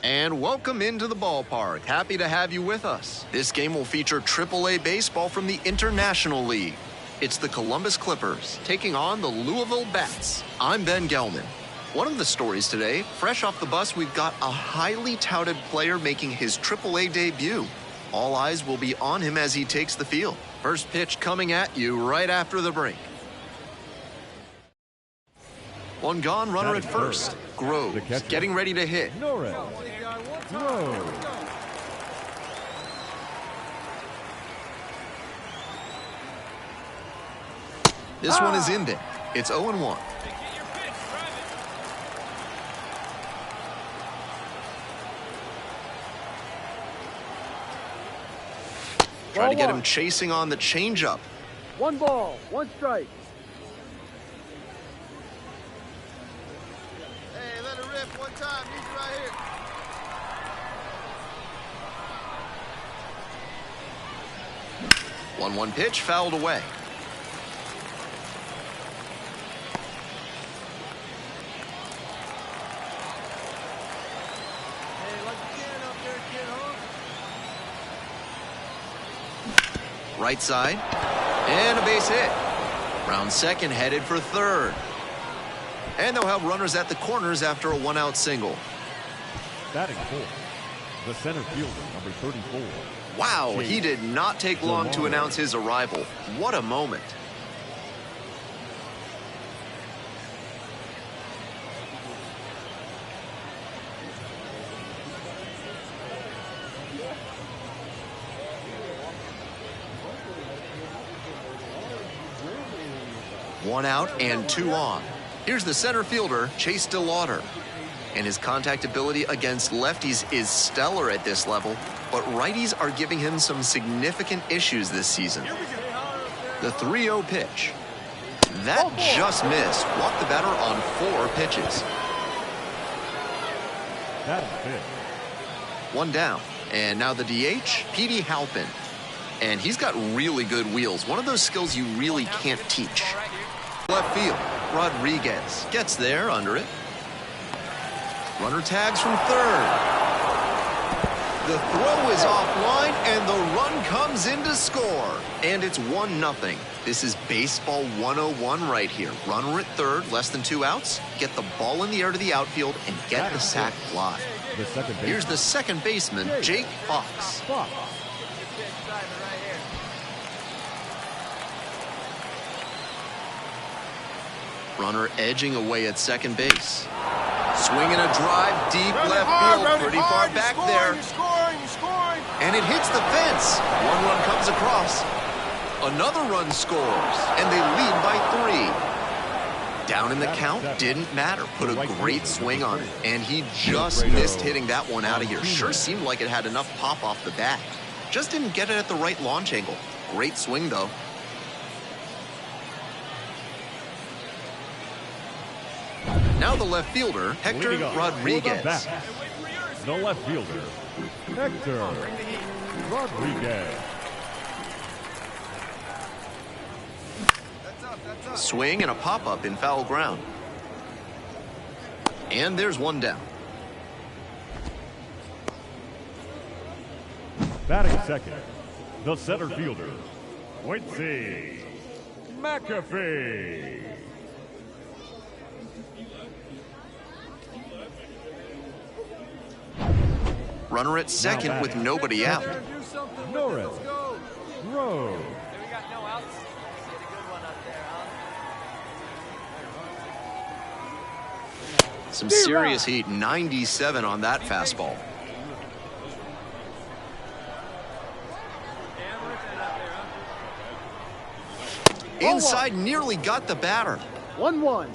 And welcome into the ballpark. Happy to have you with us. This game will feature AAA baseball from the International League. It's the Columbus Clippers taking on the Louisville Bats. I'm Ben Gelman. One of the stories today, fresh off the bus, we've got a highly touted player making his AAA debut. All eyes will be on him as he takes the field. First pitch coming at you right after the break. One gone, runner at first. Groves getting ready to hit. Norris. This one is in there. It's 0-1. Try to get him chasing on the changeup. 1 ball, 1 strike. Hey, let it rip one time. Use it right here. 1-1 pitch fouled away. Hey, like you can up there, kid, huh? Right side, and a base hit. Round second headed for third. And they'll have runners at the corners after a 1-out single. Batting fourth, the center fielder, number 34. Wow, he did not take long to announce his arrival. What a moment. One out and 2 on. Here's the center fielder, Chase DeLauder. And his contact ability against lefties is stellar at this level, but righties are giving him some significant issues this season. The 3-0 pitch. That just missed. Walked the batter on 4 pitches. Batting fifth. 1 down. And now the DH, Petey Halpin. And he's got really good wheels. One of those skills you really can't teach. Left field, Rodriguez gets there under it. Runner tags from third. The throw is offline, and the run comes in to score. And it's 1-0. This is baseball 101 right here. Runner at third, less than 2 outs. Get the ball in the air to the outfield and get the sac fly. Here's the second baseman, Jake Fox. Runner edging away at second base. Swinging a drive deep left field, pretty far back there. You're scoring. And it hits the fence. 1 run comes across. Another run scores, and they lead by 3. Down in the count, didn't matter. Put a great swing on it, and he just missed hitting that one out of here. Sure seemed like it had enough pop off the bat. Just didn't get it at the right launch angle. Great swing, though. Now the left fielder, Hector Rodriguez. The left fielder, Hector Rodriguez. Swing and a pop-up in foul ground. And there's 1 down. Batting second, the center fielder, Quincy McAfee. Runner at second with nobody out. Norris. Rowe. Some serious heat, 97 on that fastball. Inside, nearly got the batter. 1-1.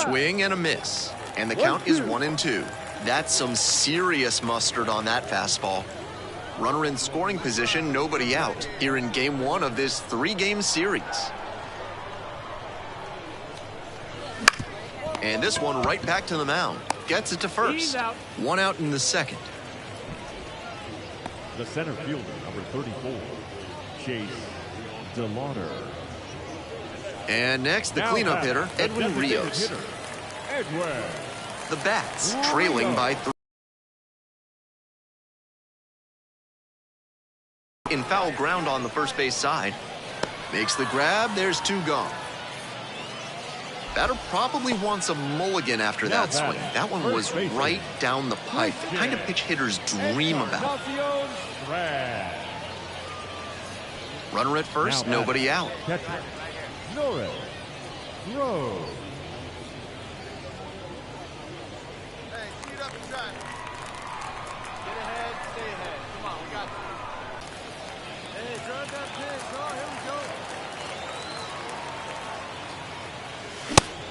Swing and a miss. And the count is 1-2. That's some serious mustard on that fastball. Runner in scoring position, nobody out. Here in game 1 of this 3-game series. And this one right back to the mound. Gets it to first. 1 out in the second. The center fielder, number 34, Chase DeLauder. And next, the Now cleanup batting, hitter, the Edwin designated Rios. hitter, Edwin. The Bats trailing by 3. In foul ground on the first base side. Makes the grab. There's 2 gone. Batter probably wants a mulligan after Now that swing. batting, That one first was baseman, right down the pipe. The kind of pitch hitters dream about. Runner at first, Now nobody batting, out. Catcher, Norris. Throw. Hey, speed up and drive. Get ahead, stay ahead. Come on, we got this. Hey, drive that pitch. Oh, here we go.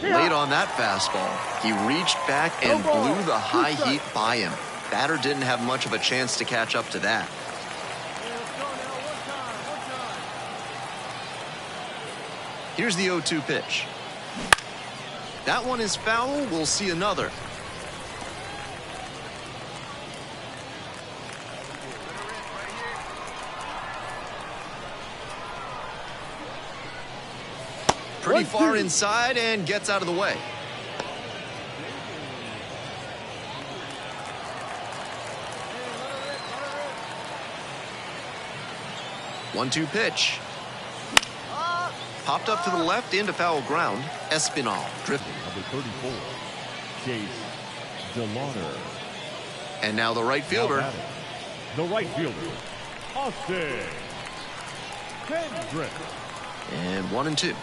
Late on that fastball. He reached back and blew the high heat by him. Batter didn't have much of a chance to catch up to that. Hey, let's go now. One time. Here's the 0-2 pitch. That one is foul. We'll see another. Pretty far inside and gets out of the way. Hey, 1-2 pitch. Popped up to the left into foul ground. Espinal drifting. Number 34, Chase DeLauder. And now the right fielder. Now batting, the right fielder, Austin Kendrick. And 1-2.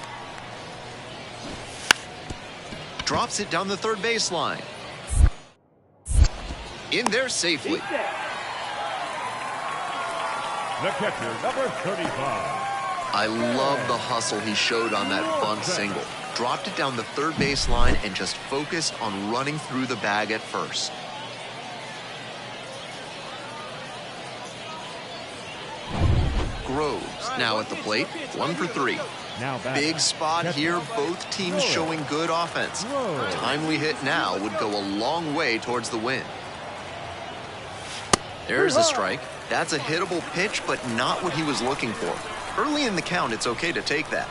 Drops it down the third baseline. In there safely. The catcher, number 35. I love the hustle he showed on that bunt single. Dropped it down the third baseline and just focused on running through the bag at first. Groves now at the plate, 1 for 3. Now batting, Big spot catcher, here, both teams showing good offense. Timely hit now would go a long way towards the win. There's a strike. That's a hittable pitch, but not what he was looking for. Early in the count, it's okay to take that.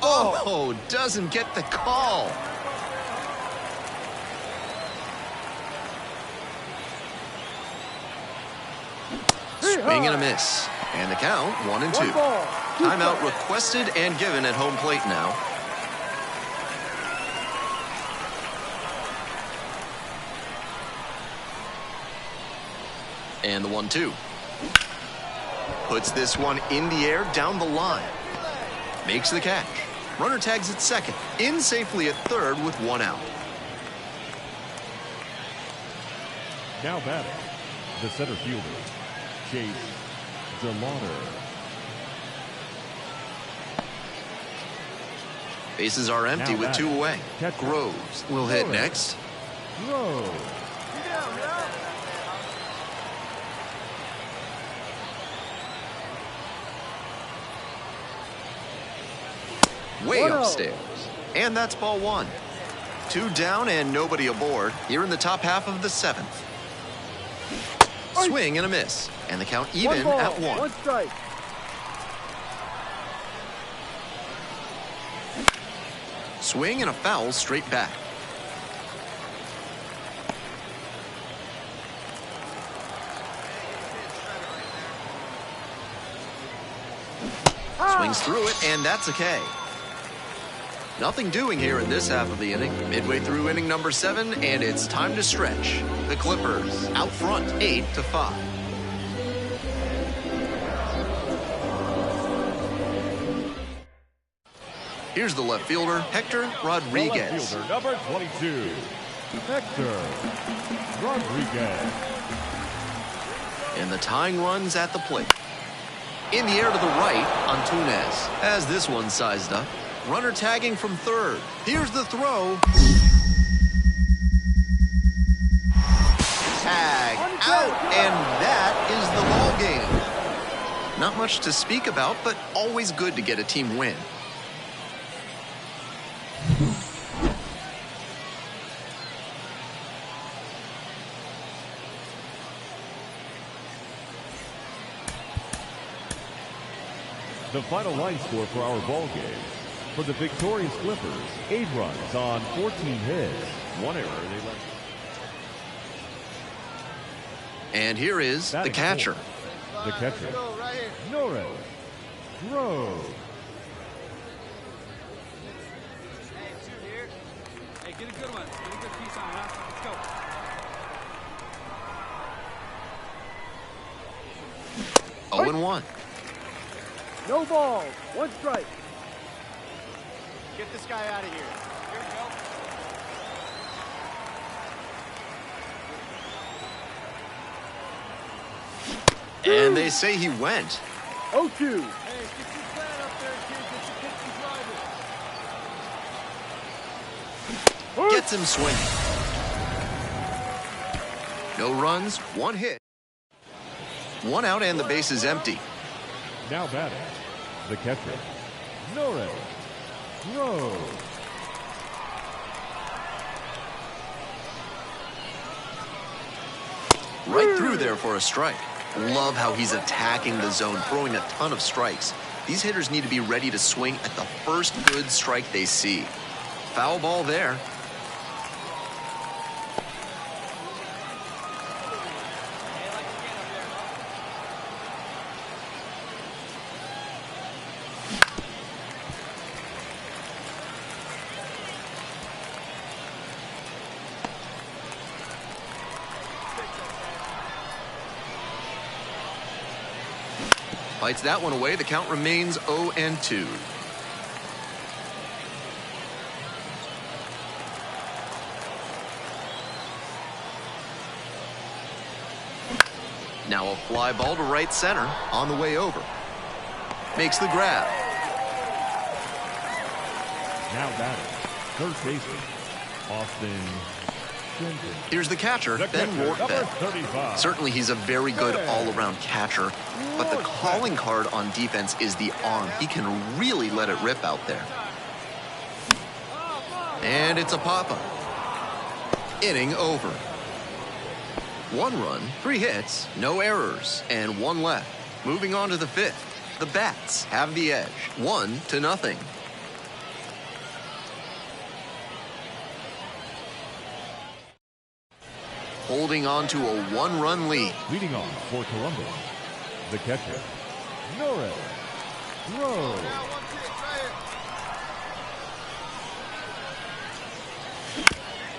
Oh, doesn't get the call. Swing and a miss. And the count, 1-2. Timeout requested and given at home plate now. And the 1-2. Puts this one in the air down the line. Makes the catch. Runner tags at second. In safely at third with 1 out. Now batting, the center fielder, Chase DeLauder. Bases are empty Now with batting, 2 away. catcher, Groves will hit Norris. next. Throw. Way 1-0. upstairs. And that's ball 1. 2 down and nobody aboard here in the top half of the 7th. Swing and a miss. And the count even 1 ball, at 1. 1 strike. Swing and a foul straight back. Swings through it, and that's a K. Nothing doing here in this half of the inning. Midway through inning number 7, and it's time to stretch. The Clippers out front, 8-5. Here's the left fielder, Hector Rodriguez. The left fielder, number 22, Hector Rodriguez. And the tying runs at the plate. In the air to the right, Antunes has this one sized up. Runner tagging from third. Here's the throw. Tag out, and that is the ball game. Not much to speak about, but always good to get a team win. The final line score for our ball game. For the victorious Clippers, 8 runs on 14 hits. 1 error. They left. And here is the catcher. The catcher, Norris. Throw. Hey, 2 here. Hey, get a good one. Get a good piece on it, huh? Let's go. 0-1. No balls. 1 strike. Get this guy out of here. Here we go. And they say he went. 0-2. Hey, get your bat up there, kid. Get your pitch and drive it. Gets him swinging. No runs, 1 hit. 1 out and the base is empty. Now batting, the catcher, Norris. Throw. Right through there for a strike. Love how he's attacking the zone, throwing a ton of strikes. These hitters need to be ready to swing at the first good strike they see. Foul ball there. Fights that one away. The count remains 0-2. Now a fly ball to right center on the way over. Makes the grab. Now batting, third baseman, Austin. Here's the catcher, Ben Wartbeck. Certainly he's a very good all-around catcher, but the calling card on defense is the arm. He can really let it rip out there. And it's a pop-up. Inning over. 1 run, 3 hits, no errors, and 1 left. Moving on to the 5th. The Bats have the edge, 1-0. Holding on to a 1-run lead. Leading off for Columbus, the catcher, Norris. Throw.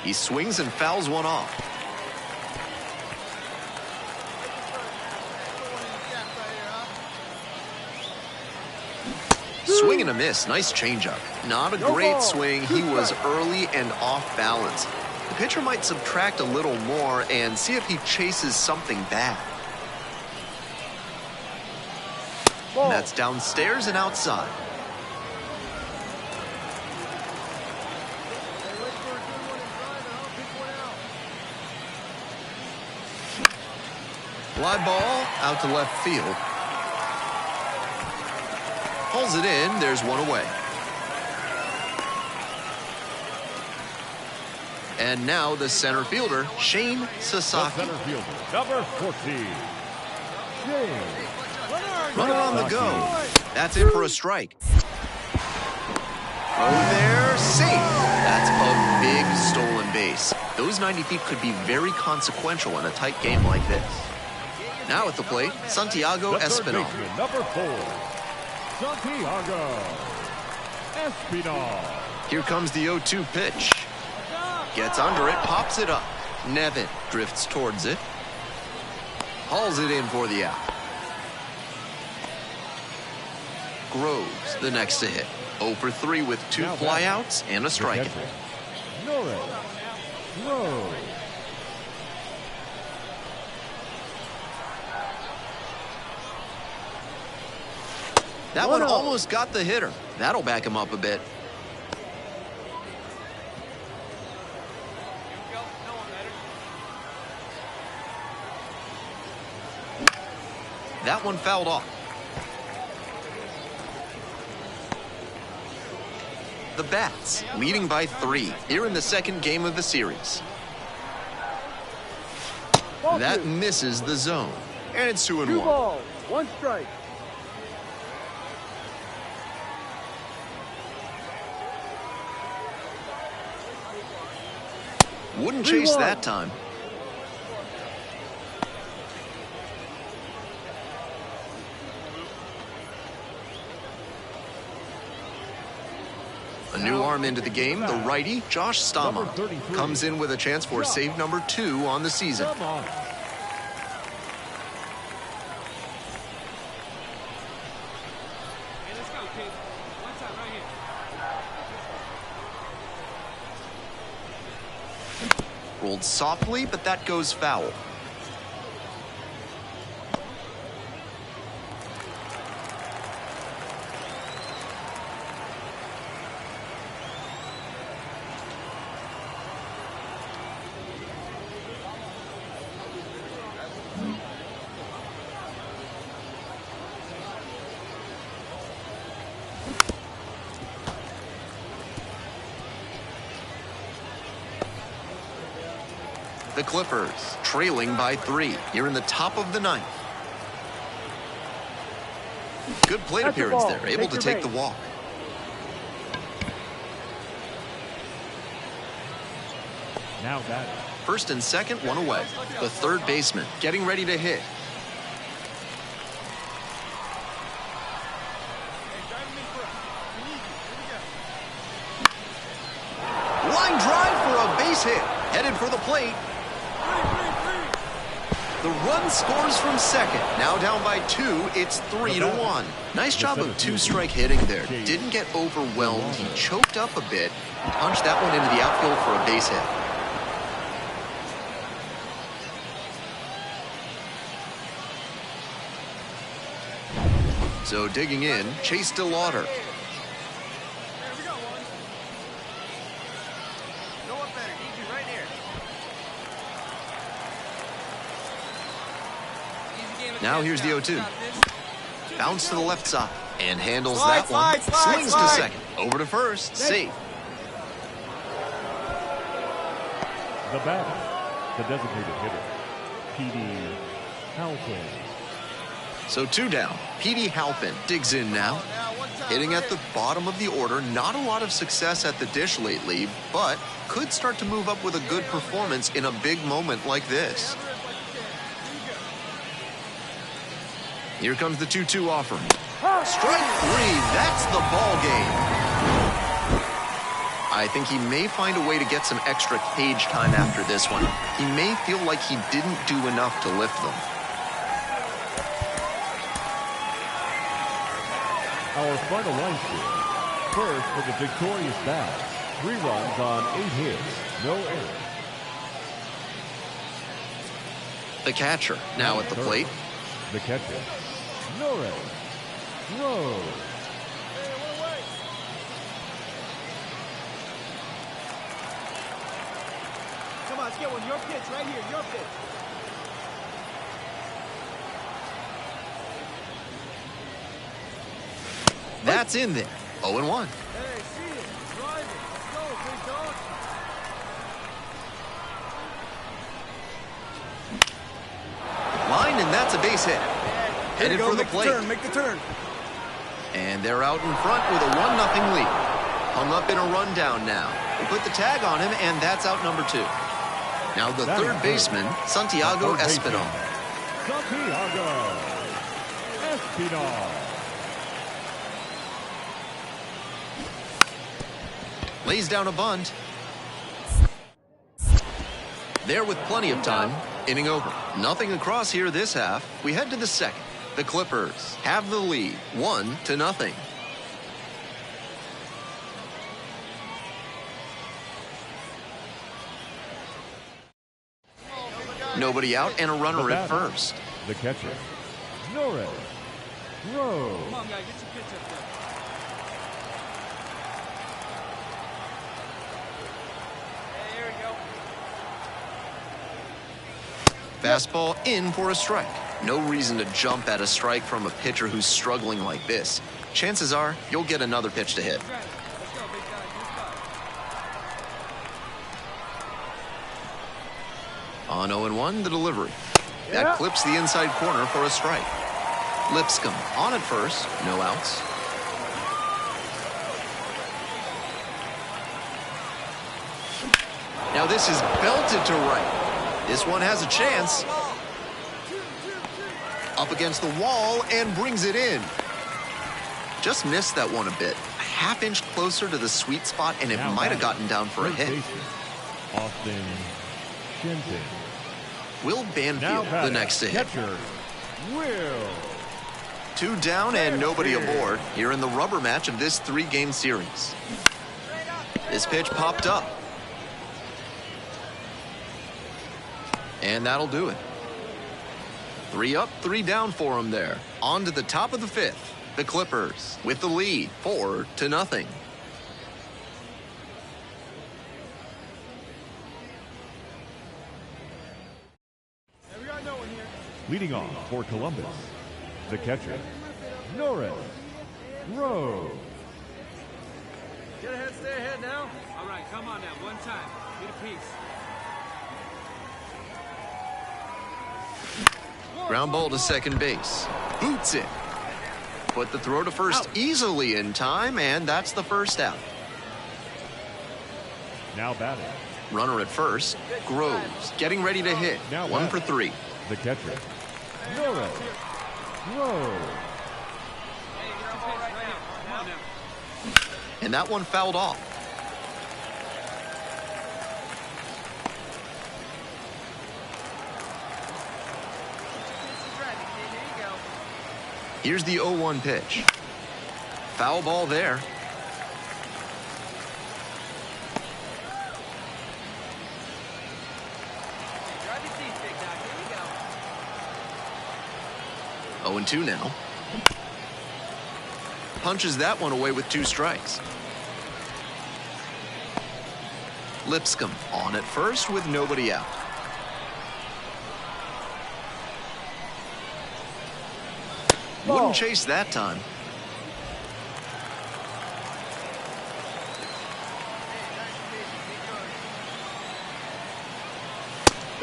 He swings and fouls one off. Swing and a miss. Nice changeup. Not a great swing. He was early and off balance. The pitcher might subtract a little more and see if he chases something back. That's downstairs and outside. Fly ball out to left field. Pulls it in. There's 1 away. And now the center fielder, Shane Sasaki. The center fielder, number 14, Shane. Runner on the go. That's it for a strike. Throw there, safe. That's a big stolen base. Those 90 feet could be very consequential in a tight game like this. Now at the plate, Santiago Espinal. Number 4, Santiago Espinal. Here comes the 0-2 pitch. Gets under it, pops it up. Nevin drifts towards it. Hauls it in for the out. Groves, the next to hit. 0 for 3 with 2 flyouts and a strikeout. Norris. Throw. That one almost got the hitter. That'll back him up a bit. That one fouled off. The Bats leading by 3 here in the 2nd game of the series. That misses the zone, and it's 2-1. 2 balls, 1 strike. Wouldn't chase that time. A new arm into the game, the righty, Josh Stama, comes in with a chance for save number 2 on the season. Rolled softly, but that goes foul. The Clippers trailing by 3 here in the top of the 9th. Good plate appearance there, able to take the walk. Now that. First and second, one away. The third baseman getting ready to hit. Line drive for a base hit. Headed for the plate. The run scores from second. Now down by 2, it's 3-1. Nice job of 2-strike hitting there. Didn't get overwhelmed. He choked up a bit. Punched that one into the outfield for a base hit. So digging in, Chase DeLauder. Now here's the 0-2. Bounce to the left side and handles that one. Swings to second. Over to first. Safe. The batter, the designated hitter, P.D. Halpin. So 2 down. P.D. Halpin digs in now. Hitting at the bottom of the order. Not a lot of success at the dish lately, but could start to move up with a good performance in a big moment like this. Here comes the 2-2 offer. Strike 3, that's the ball game. I think he may find a way to get some extra cage time after this one. He may feel like he didn't do enough to lift them. Our final line score. First for the victorious Bats. 3 runs on 8 hits, no errors. The catcher now at the plate. The catcher, Norris. Rose. Come on, let's get one. Your pitch right here. Your pitch. That's in there. 0-1. Hey, see it. Driving. Let's go, big dog. Line, and that's a base hit. Headed for the plate. Make the turn. And they're out in front with a 1-0 lead. Hung up in a rundown now. They put the tag on him, and that's out number 2. Now the third baseman, Santiago Espinal. Santiago Espinal. Lays down a bunt. There with plenty of time. Inning over. Nothing across here this half. We head to the second. The Clippers have the lead, 1-0. Nobody out and a runner at first. The catcher, Norris. Rose. Come on, guy, get your pitch up there. Hey, here we go. Fastball in for a strike. No reason to jump at a strike from a pitcher who's struggling like this. Chances are you'll get another pitch to hit. Let's go, big guy. On 0-1, the delivery. That clips the inside corner for a strike. Lipscomb on at first, no outs. Now this is belted to right. This one has a chance. Up against the wall and brings it in. Just missed that one a bit. A half-inch closer to the sweet spot, and it might have gotten down for a hit. Austin Shinton. Will Banfield the next to hit. Catcher, Will. 2 down and nobody aboard here in the rubber match of this 3-game series. This pitch popped up. And that'll do it. 3 up, 3 down for him there. On to the top of the 5th. The Clippers with the lead, 4-0. Leading off for Columbus, the catcher, Norris. Rose. Get ahead, stay ahead now. All right, come on now, one time. Get a piece. Ground ball to second base. Boots it. Put the throw to first easily in time, and that's the first out. Now batting. Runner at first. Groves getting ready to hit. Now 1 for 3. The catcher, Norris. Rose. And that one fouled off. Here's the 0-1 pitch. Foul ball there. Drive your seat, big dog. Here we go. 0-2 now. Punches that one away with 2 strikes. Lipscomb on at first with nobody out. Wouldn't chase that time.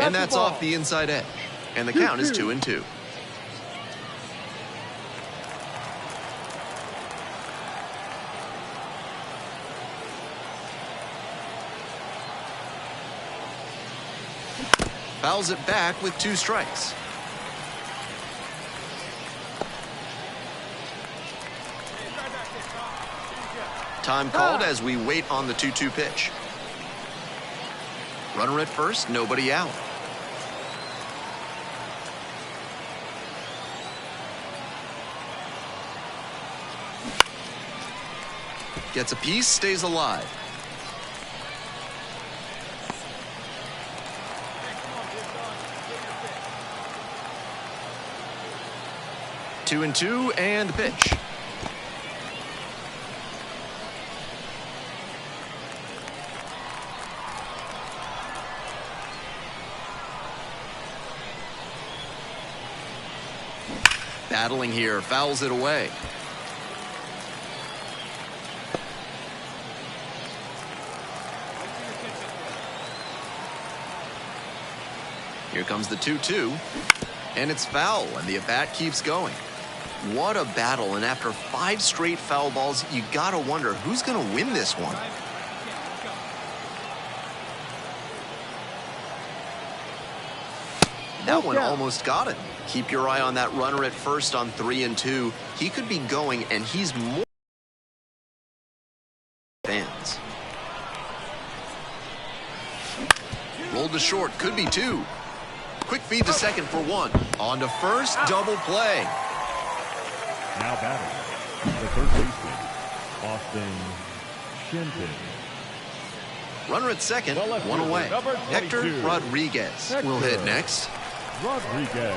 And that's off the inside edge. And the count is 2-2. Fouls it back with 2 strikes. Time called as we wait on the 2-2 pitch. Runner at first, nobody out. Gets a piece, stays alive. Two and two, and the pitch. Battling here, fouls it away. Here comes the 2-2, and it's foul, and the at-bat keeps going. What a battle, and after 5 straight foul balls, you gotta wonder who's gonna win this one. That one almost got it. Keep your eye on that runner at first on 3 and 2. He could be going, and he's more fans. Rolled to short, could be 2. Quick feed to second for 1. On to first, double play. Now batting, the third baseman, Austin Shinton. Runner at second, 1 away. Hector Rodriguez will hit next. Rodriguez.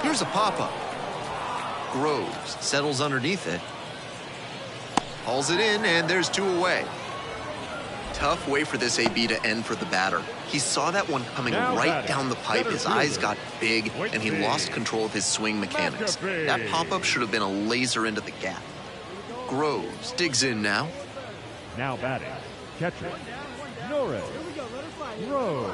Here's a pop-up. Groves settles underneath it. Hauls it in, and there's 2 away. Tough way for this AB to end for the batter. He saw that one coming right down the pipe. His eyes got big, and he lost control of his swing mechanics. That pop-up should have been a laser into the gap. Groves digs in now. Now batting, catcher, Norris. Rose.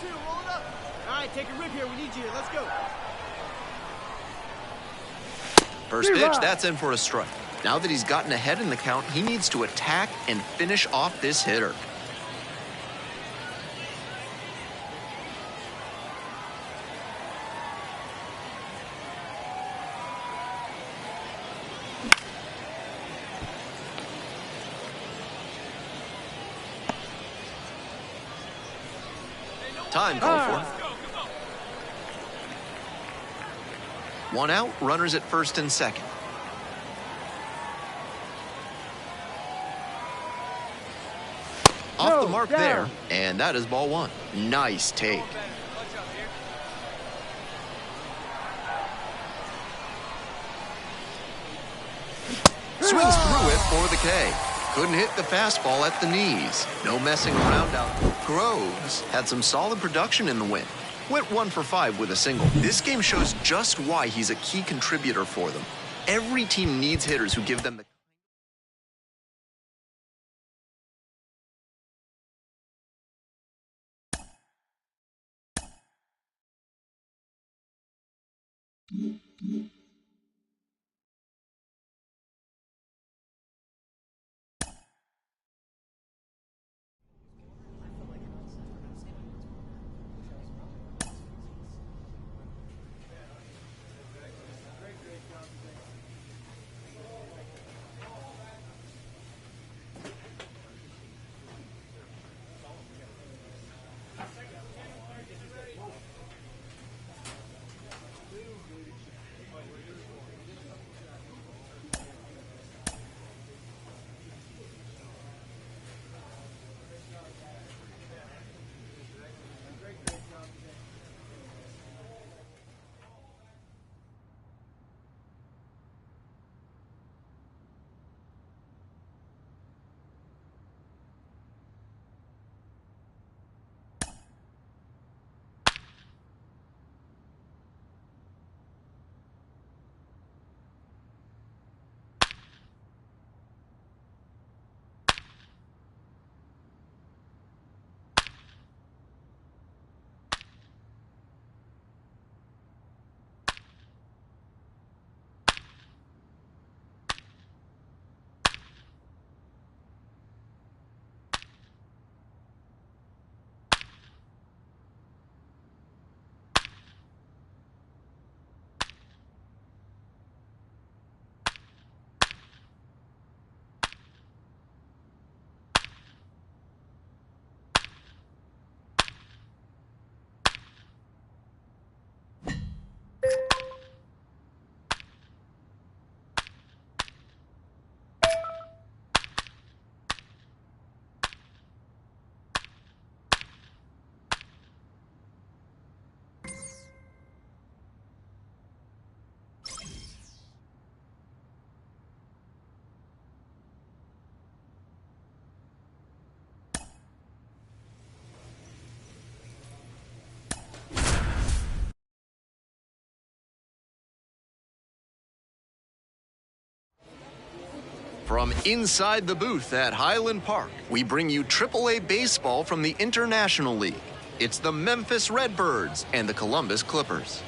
2, roll it up. All right, take a rip here. We need you here. Let's go. First pitch, that's in for a strike. Now that he's gotten ahead in the count, he needs to attack and finish off this hitter. Time called for. One out, runners at first and second. Off the mark there, and that is ball one. Nice take. Swings through it for the K. Couldn't hit the fastball at the knees. No messing around out. Groves had some solid production in the win. Went 1 for 5 with a single. This game shows just why he's a key contributor for them. Every team needs hitters who give them the From inside the booth at Highland Park, we bring you AAA baseball from the International League. It's the Memphis Redbirds and the Columbus Clippers.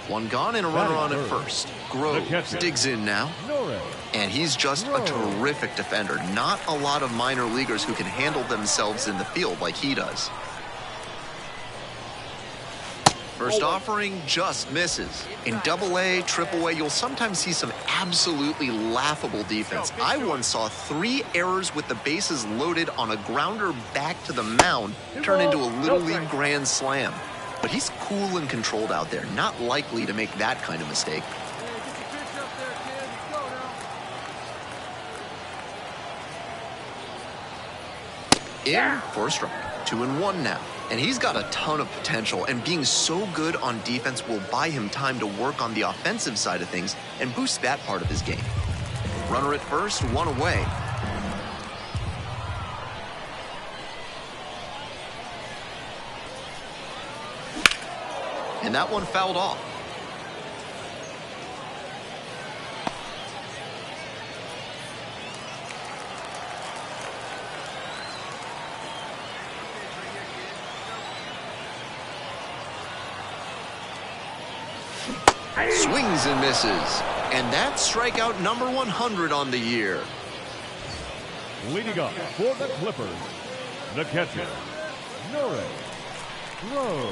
One gone and a runner on at first. Groves digs in now. Norris. And he's just a terrific defender. Not a lot of minor leaguers who can handle themselves in the field like he does. First offering just misses. In AA, AAA, you'll sometimes see some absolutely laughable defense. I once saw 3 errors with the bases loaded on a grounder back to the mound turn into a Little League grand slam. But he's cool and controlled out there, not likely to make that kind of mistake. In for a strike. 2-1 now. And he's got a ton of potential, and being so good on defense will buy him time to work on the offensive side of things and boost that part of his game. Runner at first, 1 away. And that one fouled off. Swings and misses. And that's strikeout number 100 on the year. Leading up for the Clippers, the catcher, Norris. Throw.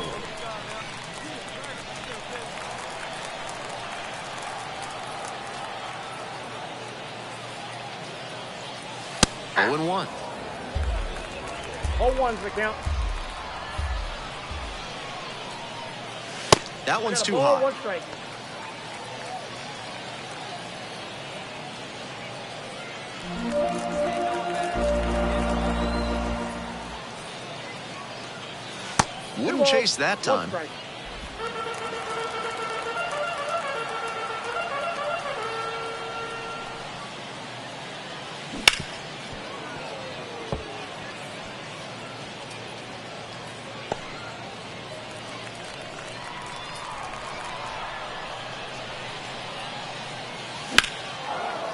Oh and 1. 0-1's the count. That one's too Ball, high. 1 strike. Wouldn't chase that 1 time. strike.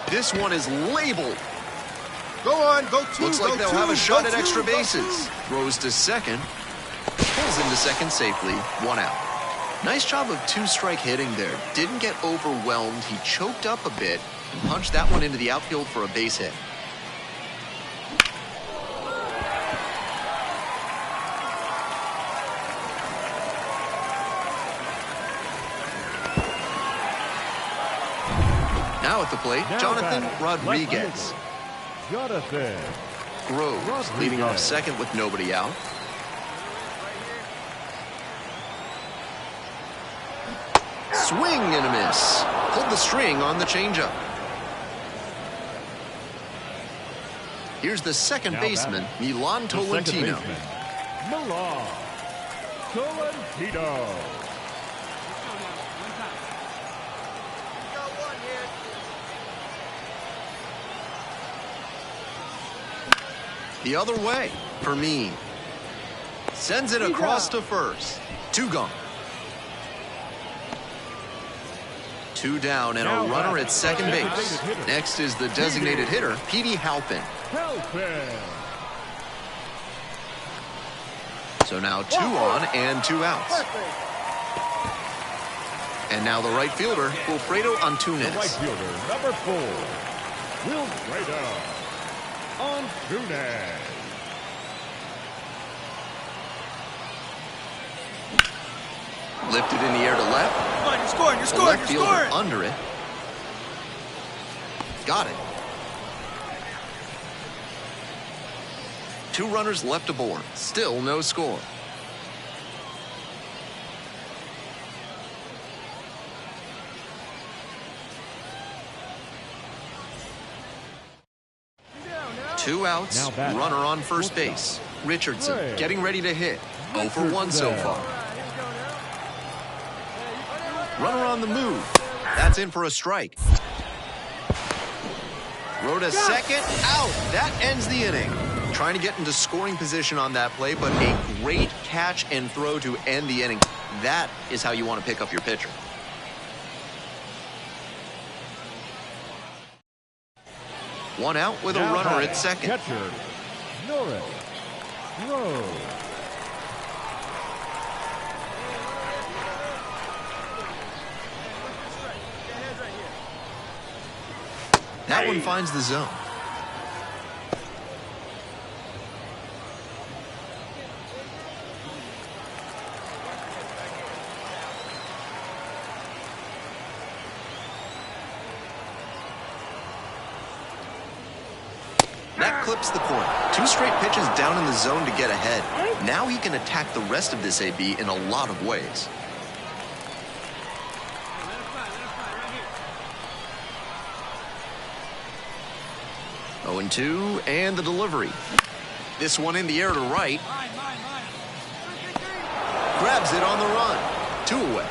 This one is labeled. Go on, go 2. Looks like go they'll 2, have a shot go at 2, extra go bases. 2. Throws to second. Pulls into second safely. 1 out. Nice job of 2-strike hitting there. Didn't get overwhelmed. He choked up a bit and punched that one into the outfield for a base hit. Now at the plate, Now Jonathan batting, Rodriguez. Jonathan. Groves leading off second with nobody out. Swing and a miss. Pulled the string on the changeup. Here's the second Now baseman, Milan The second Tolentino. baseman, Milan Tolentino. Got 1 here. The other way, Fermin. Sends it across to first. 2 gone. 2 down and Now a runner back, at second the base. designated hitter. Next is the designated hitter, Petey Halpin. Halpin. So now 2 on and 2 outs. And now the right fielder, Wilfredo The right Antunes. fielder, number 4, Wilfredo Antunes. Lifted in the air to left. Come on, you're scoring, you're The scoring, left you're fielder scoring. under it. Got it. 2 runners left aboard. Still no score. Two outs, Now batting. runner on first base. Richardson getting ready to hit. 0 for 1 so far. Runner on the move. That's in for a strike. Throw to second, out. That ends the inning. Trying to get into scoring position on that play, but a great catch and throw to end the inning. That is how you want to pick up your pitcher. One out with a Now runner batting, at second. Catcher, Norris. Throw. That one finds the zone. That clips the corner. 2 straight pitches down in the zone to get ahead. Now he can attack the rest of this AB in a lot of ways. Oh and 2, and the delivery. This one in the air to right. Grabs it on the run. 2 away.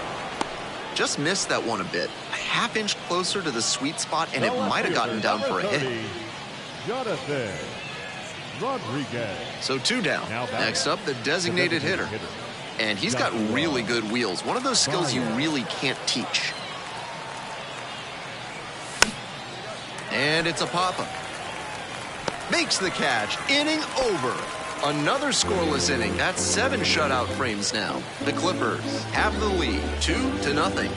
Just missed that one a bit. A half-inch closer to the sweet spot, and it might have gotten down for a hit. Jonathan Rodriguez. So 2 down. Now batting. Next up, the designated hitter. And he's got really good wheels. One of those skills you really can't teach. And it's a pop-up. Makes the catch. Inning over. Another scoreless inning. That's 7 shutout frames now. The Clippers have the lead, 2-0.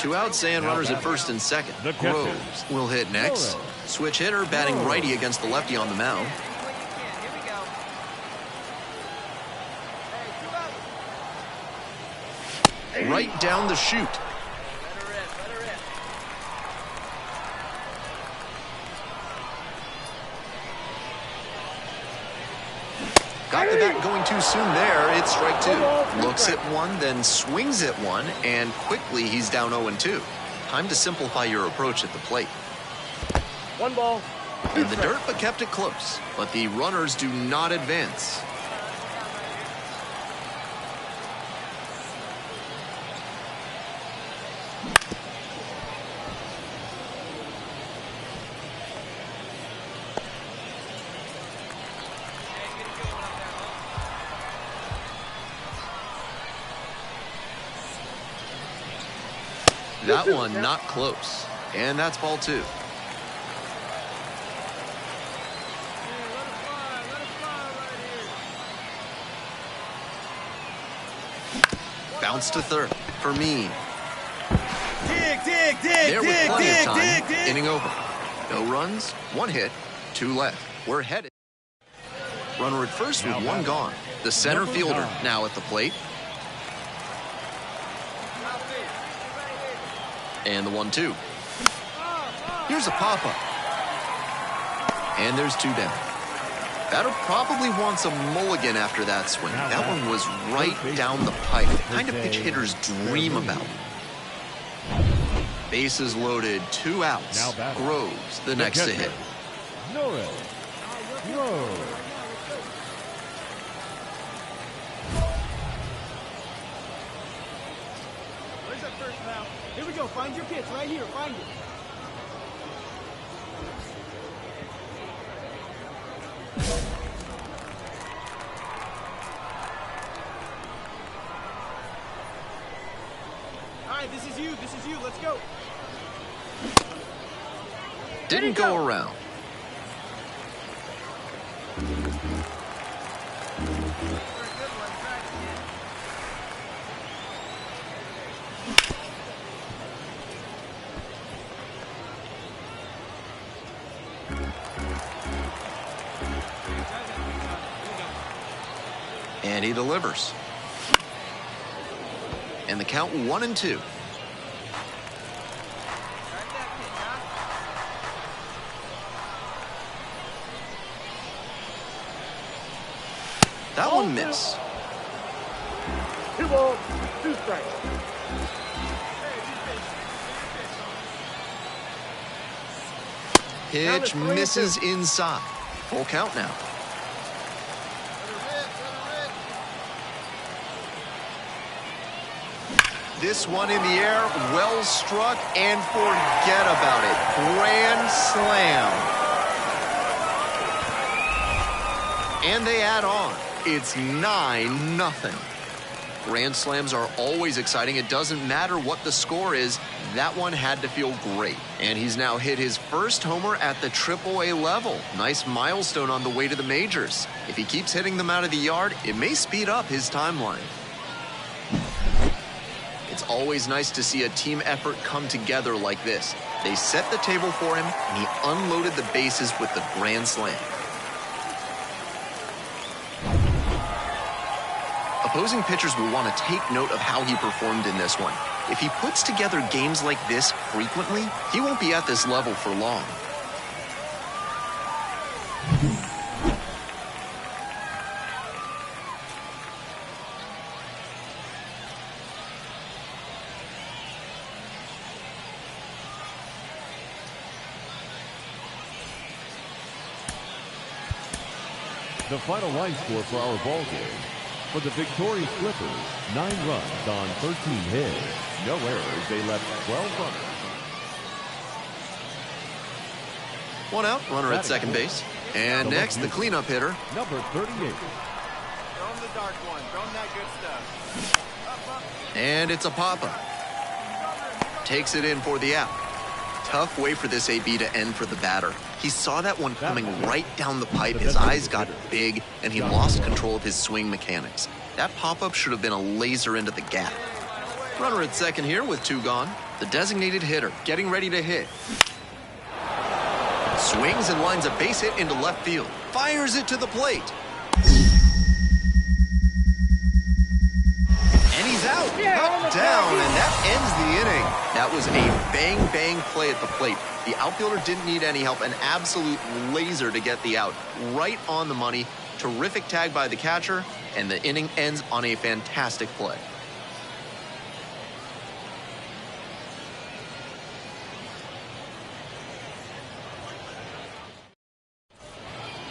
Two outs and runners at first and second. The catcher. Groves will hit next. Norris. Switch hitter batting Norris. righty against the lefty on the mound. Here we go. Hey, 2 outs. Right down the chute. Let her rip, let her rip. Got the bat going too soon there. It's strike two. Looks at one, then swings at one, and quickly he's down 0-2. Time to simplify your approach at the plate. 1 ball. In the dirt, but kept it close. But the runners do not advance. That one not close. And that's ball 2. Hey, let it fly right here. Bounce to third. For me. Dig, There with plenty of time. dig. Inning over. No runs, 1 hit, 2 left. We're headed. Runner at first with 1 gone. The center fielder now at the plate. And the 1-2. Here's a pop-up. And there's 2 down. Batter probably wants a mulligan after that swing. That one was right down the pipe. The kind of pitch hitters dream about. Bases loaded, 2 outs. Now batting. Groves, the next to hit. Norris. Groves. Where's that first now? Here we go. Find your pitch right here. Find it. All right, this is you. This is you. Let's go. Didn't go around. And he delivers. And the count 1-2. That one missed. 2 balls, 2 strikes. Pitch misses inside. Full count now. This one in the air, well struck, and forget about it. Grand slam. And they add on. It's 9-0. Grand slams are always exciting. It doesn't matter what the score is. That one had to feel great. And he's now hit his first homer at the AAA level. Nice milestone on the way to the majors. If he keeps hitting them out of the yard, it may speed up his timeline. It's always nice to see a team effort come together like this. They set the table for him, and he unloaded the bases with the grand slam. Opposing pitchers will want to take note of how he performed in this one. If he puts together games like this frequently, he won't be at this level for long. The final line score for our ball game. For the victorious Clippers, 9 runs on 13 hits. No errors. They left 12 runners. 1 out, runner at second base. And next, the cleanup hitter. Number 38. Throw him the dark one. Throw him that good stuff. And it's a pop-up. Takes it in for the out. Tough way for this AB to end for the batter. He saw that one coming right down the pipe. His eyes got big, and he lost control of his swing mechanics. That pop-up should have been a laser into the gap. Runner at second here with 2 gone. The designated hitter getting ready to hit. Swings and lines a base hit into left field. Fires it to the plate. And he's out. Cut down, and that ends the inning. That was a bang-bang play at the plate. The outfielder didn't need any help. An absolute laser to get the out. Right on the money. Terrific tag by the catcher, and the inning ends on a fantastic play.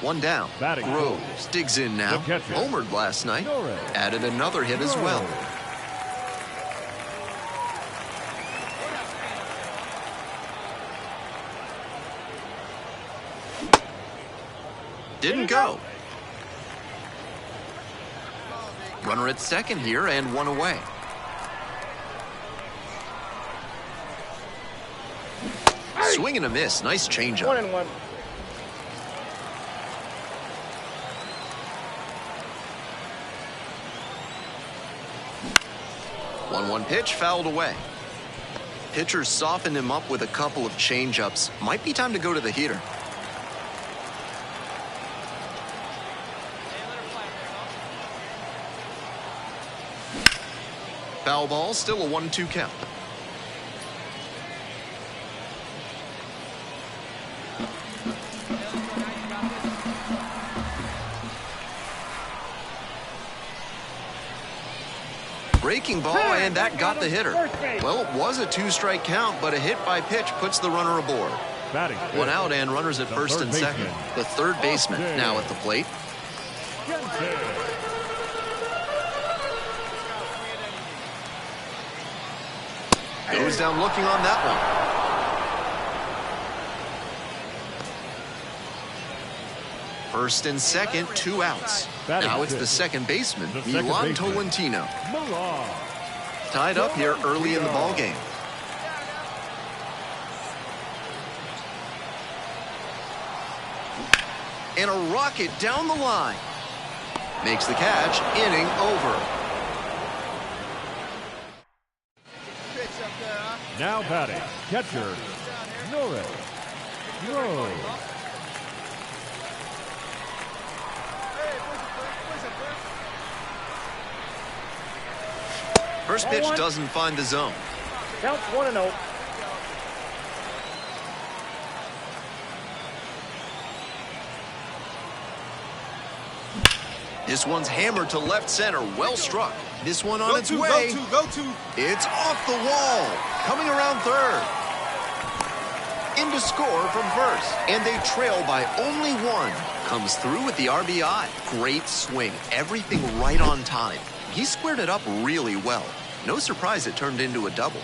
One down. Batting Groves digs in now. Homered last night. Norris. Added another hit as well. Didn't go. Runner at second here and one away. Swing and a miss. Nice changeup. 1-1. 1-1 pitch fouled away. Pitchers softened him up with a couple of changeups. Might be time to go to the heater. Foul ball, still a 1-2 count. Breaking ball, and that got the hitter. Well, it was a 2-strike count, but a hit by pitch puts the runner aboard. One out and runners at first and second. The third baseman now at the plate. Goes down looking on that one. First and second, 2 outs. Now it's the second baseman, Milan Tolentino. Tied up here early in the ballgame. And a rocket down the line. Makes the catch, inning over. Now batting, catcher, Norris. First pitch doesn't find the zone. Counts 1-0. This one's hammered to left center. Well struck. This one on its way. Go to. It's off the wall. Coming around third. In to score from first. And they trail by only 1. Comes through with the RBI. Great swing. Everything right on time. He squared it up really well. No surprise it turned into a double.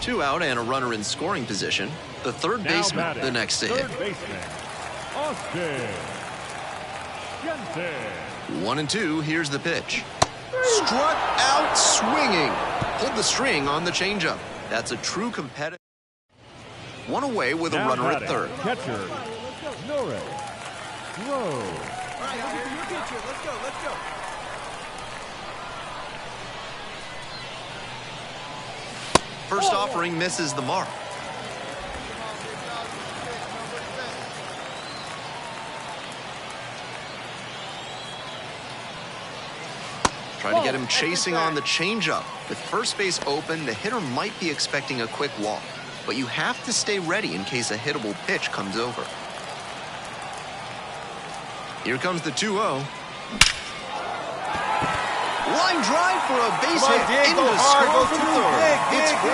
Two out and a runner in scoring position. The third baseman, the next to hit. 1-2, here's the pitch. Struck out swinging. Pulled the string on the changeup. That's a true competitive. One away with a runner at third. Catcher, Norris. All right, your pitcher. Let's go. First offering misses the mark. Trying to get him chasing on the changeup. With first base open, the hitter might be expecting a quick walk, but you have to stay ready in case a hittable pitch comes over. Here comes the 2-0. Line drive for a base hit into score from third. It's 4-3.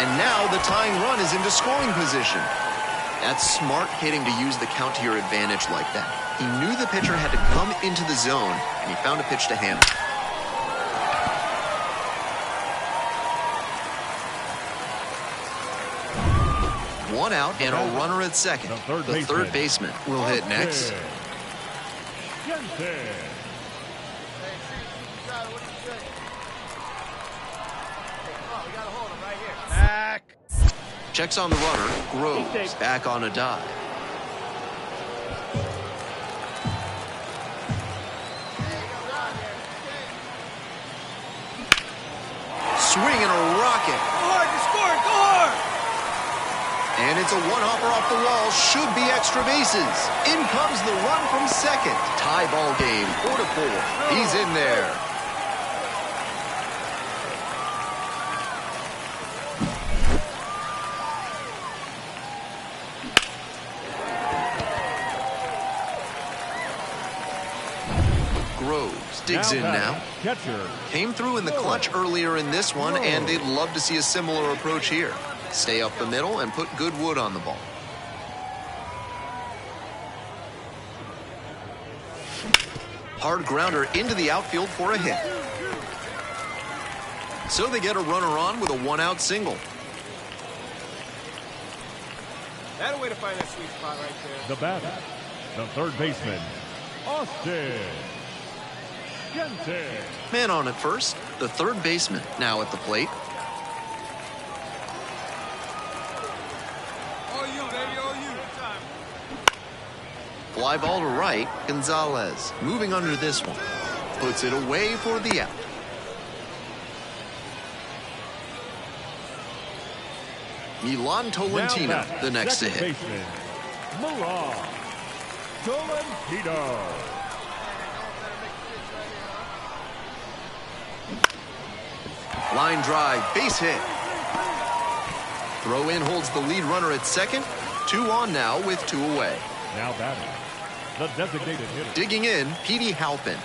And now the tying run is into scoring position. That's smart hitting to use the count to your advantage like that. He knew the pitcher had to come into the zone, and he found a pitch to handle. One out and a runner at second. The third baseman will hit next. Checks on the runner. Groves back on a dive. swinging a rocket. Go hard, you scored, go hard! And it's a one-hopper off the wall. Should be extra bases. In comes the run from second. Tie ball game, 4-4. He's in there. Groves digs in now. Catcher. Came through in the clutch earlier in this one, and they'd love to see a similar approach here. Stay up the middle and put good wood on the ball. Hard grounder into the outfield for a hit. So they get a runner on with a one-out single. That a way to find that sweet spot right there. The batter, the third baseman, Austin Jensen. Man on at first. The third baseman now at the plate. All you, baby, all you. Fly ball to right. Gonzalez moving under this one. Puts it away for the out. Milan Tolentino, the next to hit. Baseman, Milan Tolentino. Line drive, base hit. Throw in holds the lead runner at second. 2 on now with 2 away. Now batting, the designated hitter. Digging in, Petey Halpin.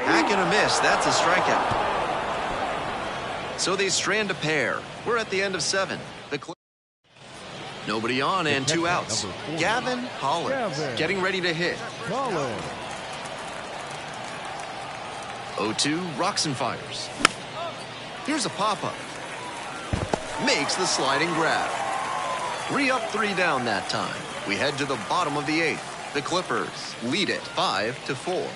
Hack and a miss, that's a strikeout. So they strand a pair. We're at the end of 7. Nobody on and 2 outs. Gavin Hollins getting ready to hit. Collins. 0-2, rocks and fires. Here's a pop-up. Makes the sliding grab. 3 up, 3 down that time. We head to the bottom of the 8th. The Clippers lead it 5-4.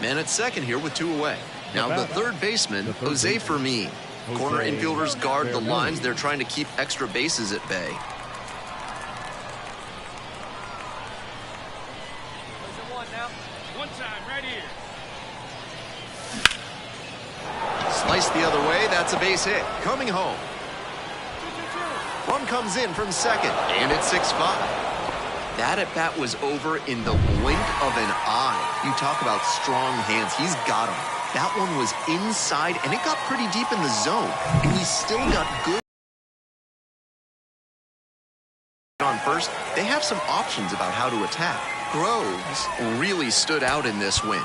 Man at second here with 2 away. Now the third baseman, Jose Fermin. Corner infielders guard the lines. They're trying to keep extra bases at bay. One time, right here. Sliced the other way. That's a base hit. Coming home. Run comes in from second, and it's 6-5. That at bat was over in the blink of an eye. You talk about strong hands. He's got them. That one was inside, and it got pretty deep in the zone. And he still got good on first. They have some options about how to attack. Groves really stood out in this win.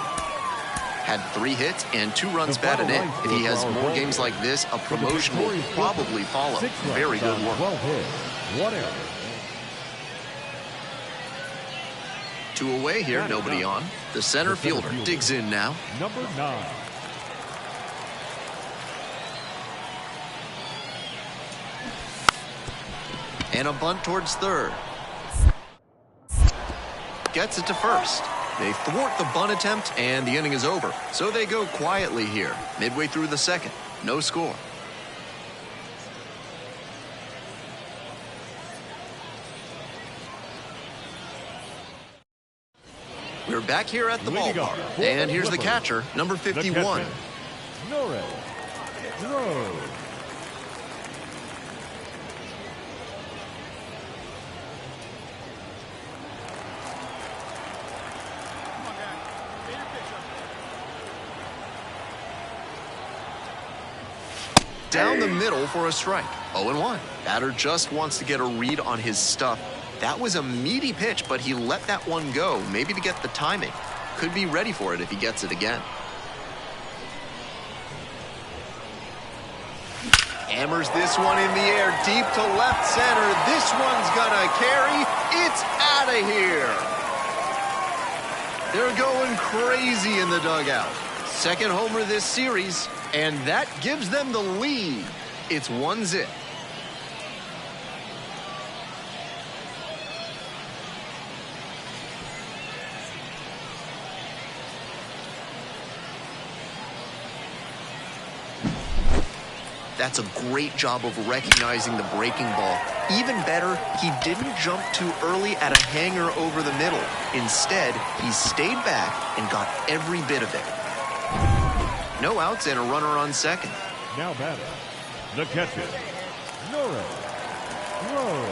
Had 3 hits and 2 runs batted in. If he has more games like this, a promotion will probably follow. Very good work. 12 hits, 1 error. 2 away here, nobody on. The center fielder digs in now. Number 9. And a bunt towards third. Gets it to first. They thwart the bunt attempt, and the inning is over. So they go quietly here, midway through the 2nd. No score. We're back here at the ballpark. And here's the catcher, number 51. Norris. Rose. Down the middle for a strike. 0-1. Batter just wants to get a read on his stuff. That was a meaty pitch, but he let that one go, maybe to get the timing. Could be ready for it if he gets it again. Hammers this one in the air, deep to left center. This one's gonna carry. It's out of here. They're going crazy in the dugout. Second homer this series, and that gives them the lead. It's 1-0. That's a great job of recognizing the breaking ball. Even better, he didn't jump too early at a hanger over the middle. Instead, he stayed back and got every bit of it. No outs and a runner on second. Now batting, the catcher, Norris. Whoa.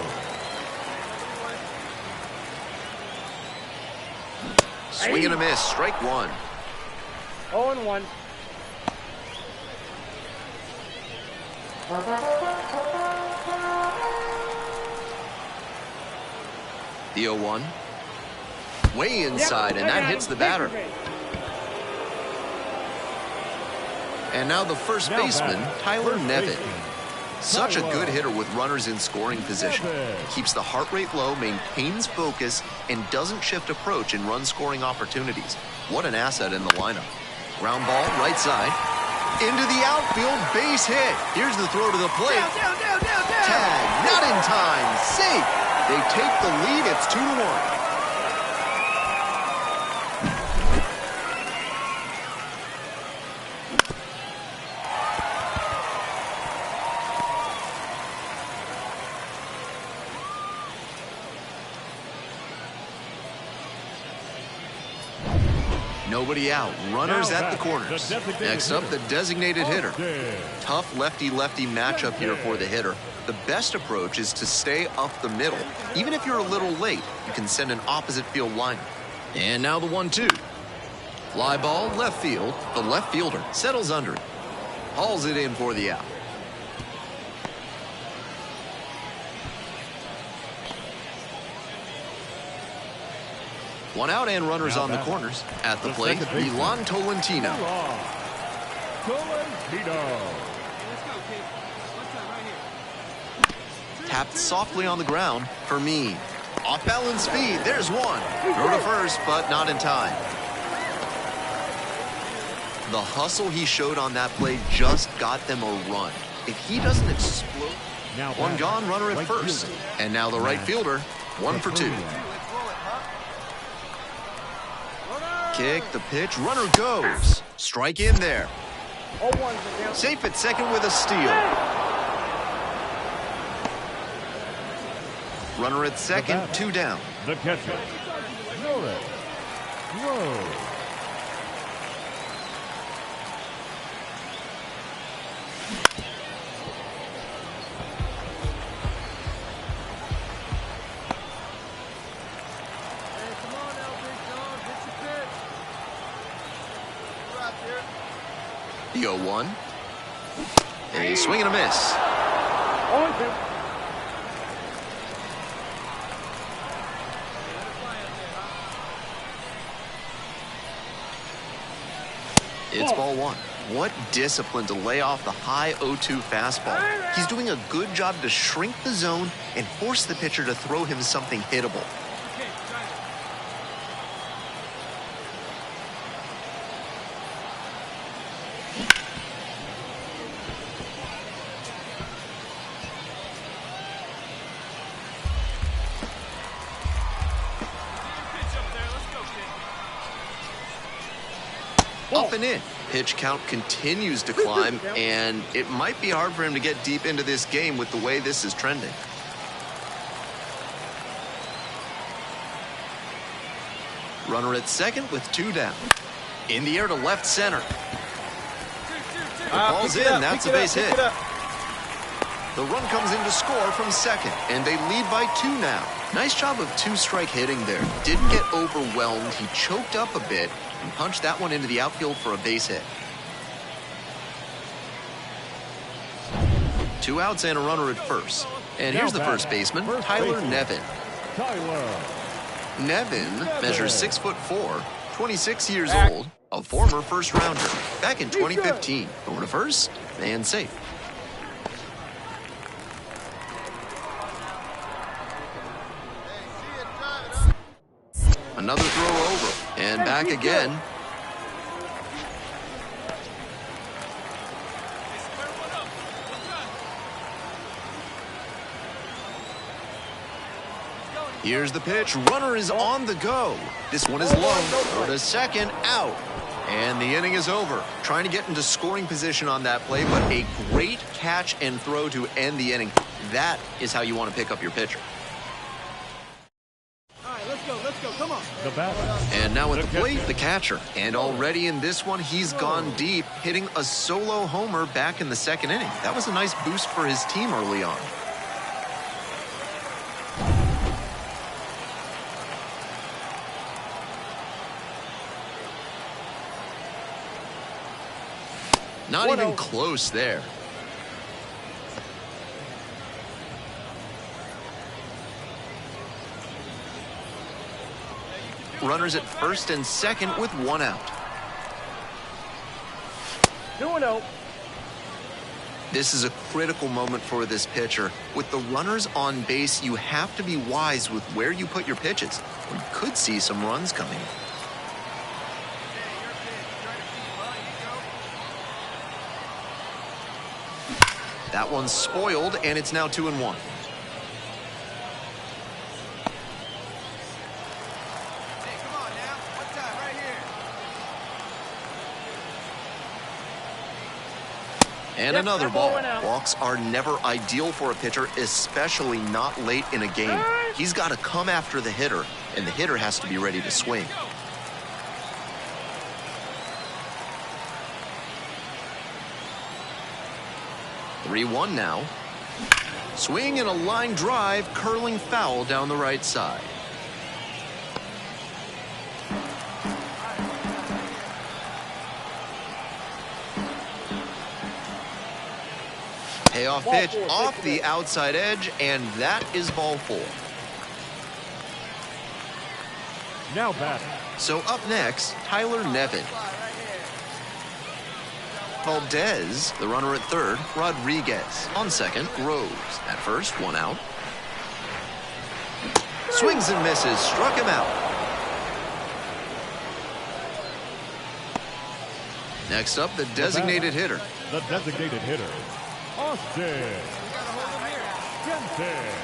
Swing and a miss, strike one. 0-1. The 0-1. Way inside, and that hits the batter. And now the first baseman, Tyler Nevin. Such a good hitter with runners in scoring position. Keeps the heart rate low, maintains focus, and doesn't shift approach in run-scoring opportunities. What an asset in the lineup. Ground ball, right side. Into the outfield, base hit. Here's the throw to the plate. Down. Tag, not in time, safe. They take the lead, it's 2-1. Nobody out. Runners at the corners. Next up, the designated hitter. Tough lefty-lefty matchup here for the hitter. The best approach is to stay up the middle. Even if you're a little late, you can send an opposite field liner. And now the 1-2. Fly ball, left field. The left fielder settles under it. Hauls it in for the out. One out and runners on the corners. At the plate, Milan Tolentino. Tapped softly on the ground for me. Off balance speed, there's one. Throw to first, but not in time. The hustle he showed on that play just got them a run. If he doesn't explode, one gone, runner at first. And now the right fielder, 1 for 2. Kick, the pitch, runner goes. Strike in there. Safe at second with a steal. Runner at second, 2 down. The catcher, Norris. Whoa. The 0-1. A swing and a miss. 0-2. It's ball 1. What discipline to lay off the high 0-2 fastball. He's doing a good job to shrink the zone and force the pitcher to throw him something hittable. Up and in. Pitch count continues to climb, and it might be hard for him to get deep into this game with the way this is trending. Runner at second with 2 down. In the air to left center. The ball's in. That's a base hit. The run comes in to score from second, and they lead by 2 now. Nice job of 2-strike hitting there. Didn't get overwhelmed. He choked up a bit and punched that one into the outfield for a base hit. 2 outs and a runner at first. And here's the first baseman, Tyler Nevin. Nevin measures 6'4", 26 years old, a former first-rounder. Back in 2015, going to first and safe. Another throw over, and back again. Here's the pitch. Runner is on the go. This one is low. Throw to second, out. And the inning is over. Trying to get into scoring position on that play, but a great catch and throw to end the inning. That is how you want to pick up your pitcher. All right, let's go, come on. The batter. And now at the plate, the catcher. And already in this one, he's gone deep, hitting a solo homer back in the second inning. That was a nice boost for his team early on. Not even close there. Runners at first and second with one out. 2-0. This is a critical moment for this pitcher. With the runners on base, you have to be wise with where you put your pitches. You could see some runs coming. That one's spoiled, and it's now 2-1. Hey, come on now. One time, right here. And another that ball. ball went out. Walks are never ideal for a pitcher, especially not late in a game. He's got to come after the hitter, and the hitter has to be ready to swing. Three-1 now. Swing and a line drive, curling foul down the right side. Payoff pitch off the outside edge, and that is ball 4. Now batting. So up next, Tyler Nevin. Valdez, the runner at third. Rodriguez on second. Rose at first, one out. Swings and misses, struck him out. Next up, the designated hitter. The designated hitter, Austin Jensen.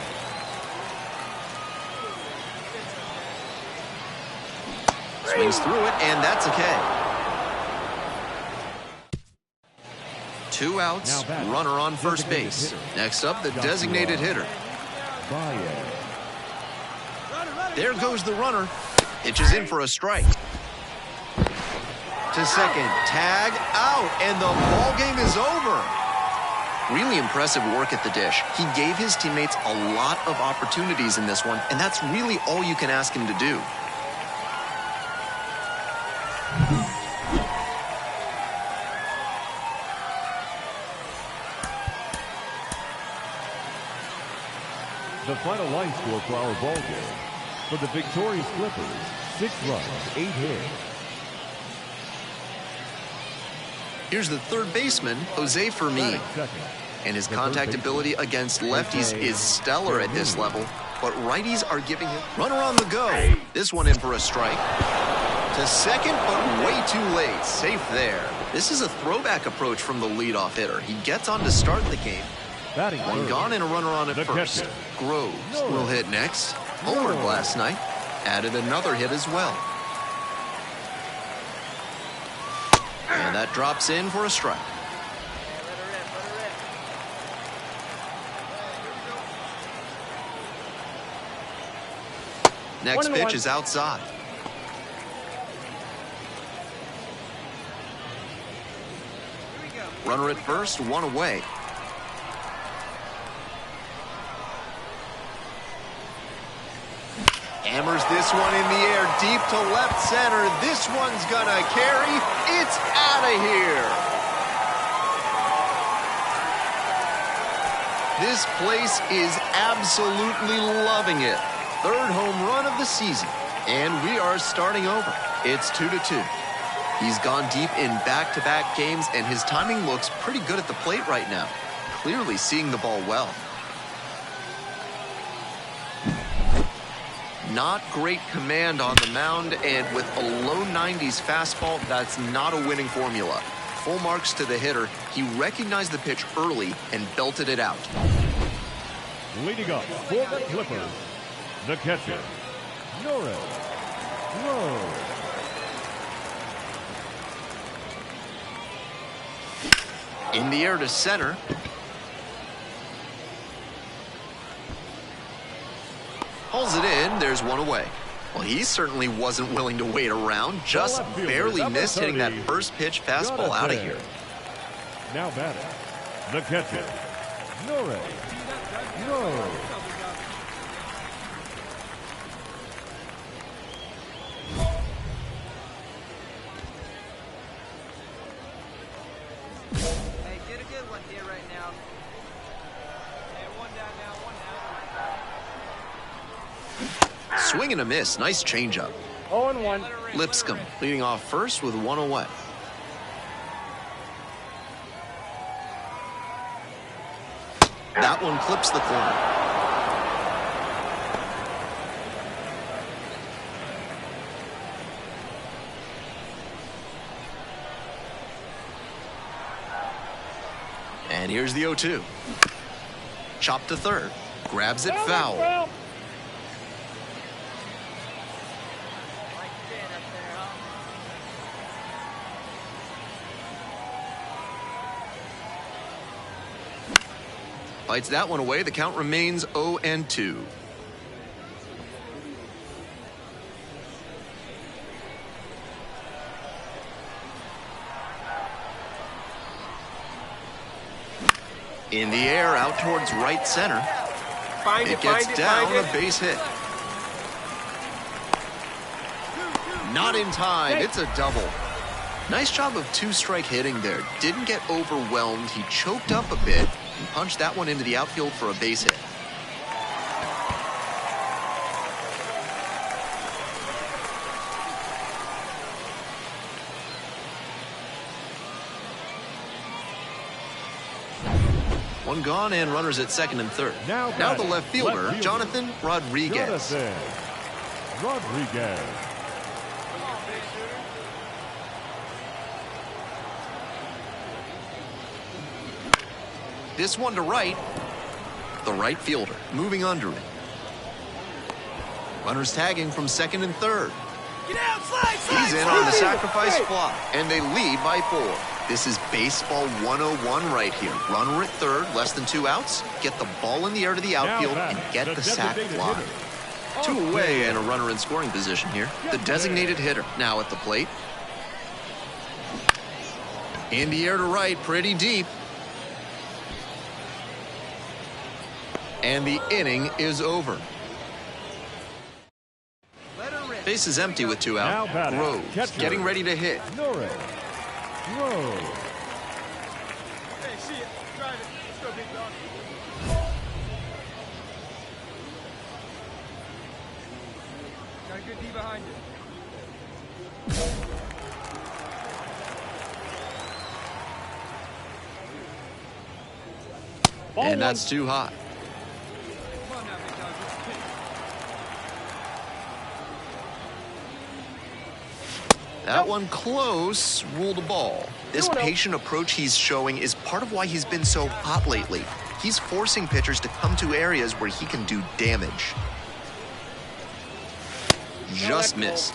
Swings through it, and that's a K. 2 outs, runner on first base. Next up, the designated hitter. There goes the runner. Pitches in for a strike. To second, tag out, and the ball game is over. Really impressive work at the dish. He gave his teammates a lot of opportunities in this one, and that's really all you can ask him to do. The final line score for our ball game. For the victorious Clippers, 6 runs, 8 hits. Here's the third baseman, Jose Fermin. And his contact ability against lefties is stellar at this level. But righties are giving him runner on the go. This one in for a strike. To second, but way too late. Safe there. This is a throwback approach from the leadoff hitter. He gets on to start the game. One gone and a runner on at first. Groves will hit next. Homered last night. Added another hit as well. And that drops in for a strike. Next pitch is outside. Runner at first, one away. Hammers this one in the air, deep to left center. This one's gonna carry. It's out of here. This place is absolutely loving it. Third home run of the season, and we are starting over. It's 2-2. He's gone deep in back-to-back games, and his timing looks pretty good at the plate right now. Clearly seeing the ball well. Not great command on the mound, and with a low 90s fastball, that's not a winning formula. Full marks to the hitter. He recognized the pitch early and belted it out. Leading up for the Clippers, the catcher, Norris. In the air to center. Pulls it in. There's one away. Well, he certainly wasn't willing to wait around. Just barely missed hitting that first pitch fastball out of here. Now batting, the catcher, Norris. Hey, get a good one here right now. Hey, one down now, one down. Swing and a miss. Nice changeup. 0-1. Lipscomb leading off first with one away. That one clips the corner. And here's the 0-2. Chop to third. Grabs it foul. Well, Like you did up there, huh? Fights that one away. The count remains 0-2. In the air, out towards right center. It gets down, a base hit. Not in time. It's a double. Nice job of two-strike hitting there. Didn't get overwhelmed. He choked up a bit and punched that one into the outfield for a base hit. One gone and runners at second and third. Now the left fielder, Jonathan Rodriguez. Rodriguez. This one to right. The right fielder moving under it. Runners tagging from second and third. Get out, slide! He's in on the sacrifice fly, and they lead by 4. This is baseball 101 right here. Runner at third, less than 2 outs. Get the ball in the air to the outfield and get the sac fly. 2 away and a runner in scoring position here. The designated hitter now at the plate. In the air to right, pretty deep. And the inning is over. Base is empty with 2 out. Rose getting ready to hit. Norris. Rose. Hey, see it. Drive it. Let's go, big dog. Got a good D behind you. And that's too high. Come on now, big dog. Let's pitch. That one close, ruled a ball. This patient approach he's showing is part of why he's been so hot lately. He's forcing pitchers to come to areas where he can do damage. Just missed.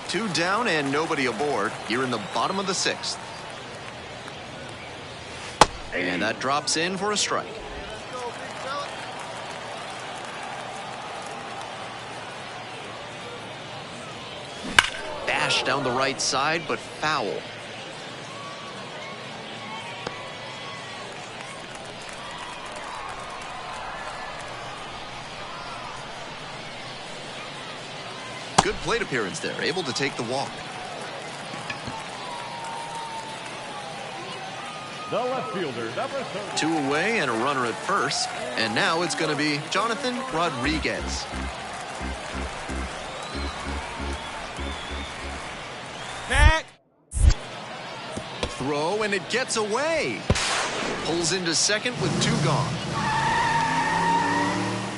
2 down and nobody aboard here in the bottom of the 6th. And that drops in for a strike. Let's go, big fella. Bashed down the right side, but foul. Good plate appearance there, able to take the walk. The left fielder, number 30. 2 away and a runner at first. And now it's going to be Jonathan Rodriguez. Back. Throw and it gets away. Pulls into second with 2 gone.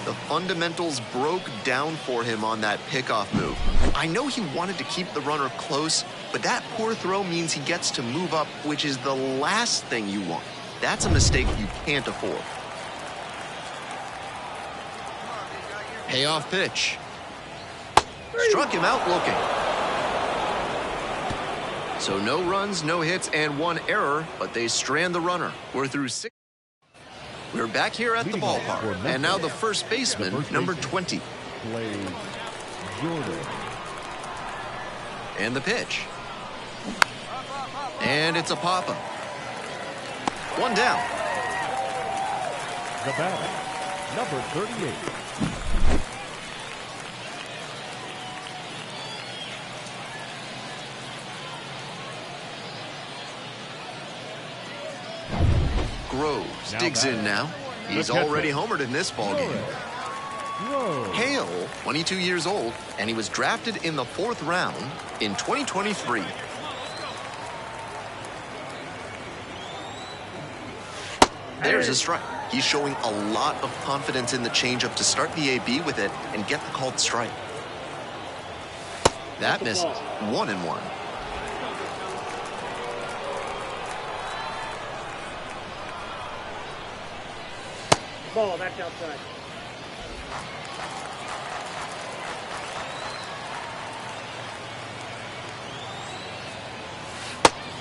The fundamentals broke down for him on that pickoff move. I know he wanted to keep the runner close, but that poor throw means he gets to move up, which is the last thing you want. That's a mistake you can't afford. Payoff pitch. Struck him out looking. So no runs, no hits, and 1 error, but they strand the runner. We're through 6. We're back here at the ballpark, and now the first baseman, number 20. Plays Jordan. And the pitch. And it's a pop-up. 1 down. The batter, number 38. Groves digs in now. He's already homered in this ballgame. Hale, 22 years old, and he was drafted in the 4th round in 2023. There's a strike. He's showing a lot of confidence in the changeup to start the AB with it and get the called strike. That misses. 1-1. Ball, that's outside.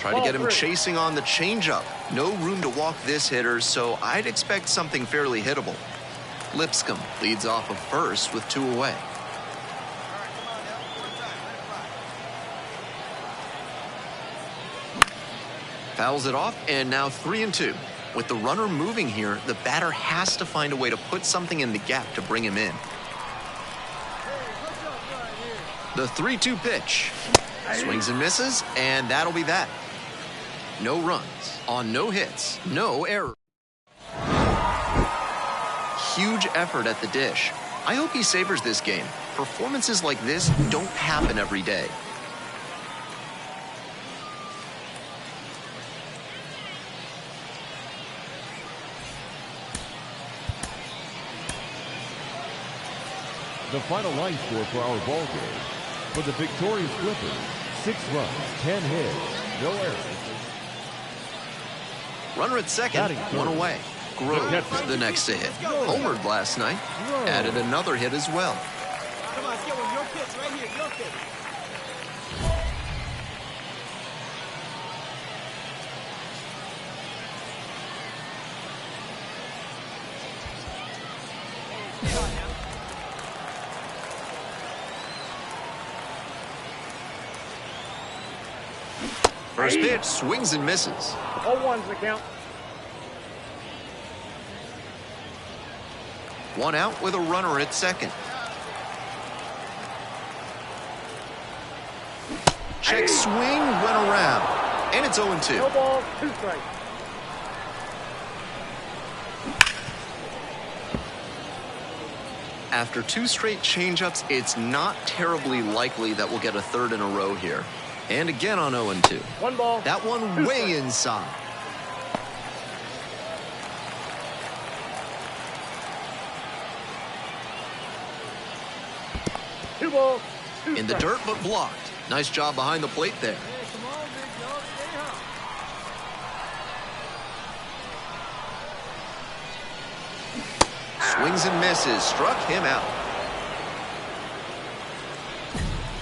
Try to get him chasing on the changeup. No room to walk this hitter, so I'd expect something fairly hittable. Lipscomb leads off of first with 2 away. Fouls it off, and now 3-2. With the runner moving here, the batter has to find a way to put something in the gap to bring him in. The 3-2 pitch. Swings and misses, and that'll be that. No runs on no hits, no error. Huge effort at the dish. I hope he savors this game. Performances like this don't happen every day. The final line score for our ball game. For the victorious Clippers, 6 runs, 10 hits, no errors. Runner at second, 1 away. Groves, the next to hit. Homered last night. Added another hit as well. Come on, get one. Your pitch right here. Your pitch. First pitch, swings and misses. 0-1's the count. 1 out with a runner at second. Check swing, went around. And it's 0-2. No balls, 2 strikes. After 2 straight changeups, it's not terribly likely that we'll get a third in a row here. And again on 0-2. 1 ball. That one way inside. Two balls. Two In the strikes. dirt, but blocked. Nice job behind the plate there. Hey, come on, big dog. Stay high. Swings and misses. Struck him out.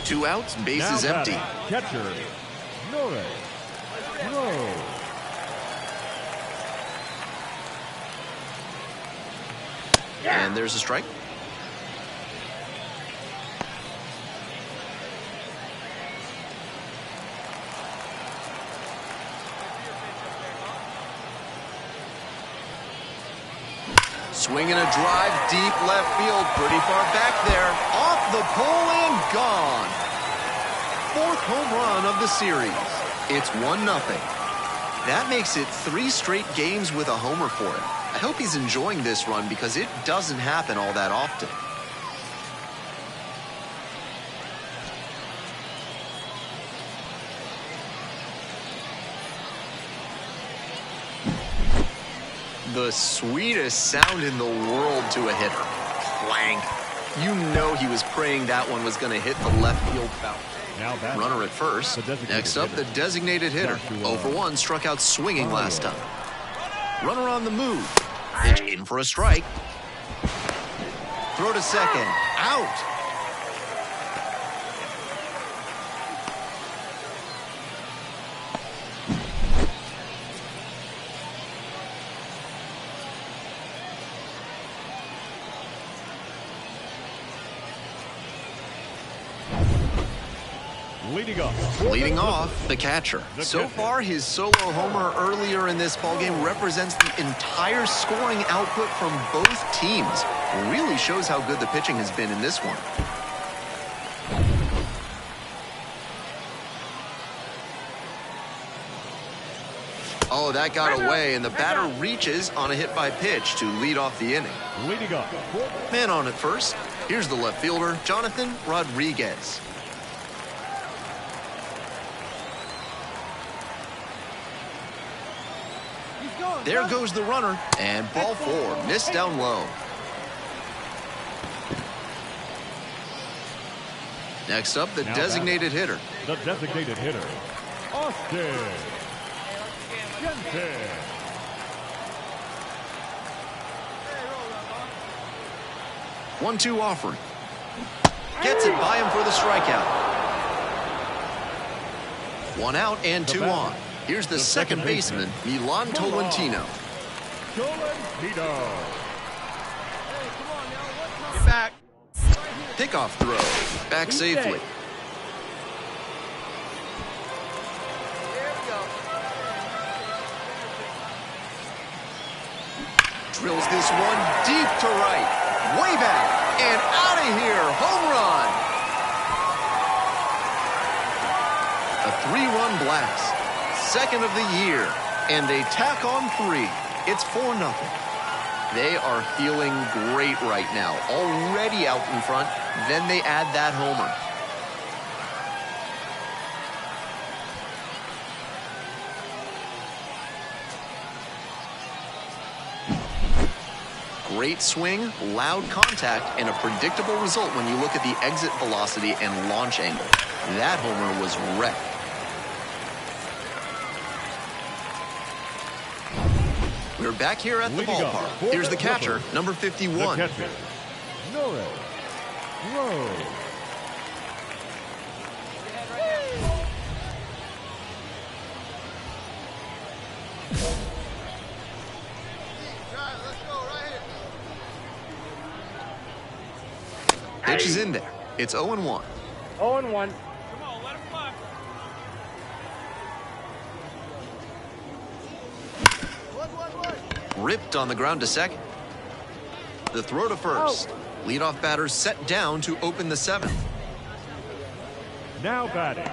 2 outs, bases Now empty. catcher, Norris. Throw. And there's a strike. Swinging a drive deep left field, pretty far back there. Off the pole and gone. 4th home run of the series. It's 1-0. That makes it 3 straight games with a homer for him. I hope he's enjoying this run because it doesn't happen all that often. The sweetest sound in the world to a hitter. Clank. You know he was praying that one was going to hit the left field foul. Now batting. Runner at first. Next up, the designated hitter. 0 for 1, struck out swinging last time. Runner on the move. Pitch in for a strike. Throw to second. Out. Leading off, the catcher. So far, his solo homer earlier in this ballgame represents the entire scoring output from both teams. Really shows how good the pitching has been in this one. Oh, that got away, and the batter reaches on a hit by pitch to lead off the inning. Leading up. Man on at first. Here's the left fielder, Jonathan Rodriguez. There goes the runner, and ball four, missed down low. Next up, the designated hitter. The designated hitter, Austin Jensen. 1-2 offering. Gets it by him for the strikeout. 1 out and 2 on. Here's the second baseman, Milan Tolentino. Get back. Pickoff throw. Back safely. Drills this one deep to right. Way back and out of here. Home run. A 3-run blast. Second of the year. And they tack on 3. It's 4-0. They are feeling great right now. Already out in front. Then they add that homer. Great swing, loud contact, and a predictable result when you look at the exit velocity and launch angle. That homer was wrecked. We're back here at the ballpark. Here's the catcher, number 51. The catcher, Norris. Pitch is in there. It's 0-1. 0-1. Come on, let him fly. Ripped on the ground to second. The throw to first. Leadoff batter set down to open the 7th. Now batting.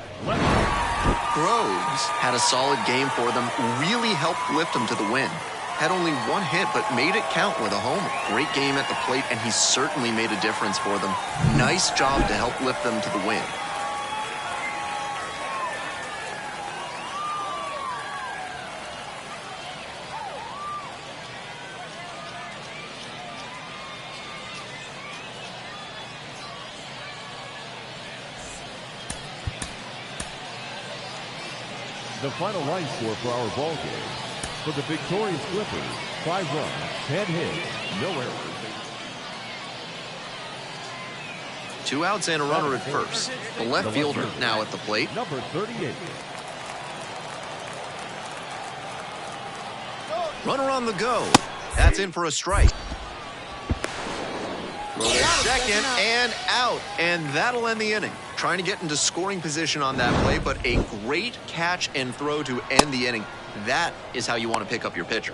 Groves had a solid game for them. Really helped lift them to the win. Had only 1 hit, but made it count with a homer. Great game at the plate, and he certainly made a difference for them. Nice job to help lift them to the win. The final line score for our ball game. For the victorious Clippers, 5 runs, 10 hits, no errors. 2 outs and a runner at first. The left fielder now at the plate. Number 38. Runner on the go. That's in for a strike. Throw to second and out. And that'll end the inning. Trying to get into scoring position on that play, but a great catch and throw to end the inning. That is how you want to pick up your pitcher.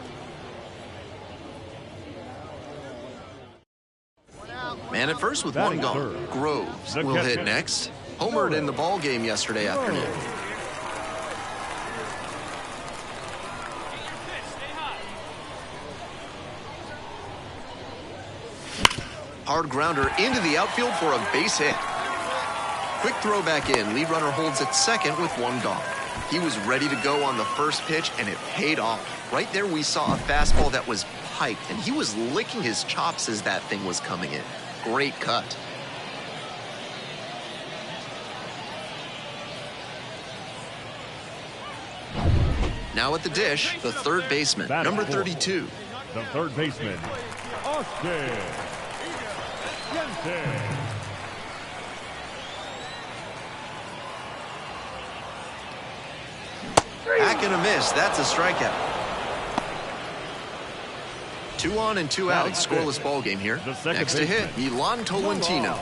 Man at first with 1 gone. Groves will hit next. Homered in the ball game yesterday afternoon. Hard grounder into the outfield for a base hit. Quick throw back in. Lead runner holds at second with 1 gone. He was ready to go on the first pitch, and it paid off. Right there, we saw a fastball that was piked, and he was licking his chops as that thing was coming in. Great cut. Now at the dish, the third baseman, number 32. The third baseman, Austin Jensen. Back and a miss. That's a strikeout. 2 on and 2 out. Scoreless ball game here. Next to hit, Milan Tolentino.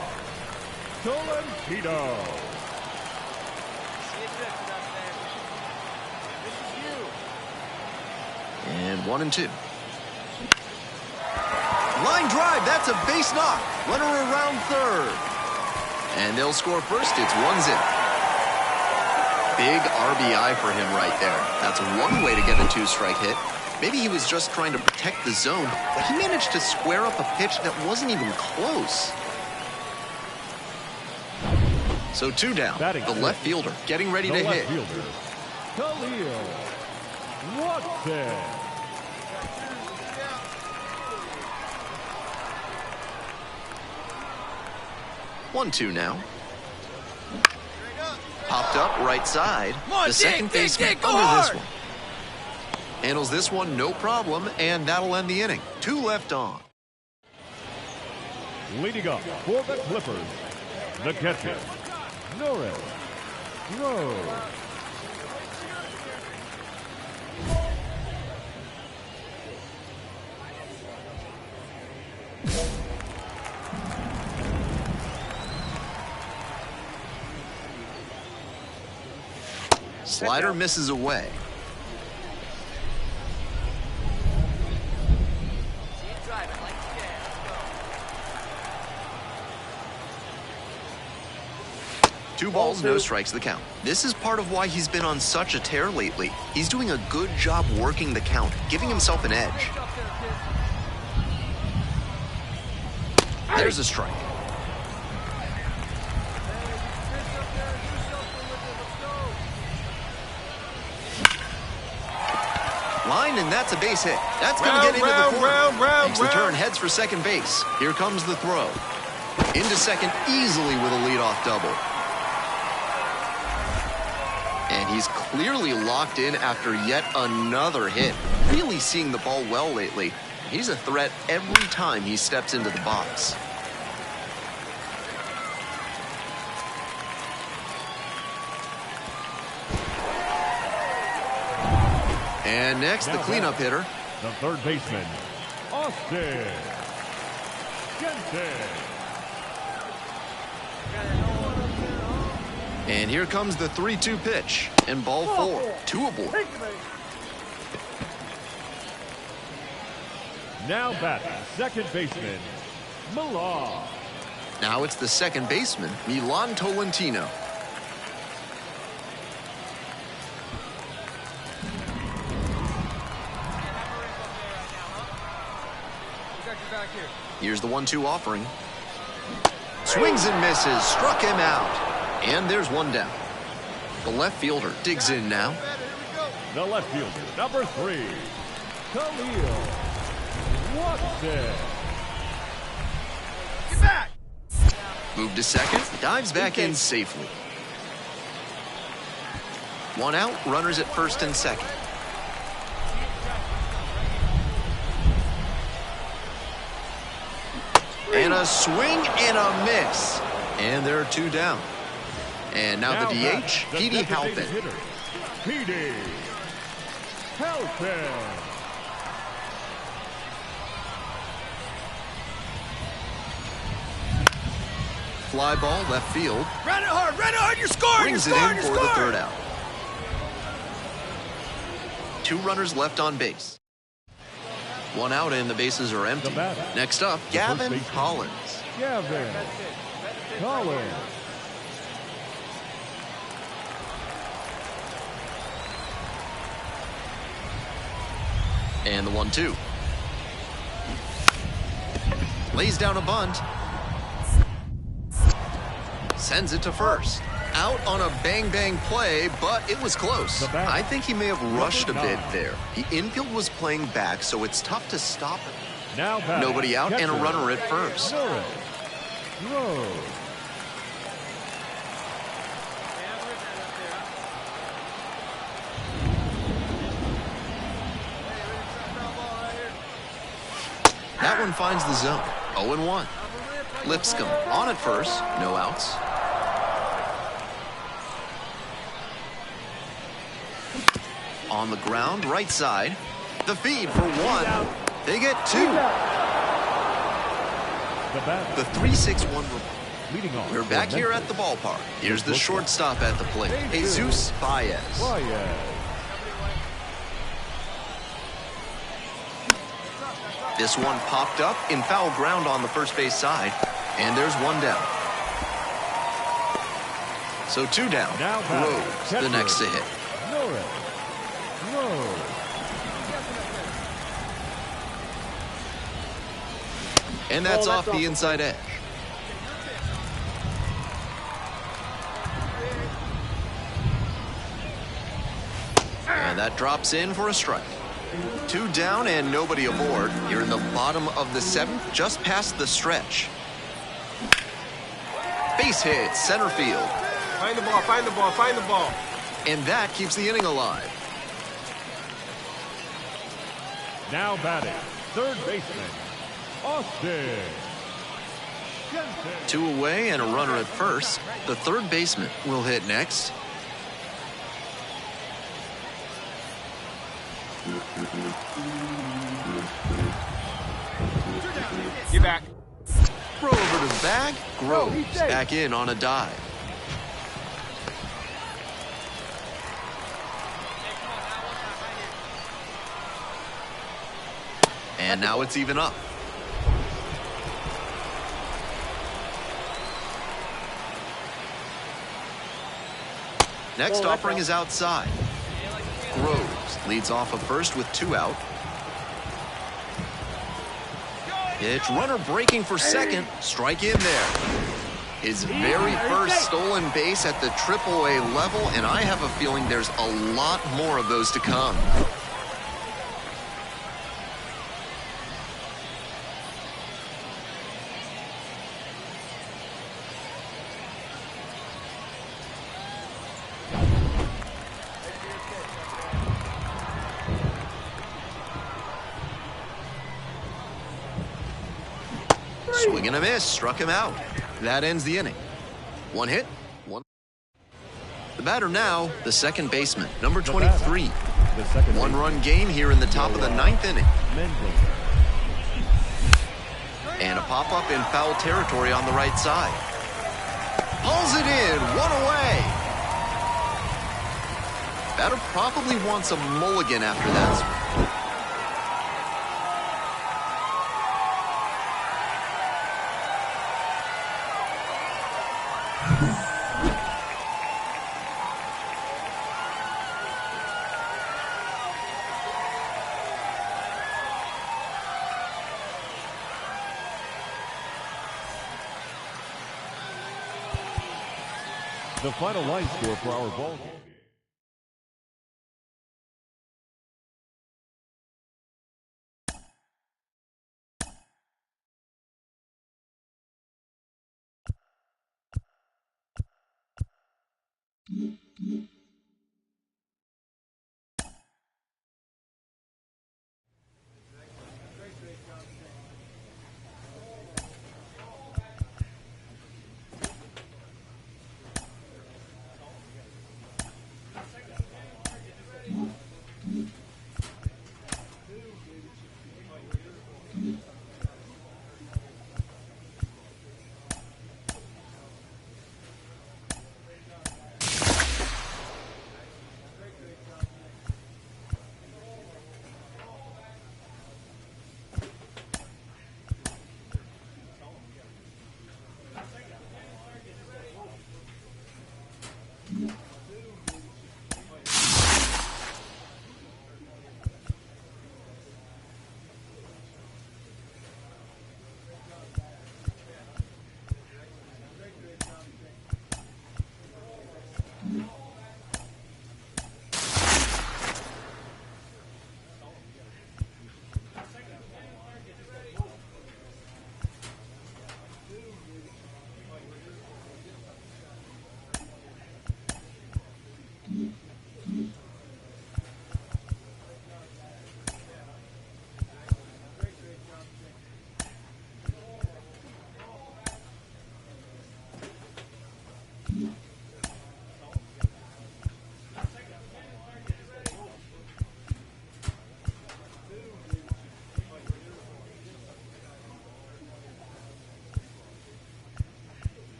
And 1-2. Line drive, that's a base knock. Runner around third. And they'll score first, it's 1-0. Big RBI for him right there. That's one way to get a 2-strike hit. Maybe he was just trying to protect the zone, but he managed to square up a pitch that wasn't even close. So 2 down. The left fielder getting ready to hit. Khalil Watson. 1-2 now. Popped up right side. The second baseman under this one. Handles this one no problem, and that'll end the inning. 2 left on. Leading up for the Clippers, the catcher, Norris. Slider misses away. Two balls, no strikes, the count. This is part of why he's been on such a tear lately. He's doing a good job working the count, giving himself an edge. There's a strike. Line, and that's a base hit. That's going to get into the corner. Makes the turn, heads for second base. Here comes the throw. Into second easily with a leadoff double. And he's clearly locked in after yet another hit. Really seeing the ball well lately. He's a threat every time he steps into the box. And next, the cleanup hitter. The third baseman, Austin Jensen. And here comes the 3-2 pitch. And ball 4. 2 aboard. Now batting, second baseman, Milan. Now it's the second baseman, Milan Tolentino. Here's the 1-2 offering. Swings and misses, struck him out. And there's one down. The left fielder digs in now. The left fielder, number 3, Khalil Watson. Get back! Move to second, dives back in safely. 1 out, runners at first and second. And a swing and a miss. And there are 2 down. And now the DH, P.D. Halpin. P.D. Halpin. Fly ball, left field. Run it hard, you're scoring! Brings it in for the 3rd out. 2 runners left on base. 1 out and the bases are empty. Next up, Gavin Collins. Gavin Collins. And the 1-2. Lays down a bunt. Sends it to first. Out on a bang-bang play, but it was close. I think he may have rushed a bit there. The infield was playing back, so it's tough to stop it. Now nobody out and a runner at first. Norris. That one finds the zone. 0-1. Lipscomb on at first. No outs. On the ground, right side. The feed for 1. They get 2. The 3-6-1. We're back here at the ballpark. Here's the shortstop at the plate, Jesus Baez. This one popped up in foul ground on the first base side, and there's one down. So 2 down. Now Rose, the next to hit. Norris. Rose. And that's off the inside edge. And that drops in for a strike. 2 down and nobody aboard. You're in the bottom of the 7th, just past the stretch. Base hit, center field. Find the ball, find the ball, find the ball. And that keeps the inning alive. Now batting, third baseman, Austin. Jensen. 2 away and a runner at first. The third baseman will hit next. Get back. Throw over to the bag. Groves back in on a dive. And now it's even up. Next offering is outside. Groves leads off of first with 2 out. Pitch, runner breaking for second. Strike in there. His very first stolen base at the AAA level, and I have a feeling there's a lot more of those to come. Swing and a miss, struck him out. That ends the inning. 1 hit, 1. The batter now, the second baseman, number 23. The second 1-run game here in the top of the 9th inning. Mendel. And a pop-up in foul territory on the right side. Pulls it in, 1 away. Batter probably wants a mulligan after that swing. The final line score for our ball game.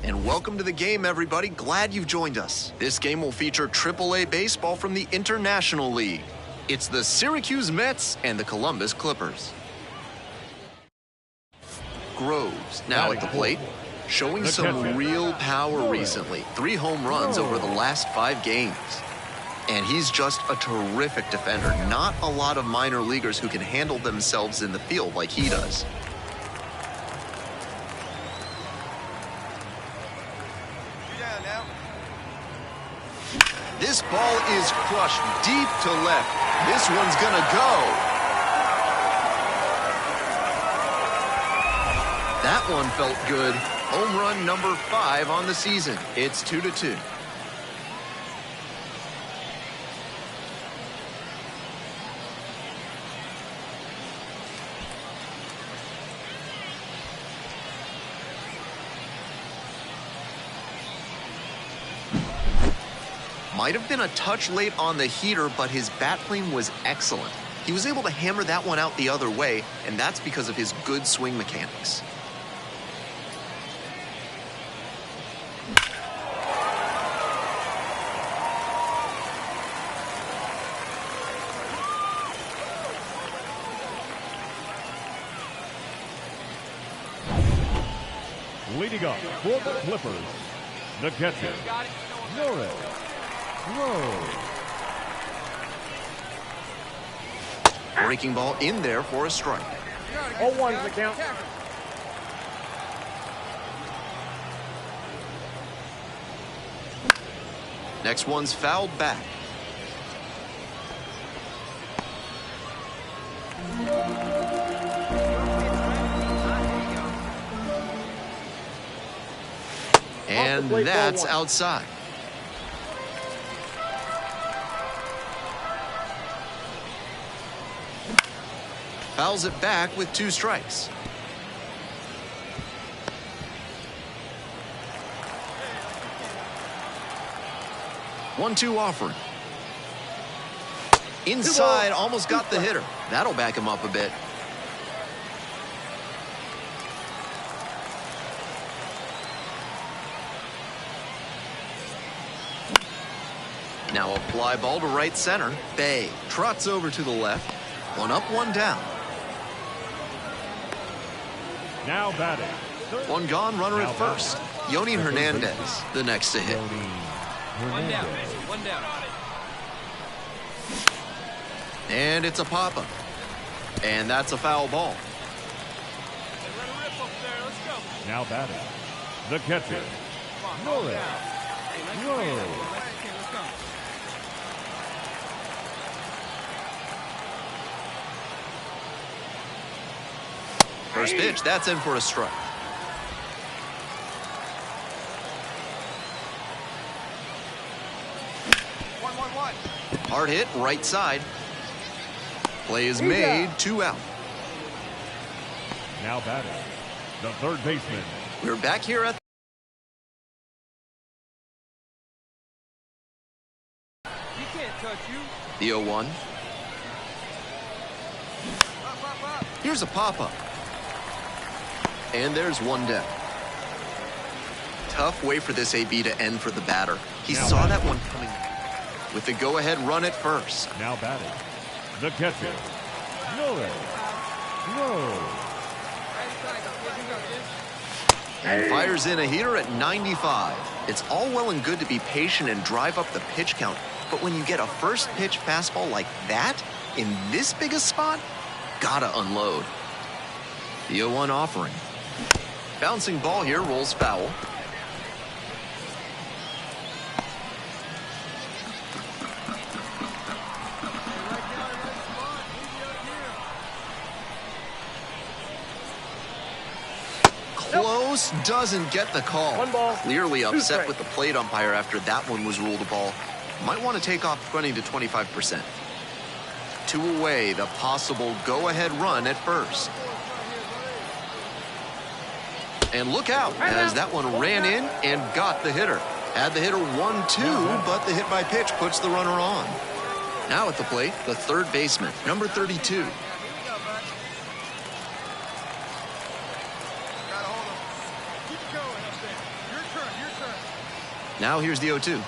And welcome to the game, everybody. Glad you've joined us. This game will feature AAA baseball from the International League. It's the Syracuse Mets and the Columbus Clippers. Groves now at the plate, showing some real power recently. 3 home runs over the last 5 games. And he's just a terrific defender. Not a lot of minor leaguers who can handle themselves in the field like he does. This ball is crushed deep to left. This one's gonna go. That one felt good. Home run number 5 on the season. It's 2-2. Might have been a touch late on the heater, but his bat plane was excellent. He was able to hammer that one out the other way, and that's because of his good swing mechanics. Leading up for the Clippers, the catcher, Norris. Breaking ball in there for a strike. 0-1's the count. Next one's fouled back. And that's outside. Fouls it back with 2 strikes. One-two offering. Inside, almost got the hitter. That'll back him up a bit. Now a fly ball to right center. Bay trots over to the left. 1 up, 1 down. Now batting. 1 gone, runner at first. Yoni Hernandez, the next to hit. 1 down. 1 down. And it's a pop-up. And that's a foul ball. Let it rip up there. Let's go. Now batting. The catcher, Norris. First pitch, that's in for a strike. Hard hit, right side. Play is made, 2 out. Now batting. The third baseman. We're back here at He can't touch you. the 0-1. Here's a pop-up. And there's 1 down. Tough way for this AB to end for the batter. He saw that one coming with the go-ahead run at first. Now batting. The catcher, Norris. And fires in a heater at 95. It's all well and good to be patient and drive up the pitch count, but when you get a first pitch fastball like that in this big a spot, gotta unload. The 0-1 offering. Bouncing ball here, rolls foul. Close, doesn't get the call. 1 ball. Clearly 2 upset strikes. with the plate umpire after that one was ruled a ball. Might want to take off running to 25%. 2 away, the possible go-ahead run at first. And look out, as that one ran in and got the hitter. Had the hitter 1-2, but the hit by pitch puts the runner on. Now at the plate, the third baseman, number 32. Keep it going up there. Your turn. Now here's the 0-2.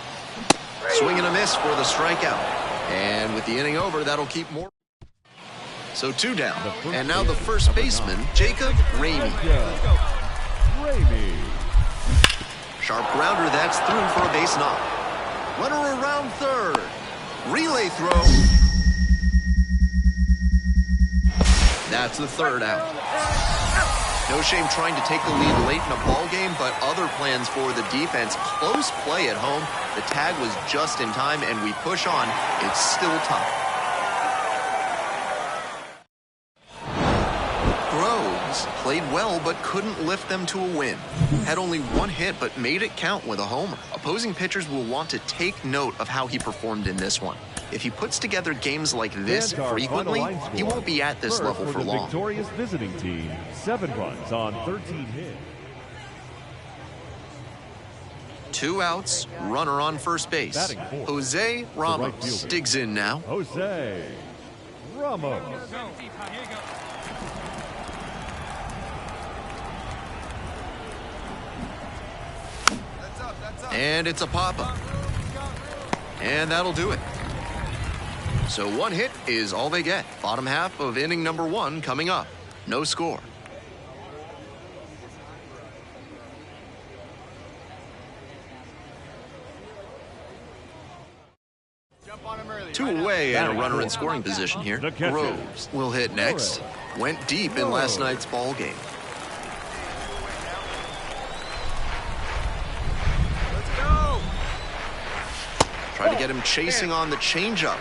Swing and a miss for the strikeout. And with the inning over, that'll keep more. So 2 down. And now the first baseman, Jacob Ramey. Sharp grounder, that's through for a base knock. Runner around third. Relay throw. That's the 3rd out. No shame trying to take the lead late in a ball game, but other plans for the defense. Close play at home. The tag was just in time, and we push on. It's still tough. Groves played well, but couldn't lift them to a win. Had only 1 hit, but made it count with a homer. Opposing pitchers will want to take note of how he performed in this one. If he puts together games like this frequently, he won't be at this level for long. Victorious visiting team, 7 runs on 13 hits. 2 outs, runner on first base. Jose Ramos digs in now. Jose Ramos. And it's a pop-up. And that'll do it. So 1 hit is all they get. Bottom half of inning number 1 coming up. No score. Jump on him early. 2 away and a runner in scoring position here. Groves will hit next. Went deep in last night's ball game. Let's go. Try to get him chasing on the changeup.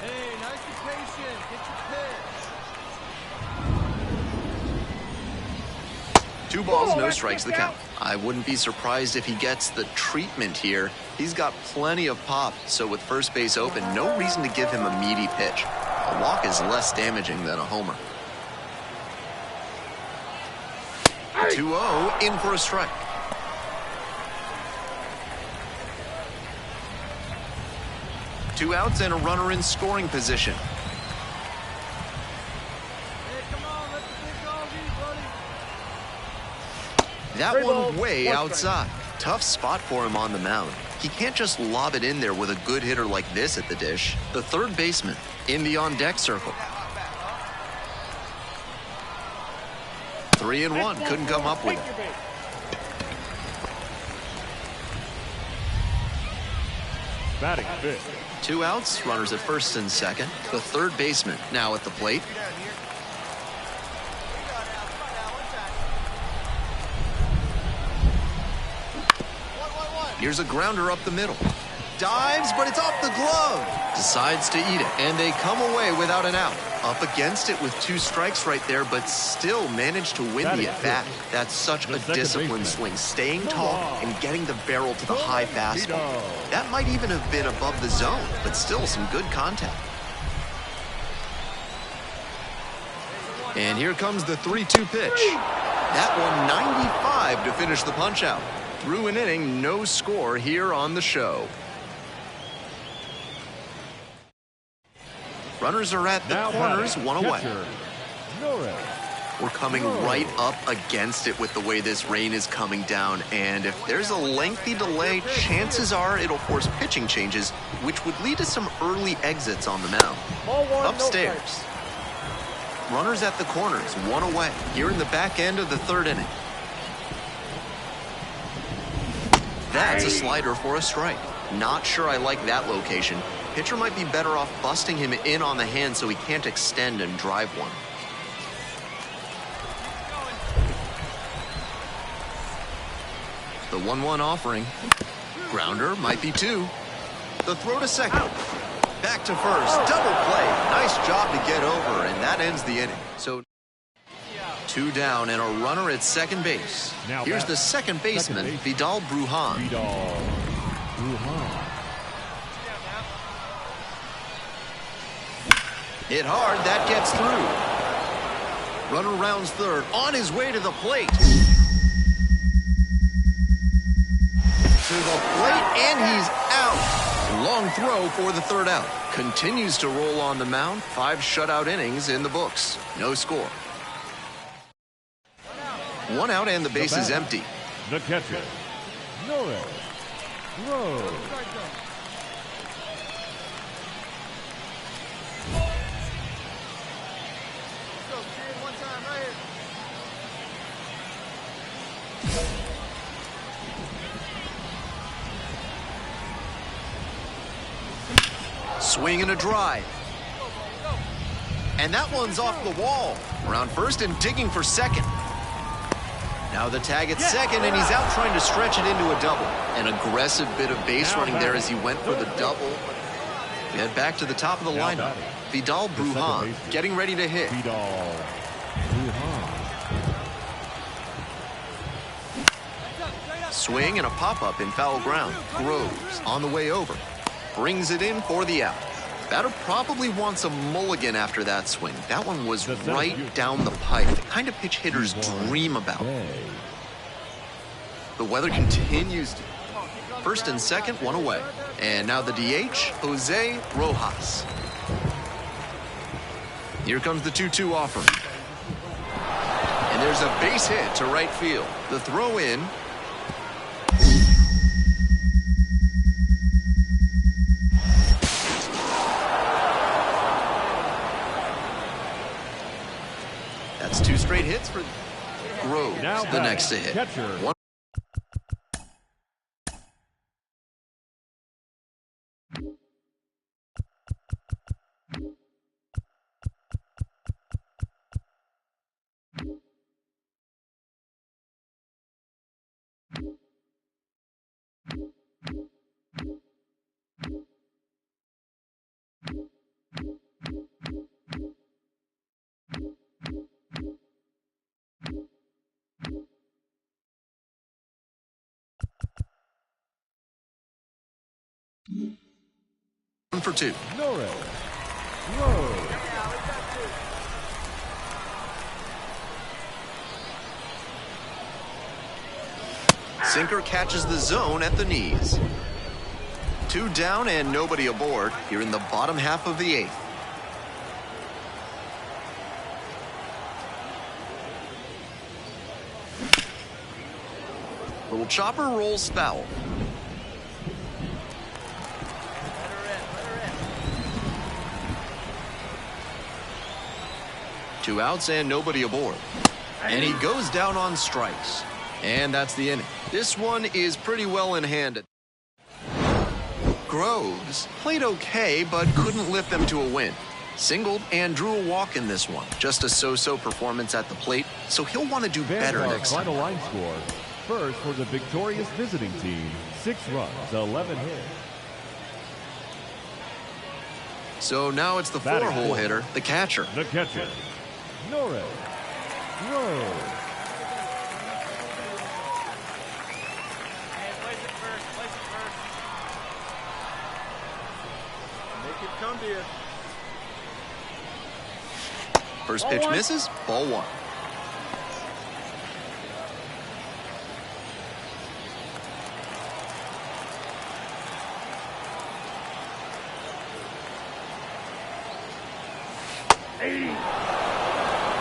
Hey, nice and patient. Get your pitch. 2 balls, no strikes, the count. I wouldn't be surprised if he gets the treatment here. He's got plenty of pop, so with first base open, no reason to give him a meaty pitch. A walk is less damaging than a homer. 2-0, in for a strike. Two outs and a runner in scoring position. Hey, come on, let the big dog eat, buddy. That one way outside. Tough spot for him on the mound. He can't just lob it in there with a good hitter like this at the dish. The third baseman in the on-deck circle. 3-1, couldn't come up with it. Batting 5th. 2 outs, runners at first and second. The third baseman now at the plate. Here's a grounder up the middle. Dives, but it's off the glove. Decides to eat it, and they come away without an out. Up against it with 2 strikes right there, but still managed to win the at-bat. That's such a disciplined swing, staying tall and getting the barrel to the high fastball. That might even have been above the zone, but still some good contact. And here comes the 3-2 pitch. That one 95 to finish the punch-out. Through an inning, no score here on the show. Runners are at the corners, 1 away. Norris. We're coming right up against it with the way this rain is coming down, and if there's a lengthy delay, chances are it'll force pitching changes, which would lead to some early exits on the mound. Upstairs. Runners at the corners, 1 away, here in the back end of the 3rd inning. That's a slider for a strike. Not sure I like that location. Pitcher might be better off busting him in on the hand so he can't extend and drive one. The 1-1 offering. Grounder might be 2. The throw to second. Back to first. Double play. Nice job to get over, and that ends the inning. So 2 down and a runner at second base. Here's the second baseman, Vidal Brujan. Hit hard, that gets through. Runner rounds third, on his way to the plate. To the plate, and he's out. Long throw for the 3rd out. continues to roll on the mound. 5 shutout innings in the books. No score. 1 out and the base is empty. The catcher, Norris. Rose. Go, kid, one time, right here. Swing and a drive. And that one's off the wall. Around first and digging for second. Now the tag at second, and he's out trying to stretch it into a double. An aggressive bit of base running there as he went for the double. We head back to the top of the lineup. Vidal Brujan getting ready to hit. Vidal Brujan. Swing and a pop-up in foul ground. Groves on the way over. Brings it in for the out. Batter probably wants a mulligan after that swing. That one was right down the pipe. The kind of pitch hitters dream about. The weather continues to... First and second, 1 away. And now the DH, Jose Rojas. Here comes the 2-2 offer. And there's a base hit to right field. The throw in. That's 2 straight hits for Groves, the next to hit. Catcher. 1. For 2. Norris. Rose. Sinker catches the zone at the knees. 2 down and nobody aboard here in the bottom half of the 8th. Little chopper rolls foul. Two outs and nobody aboard. And he goes down on strikes. And that's the inning. This one is pretty well in hand. Groves played okay, but couldn't lift them to a win. Singled and drew a walk in this one. Just a so-so performance at the plate, so he'll want to do better next time. Final line score. First for the victorious visiting team, 6 runs, 11 hits. So now it's the 4-hole hitter, the catcher. The catcher, Norris. Rose. Make it come to you. First pitch misses, ball 1.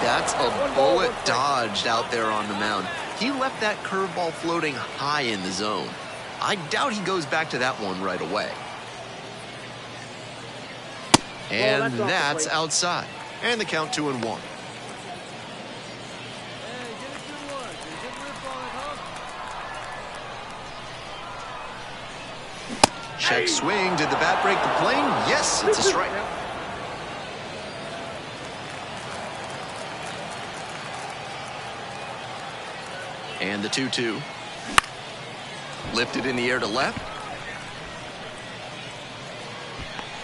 That's a bullet dodged out there on the mound. He left that curveball floating high in the zone. I doubt he goes back to that one right away. And that's outside. And the count 2-1. Hey, get it 2-1. You're getting ripped on it, huh? Check swing. Did the bat break the plane? Yes, it's a strike. And the 2-2. Lifted in the air to left.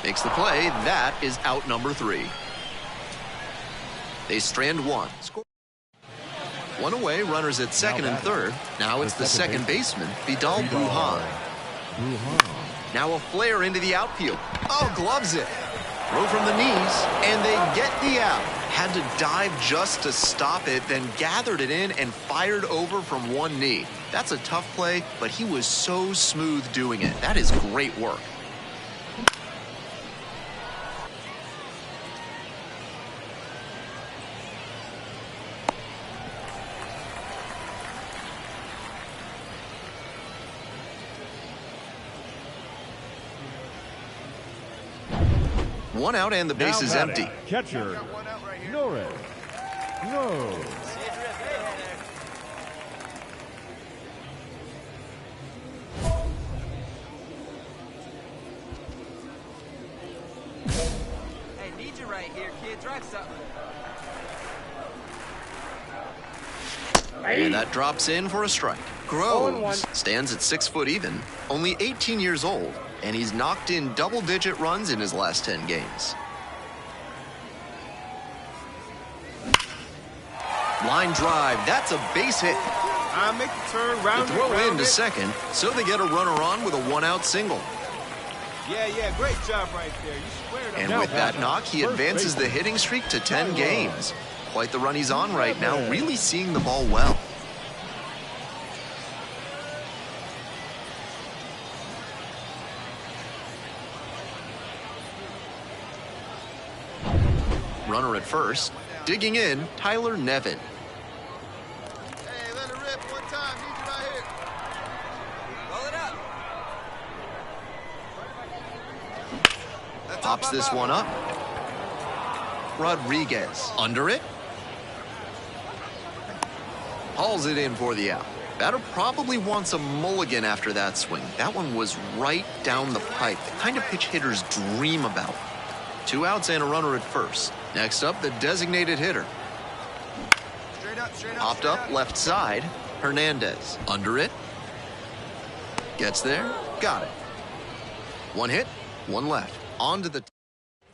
Makes the play. That is out number 3. They strand 1. Score. 1 away, runners at second and third. Now it's the second baseman, Vidal Brujan. Now a flare into the outfield. Oh, gloves it. Throw from the knees, and they get the out. Had to dive just to stop it, then gathered it in and fired over from one knee. That's a tough play, but he was so smooth doing it. That is great work. One out and the base is batting, empty. Catcher, Got one out right here. Norris. Rose. See a drip. Hey, hey, need you right here, kid. Drive something. And that drops in for a strike. Groves stands at 6 foot even, only 18 years old, and he's knocked in double-digit runs in his last 10 games. Line drive, that's a base hit. I make the turn, round The throw round into it. second, so they get a runner on with a one-out single. Yeah, great job right there. You squared up. And Now with that batting, knock, he first advances the baseman. hitting streak to 10 Norris. games. Quite the run he's on right now, really seeing the ball well. Runner at first. Digging in, Tyler Nevin. Hey, let it rip one time. Need you right here. Roll it up. Pops this one up. Rodriguez under it. Hauls it in for the out. Batter probably wants a mulligan after that swing. That one was right down the pipe. The kind of pitch hitters dream about. 2 outs and a runner at first. Next up, the designated hitter. Straight up, straight up. Popped straight up left side. Hernandez under it. Gets there. Got it. One hit, one left. On to the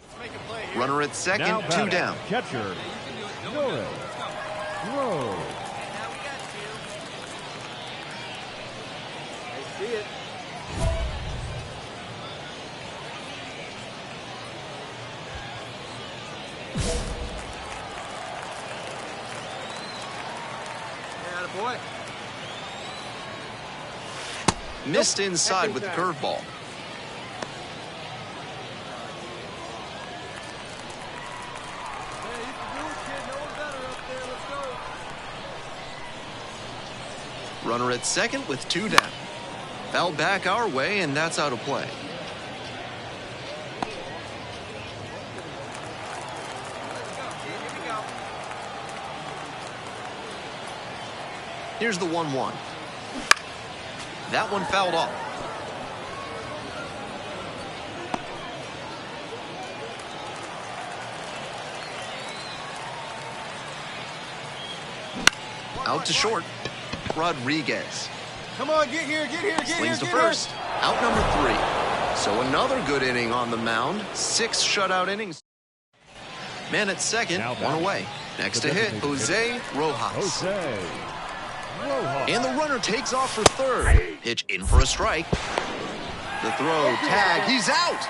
Let's make a play here. runner at second, Now 2 batting, down. Catcher, Norris. Rose. Now we got two. I see it. Yeah, boy. Missed inside with the curveball. Hey, you can do it, kid. No one better up there. Let's go. Runner at second with 2 down. Foul back our way, and that's out of play. Here we go. Here's the 1-1. That one fouled off. Out to short. Rodriguez Come on, get here, get here, get slings to here, get first. Out number 3. So another good inning on the mound. 6 shutout innings. Man at second, Now 1 batting. away. Next The to hit, designated Jose Rojas. Jose. Rojas. And the runner takes off for third. Pitch in for a strike. The throw, tag, he's out!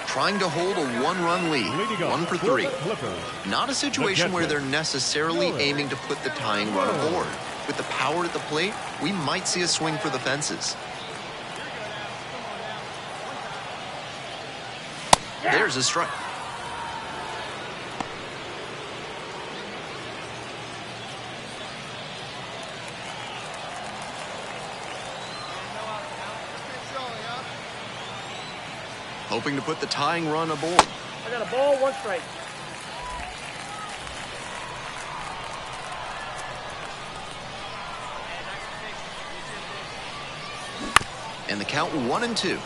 Trying to hold a 1-run lead, Leading up 1 for for 3. the Clippers. Not a situation where they're necessarily aiming to put the tying run aboard. With the power at the plate, we might see a swing for the fences. There's a strike. Hoping to put the tying run aboard. I got a ball, 1 strike. And the count 1-2.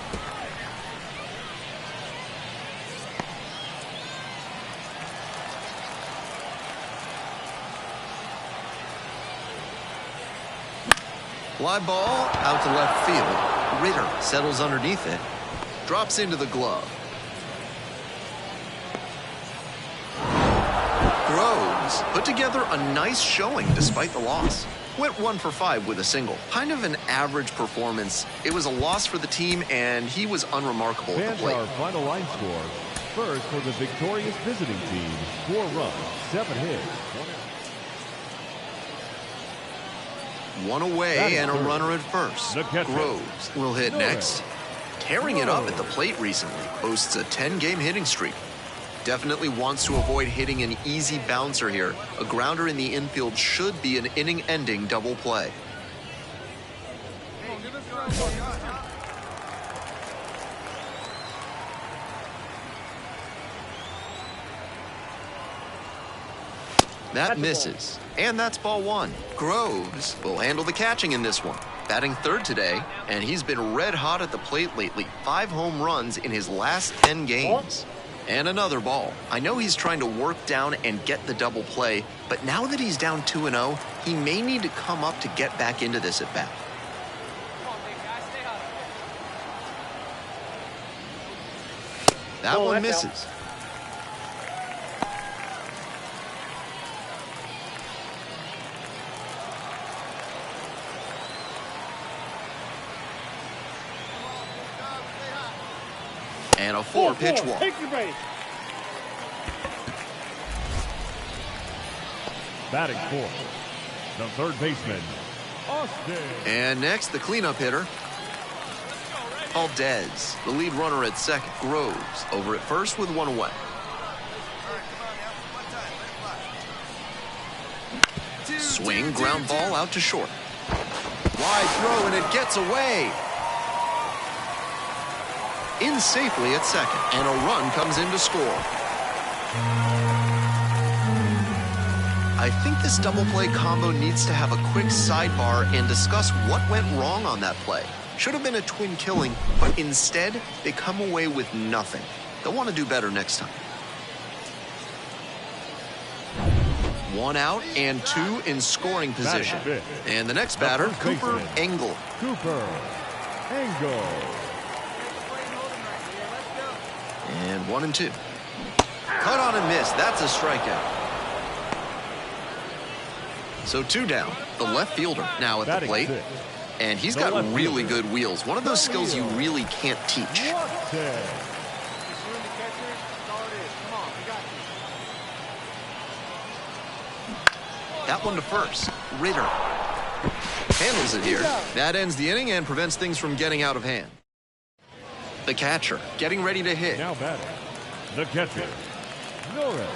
Fly ball out to left field. Ritter settles underneath it. Drops into the glove. Groves put together a nice showing despite the loss. Went 1 for 5 with a single. Kind of an average performance. It was a loss for the team, and he was unremarkable at the Fans plate. our final line score. First for the victorious visiting team, 4 runs, 7 hits, 1 out. 1 away Batting and a third. runner at first. The catcher. Groves will hit Norris. next. Tearing it up at the plate recently. Boasts a 10-game hitting streak. Definitely wants to avoid hitting an easy bouncer here. A grounder in the infield should be an inning-ending double play. That misses. And that's ball one. Groves will handle the catching in this one. Batting third today, and he's been red hot at the plate lately. 5 home runs in his last 10 games. And another ball. I know he's trying to work down and get the double play, but now that he's down 2-0, he may need to come up to get back into this at bat. That one misses. And a 4-pitch walk. Take your base. Batting fourth, the third baseman, Austin. And next, the cleanup hitter, Valdez. The lead runner at second, Groves, over at first with 1 away. Swing, ground ball out to short. Wide throw, and it gets away. In safely at second, and a run comes in to score. I think this double play combo needs to have a quick sidebar and discuss what went wrong on that play. Should have been a twin killing, but instead, they come away with nothing. They'll want to do better next time. 1 out and 2 in scoring position. And the next batter, Cooper Engel. Cooper Engel. And 1 and 2. Cut on and miss. That's a strikeout. So 2 down. The left fielder now at the plate. And he's got really good wheels. One of those skills you really can't teach. That one to first. Ritter handles it here. That ends the inning and prevents things from getting out of hand. The catcher getting ready to hit. Now batting, the catcher, Norris.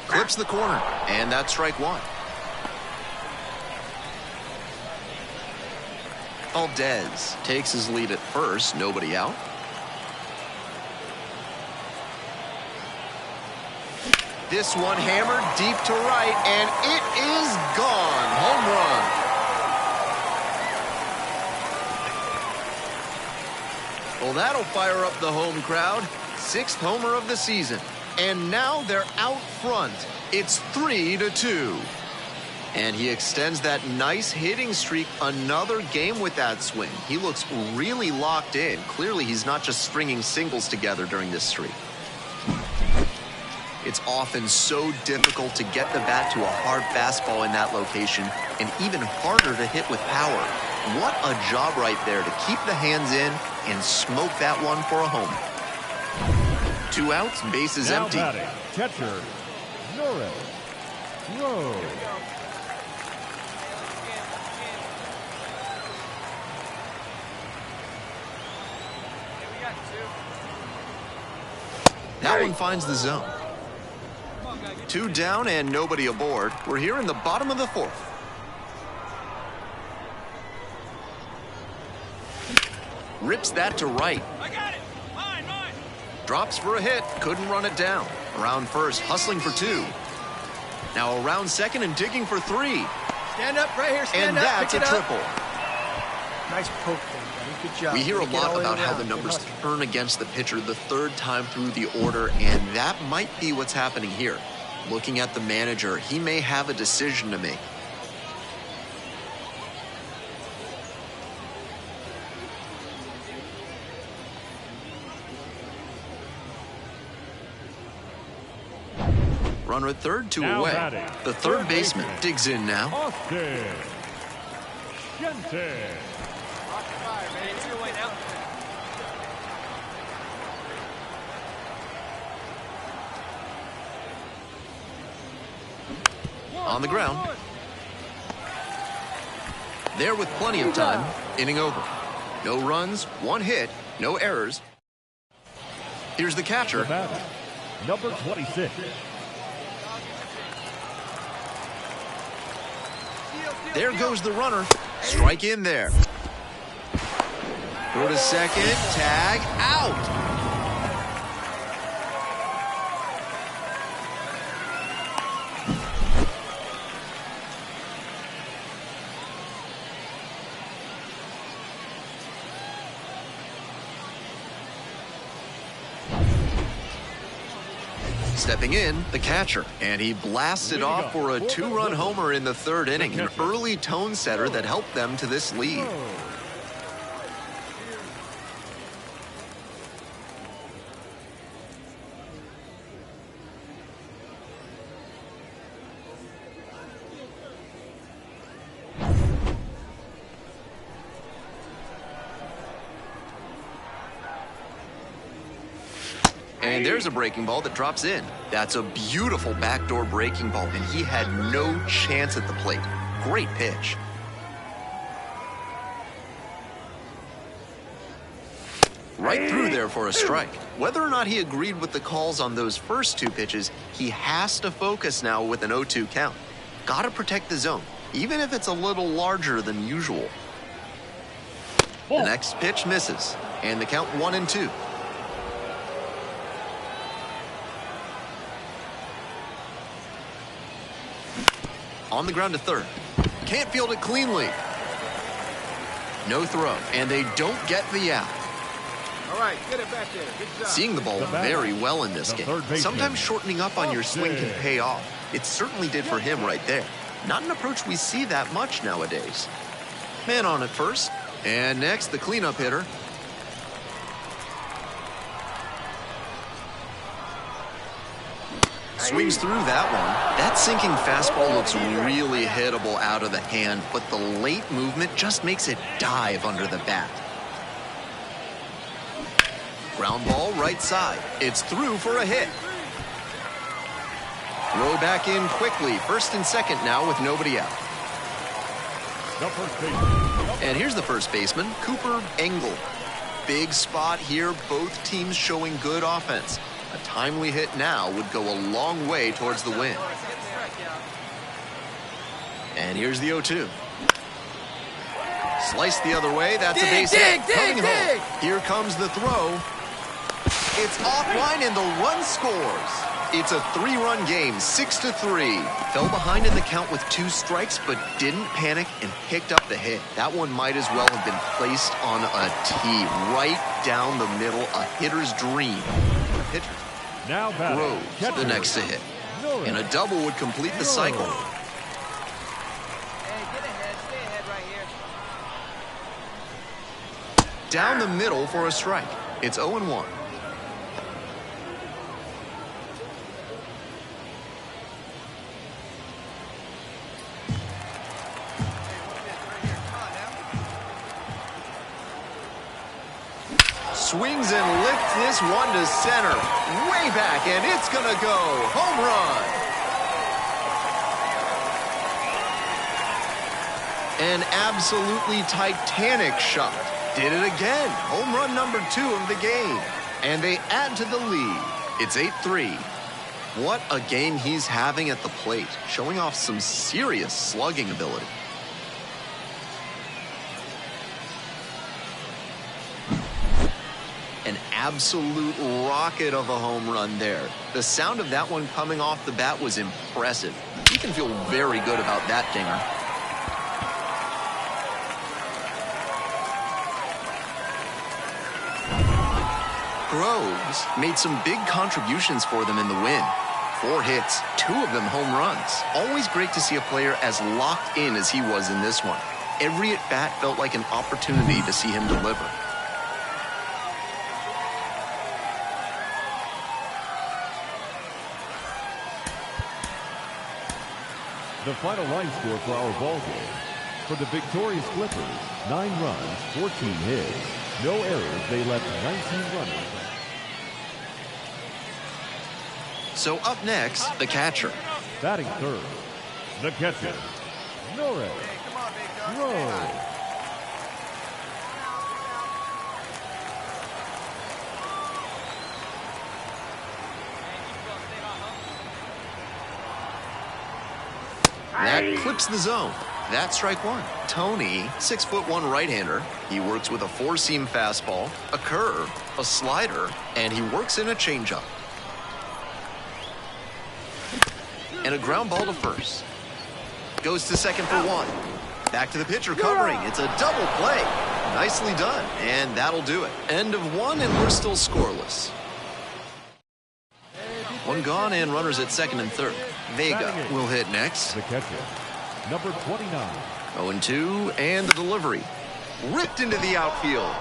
Clips the corner, and that's strike 1. Valdez takes his lead at first, nobody out. This one hammered deep to right, and it is gone. Home run. Well, that'll fire up the home crowd. 6th homer of the season. And now they're out front. It's 3-2. And he extends that nice hitting streak another game with that swing. He looks really locked in. Clearly, he's not just stringing singles together during this streak. It's often so difficult to get the bat to a hard fastball in that location, and even harder to hit with power. What a job right there to keep the hands in and smoke that one for a home. 2 outs, bases now empty. Batting, catcher, Norris. That one finds the zone. 2 down and nobody aboard. We're here in the bottom of the 4th. Rips that to right. I got it. Mine. Drops for a hit. Couldn't run it down. Around first, hustling for 2. Now around second and digging for 3. Stand up right here. Stand and up. that's a triple. Nice poke there, buddy. Good job. We hear a lot about how the numbers turn against the pitcher the 3rd time through the order, and that might be what's happening here. Looking at the manager, he may have a decision to make. Runner at third, 2 Now away. batting, The third third baseman baseman. digs in now. Austin. Gente. On the ground. There with plenty of time. Inning over. No runs, 1 hit, no errors. Here's the catcher. The batter, number 26. There goes the runner. Strike in there. Go to second. Tag out. Stepping in, the catcher, and he blasted off for a 2-run homer in the third inning, an early tone setter that helped them to this lead. And there's a breaking ball that drops in. That's a beautiful backdoor breaking ball, and he had no chance at the plate. Great pitch. Right through there for a strike. Whether or not he agreed with the calls on those first 2 pitches, he has to focus now with an 0-2 count. Gotta protect the zone, even if it's a little larger than usual. The next pitch misses, and the count 1-2. On the ground to third. Can't field it cleanly. No throw, and they don't get the out. All right, get it back there. Good job. Seeing the ball very well in this game. Sometimes shortening up on your swing can pay off. It certainly did for him right there. Not an approach we see that much nowadays. Man on at first. And next, the cleanup hitter. Swings through that one. That sinking fastball looks really hittable out of the hand, but the late movement just makes it dive under the bat. Ground ball right side. It's through for a hit. Throw back in quickly. First and second now with nobody out. And here's the first baseman, Cooper Engel. Big spot here, both teams showing good offense. A timely hit now would go a long way towards the win. And here's the 0-2. Sliced the other way, that's a base hit. Coming home. Here comes the throw. It's offline and the run scores. It's a 3-run game, 6-3. Fell behind in the count with 2 strikes, but didn't panic and picked up the hit. That one might as well have been placed on a tee, right down the middle, a hitter's dream. Pitcher Now Rose, the next to hit. And a double would complete the cycle. Hey, get ahead. Stay ahead right here. Down the middle for a strike. It's 0-1. Swings and lifts this one to center. Way back, and it's going to go. Home run. An absolutely titanic shot. Did it again. Home run number 2 of the game. And they add to the lead. It's 8-3. What a game he's having at the plate, showing off some serious slugging ability. An absolute rocket of a home run there. The sound of that one coming off the bat was impressive. You can feel very good about that dinger. Groves made some big contributions for them in the win. 4 hits, 2 of them home runs. Always great to see a player as locked in as he was in this one. Every at-bat felt like an opportunity to see him deliver. The final line score for our ball game. For the victorious Clippers, 9 runs, 14 hits. No errors, they left 19 runners. So up next, the catcher. Batting third, the catcher, Norris. Rose. That clips the zone. That's strike one. Tony, 6'1" right-hander. He works with a four-seam fastball, a curve, a slider, and he works in a changeup. And a ground ball to first. Goes to second for one. Back to the pitcher covering. It's a double play. Nicely done. And that'll do it. End of one, and we're still scoreless. One gone and runners at second and third. Vega will hit next. The catcher, number 29. 0-2, and the delivery. Ripped into the outfield.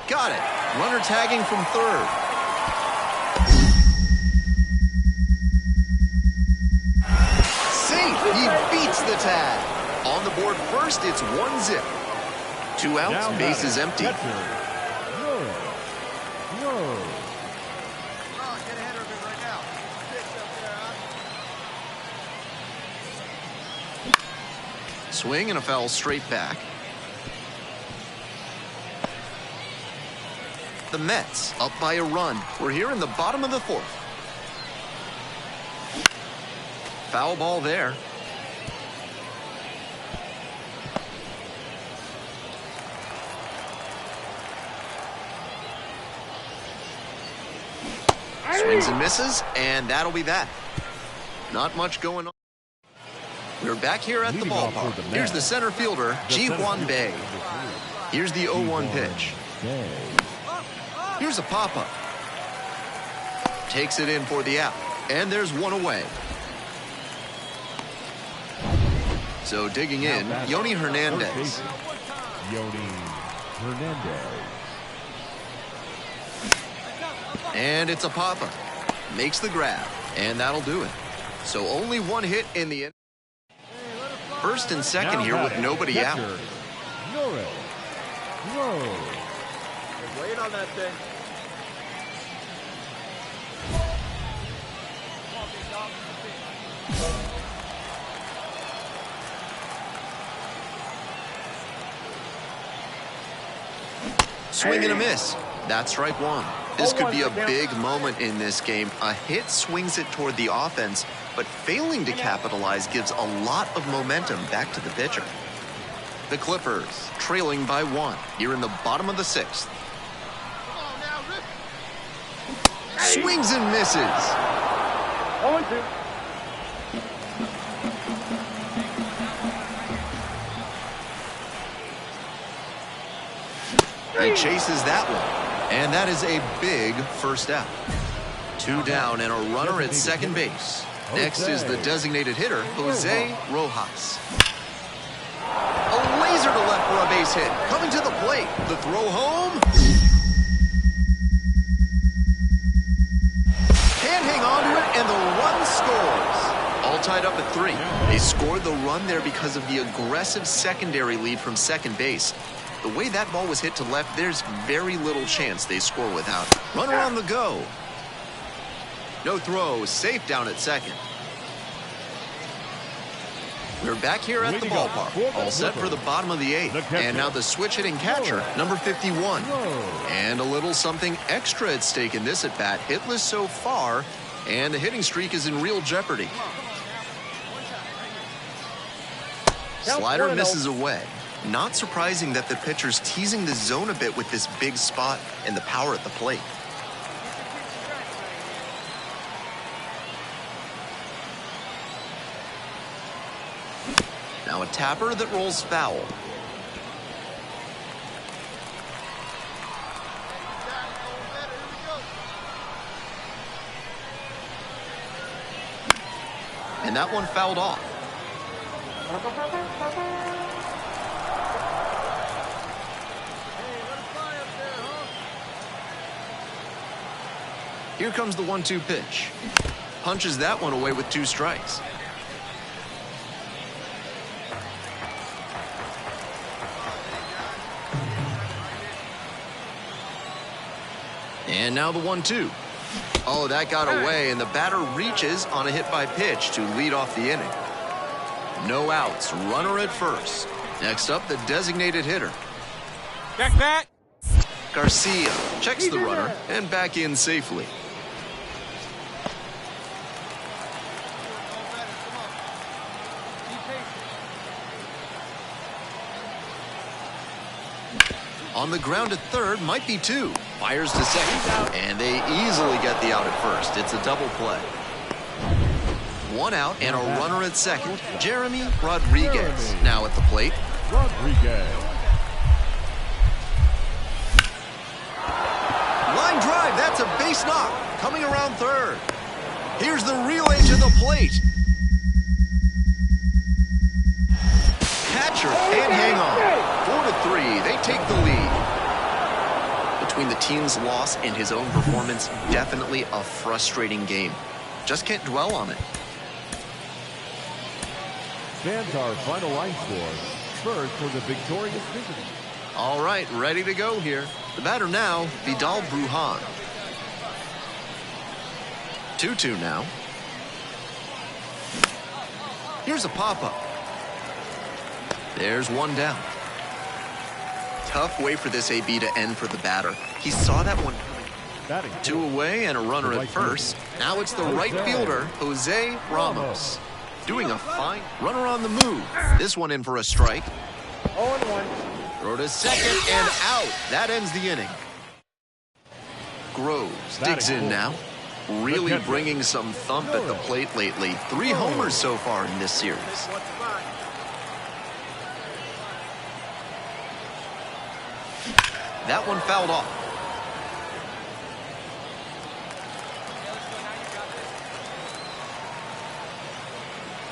Got it. Runner tagging from third. Safe. He beats the tag. On the board first, it's 1-0. 2 outs, bases empty. Catcher, Norris. Oh, get ahead of him right now. Pitch up there, huh? Swing and a foul straight back. The Mets up by a run. We're here in the bottom of the fourth. Foul ball there. Swings and misses, and that'll be that. Not much going on. We're back here at the ballpark. Here's the center fielder, Ji-Hwan Bae. Here's the 0-1 pitch. Here's a pop-up. Takes it in for the out, and there's one away. So digging in, Yoni Hernandez. Yoni Hernandez. And it's a pop-up. Makes the grab, and that'll do it. So only one hit in the end. First and second here with nobody out. Norris. Wait on that thing. Swing and a miss. That's strike one. This could be a big moment in this game. A hit swings it toward the offense, but failing to capitalize gives a lot of momentum back to the pitcher. The Clippers trailing by one here in the bottom of the sixth. Come on now, Rip. Swings and misses. 0-2. He chases that one. And that is a big first out. 2 down and a runner at second base. Next is the designated hitter, Jose Rojas. A laser to left for a base hit. Coming to the plate. The throw home. Can't hang on to it, and the run scores. All tied up at 3. They scored the run there because of the aggressive secondary lead from second base. The way that ball was hit to left, there's very little chance they score without it. Runner on the go. No throw, safe down at second. We're back here at the ballpark, all set for the bottom of the 8th. And now the switch-hitting catcher, number 51. And a little something extra at stake in this at-bat. Hitless so far, and the hitting streak is in real jeopardy. Slider misses away. Not surprising that the pitcher's teasing the zone a bit with this big spot and the power at the plate. Now a tapper that rolls foul. And that one fouled off. Here comes the 1-2 pitch. Punches that one away with 2 strikes. And now the 1-2. Oh, that got away, and the batter reaches on a hit by pitch to lead off the inning. No outs, runner at first. Next up, the designated hitter. Back. Garcia checks the runner and back in safely. On the ground at third, might be two. Fires to second, and they easily get the out at first. It's a double play. One out and a runner at second. Jeremy Rodriguez now at the plate. Rodriguez. Line drive, that's a base knock. Coming around third. Here's the relay to the plate. Catcher can't hang on. 4-3, they take the lead. Between the team's loss and his own performance, definitely a frustrating game. Just can't dwell on it. Stands our final line score. First for the victorious visitors. All right, ready to go here. The batter now, Vidal Brujan. 2-2 now. Here's a pop-up. There's one down. Tough way for this AB to end for the batter. He saw that one coming. Two away and a runner at first. Now it's the right fielder, Jose Ramos. Doing a fine runner on the move. This one in for a strike. 0-1. Throw to second and out. That ends the inning. Groves digs in now. Really bringing some thump at the plate lately. 3 homers so far in this series. That one fouled off.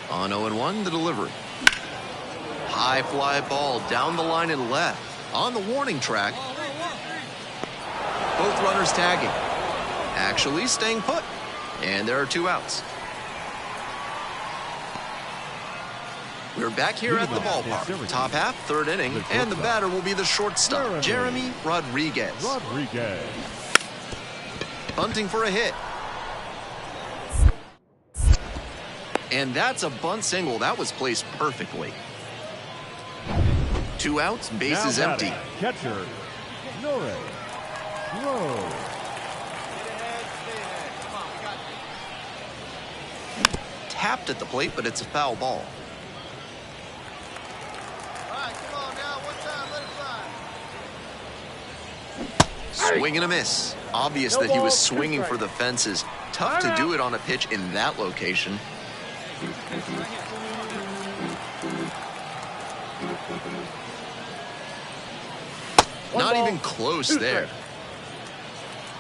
On 0-1, the delivery. High fly ball down the line and left. On the warning track. Both runners tagging. Actually staying put. And there are 2 outs. We're back here at the ballpark. Top half, third inning, and the batter will be the shortstop, Jeremy Rodriguez. Bunting for a hit. And that's a bunt single. That was placed perfectly. 2 outs, bases empty. Catcher, Norris. Tapped at the plate, but it's a foul ball. Swing and a miss. Obvious that he was swinging for the fences. Tough to do it on a pitch in that location. Not even close there.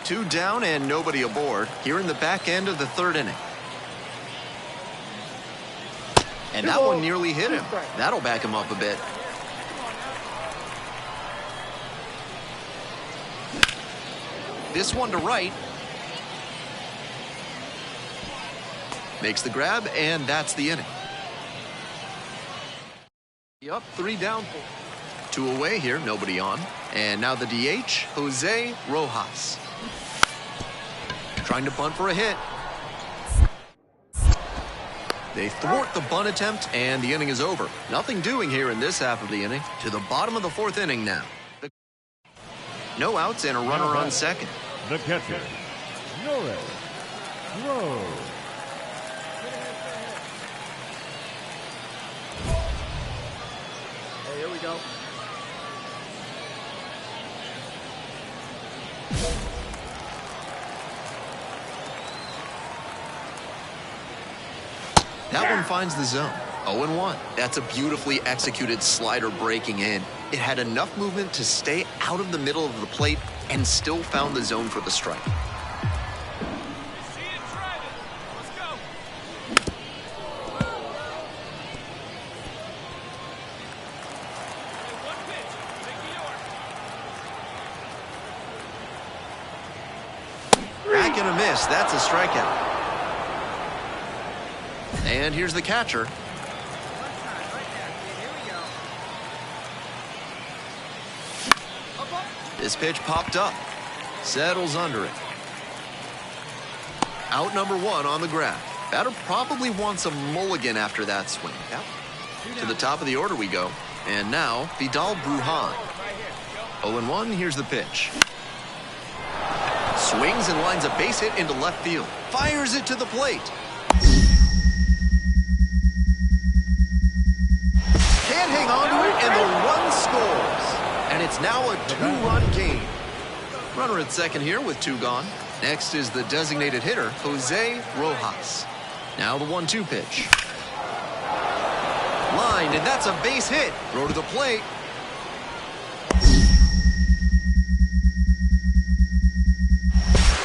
2 down and nobody aboard here in the back end of the third inning. And that one nearly hit him. That'll back him up a bit. This one to right. Makes the grab, and that's the inning. Up, 3 down. 2 away here, nobody on. And now the DH, Jose Rojas. Trying to bunt for a hit. They thwart the bunt attempt, and the inning is over. Nothing doing here in this half of the inning. To the bottom of the 4th inning now. No outs and a runner on second. The catcher, Norris. Hey, here we go. That one finds the zone. 0-1. That's a beautifully executed slider breaking in. It had enough movement to stay out of the middle of the plate and still found the zone for the strike. Back and a miss. That's a strikeout. And here's the catcher. This pitch popped up. Settles under it. Out number 1 on the ground. Batter probably wants a mulligan after that swing. Yep. To the top of the order we go. And now, Vidal Brujan. 0-1, here's the pitch. Swings and lines a base hit into left field. Fires it to the plate. Can't hang on to it, and the run scores. And it's Now a 2-run game. Runner at second here with 2 gone. Next is the designated hitter, Jose Rojas. Now the 1-2 pitch. Lined, and that's a base hit. Throw to the plate.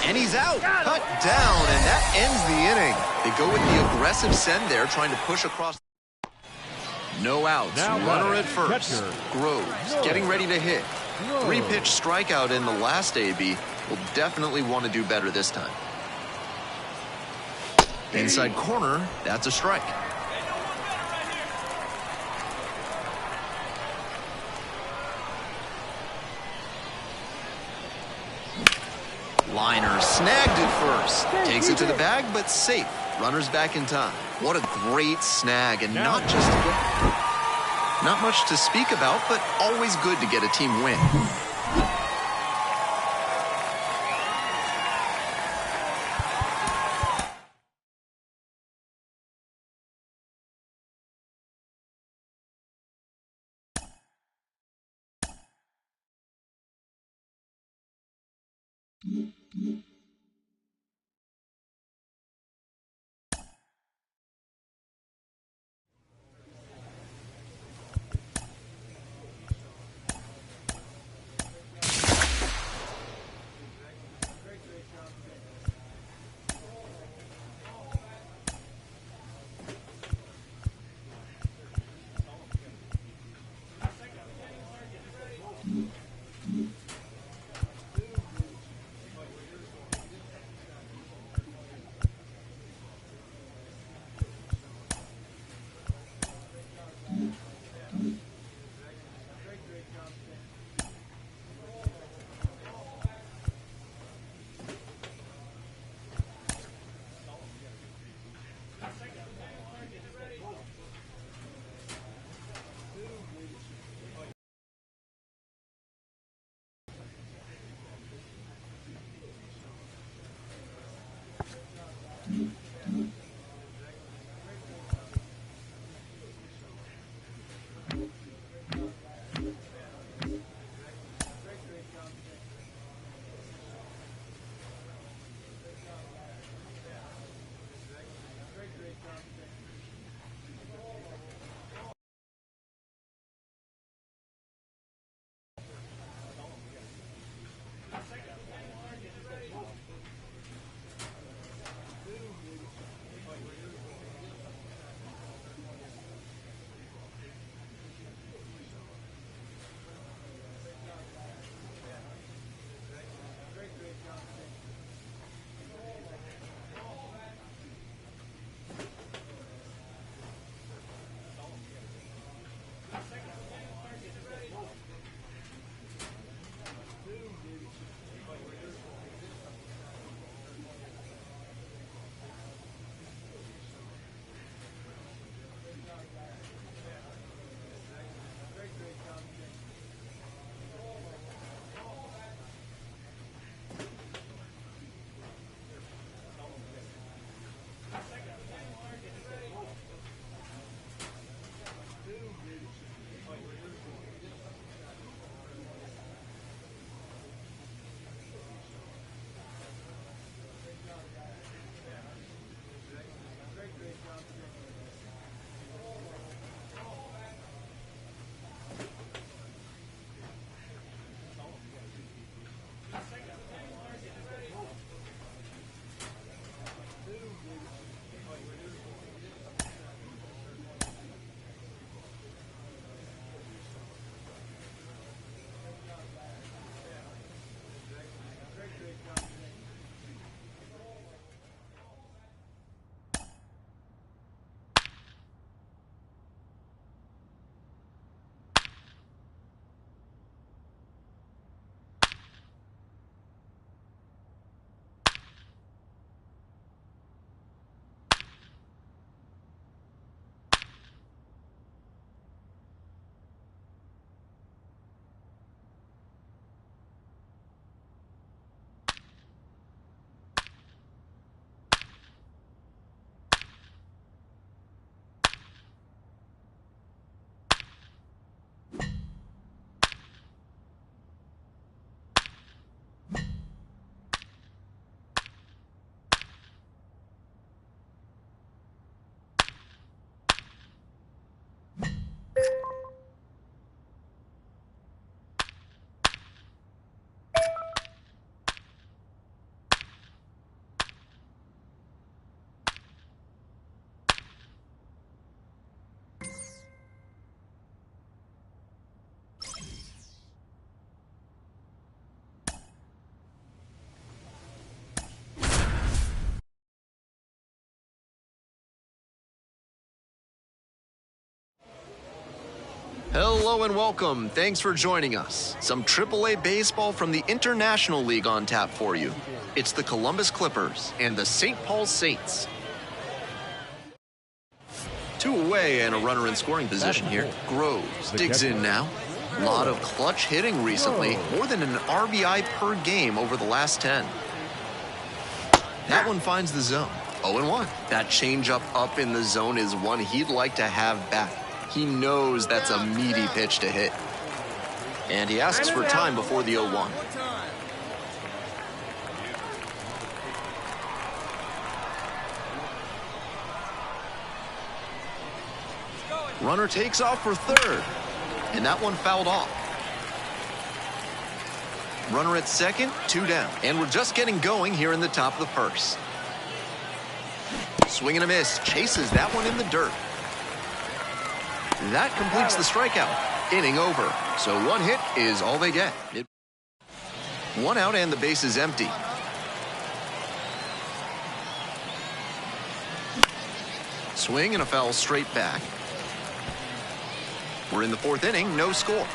And he's out. Cut down, and that ends the inning. They go with the aggressive send there, trying to push across. No outs. Now Runner at first. catcher, Groves getting ready to hit. 3-pitch strikeout in the last AB. Will definitely want to do better this time. Inside corner, that's a strike. Liner snagged it first. Takes it to the bag, but safe. Runner's back in time. What a great snag, and not much to speak about, but always good to get a team win. Hello and welcome. Thanks for joining us. Some AAA baseball from the International League on tap for you. It's the Columbus Clippers and the St. Paul Saints. 2 away and a runner in scoring position here. Groves digs in now. A lot of clutch hitting recently. More than an RBI per game over the last 10. That one finds the zone. 0-1. That changeup up in the zone is one he'd like to have back. He knows that's a meaty pitch to hit. And he asks for time before the 0-1. Runner takes off for third. And that one fouled off. Runner at second, 2 down. And we're just getting going here in the top of the first. Swing and a miss. Chases that one in the dirt. That completes the strikeout. Inning over. So 1 hit is all they get. 1 out and the base is empty. Swing and a foul straight back. We're in the 4th inning, no score.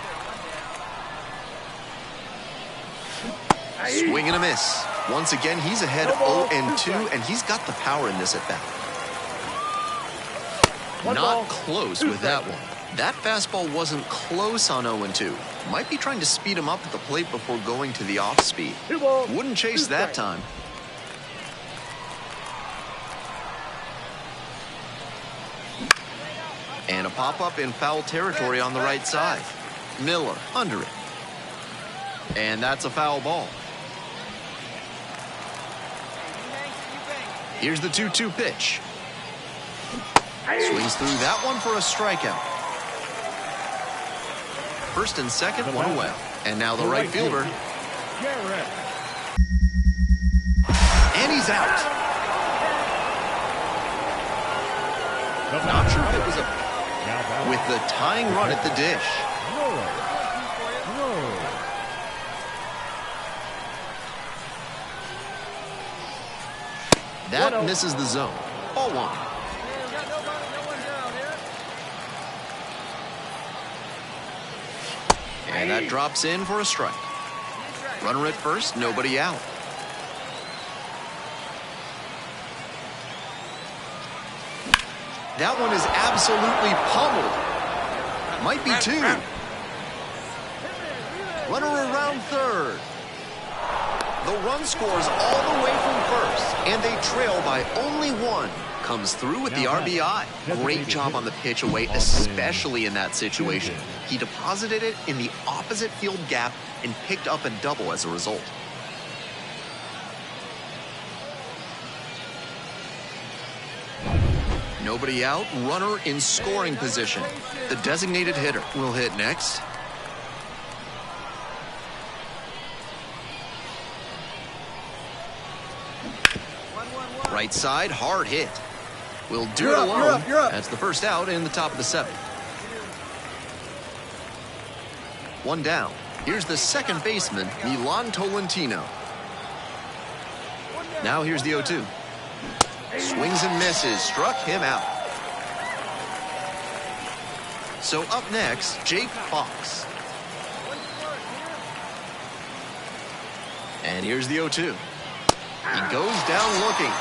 Swing and a miss. Once again, he's ahead 0-2, and he's got the power in this at bat. Not close with that one. That fastball wasn't close on 0-2. Might be trying to speed him up at the plate before going to the off speed. Wouldn't chase that time. And a pop-up in foul territory on the right side. Miller under it. And that's a foul ball. Here's the 2-2 pitch. Swings through that one for a strikeout. First and second, 1 away. And now the right fielder. And he's out. Not sure if it was with the tying run at the dish. That misses the zone. Ball 1. And that drops in for a strike. Runner at first, nobody out. That one is absolutely pummeled. Might be 2. Runner around third. The run scores all the way from first, and they trail by only 1. Comes through with the RBI. Great job on the pitch away, especially in that situation. He deposited it in the opposite field gap and picked up a double as a result. Nobody out, runner in scoring position. The designated hitter will hit next. Right side, hard hit. Will do it alone. You're up. That's the first out in the top of the 7th. 1 down. Here's the second baseman, Milan Tolentino. Now here's the 0-2. Swings and misses, struck him out. So up next, Jake Fox. And here's the 0-2. He goes down looking.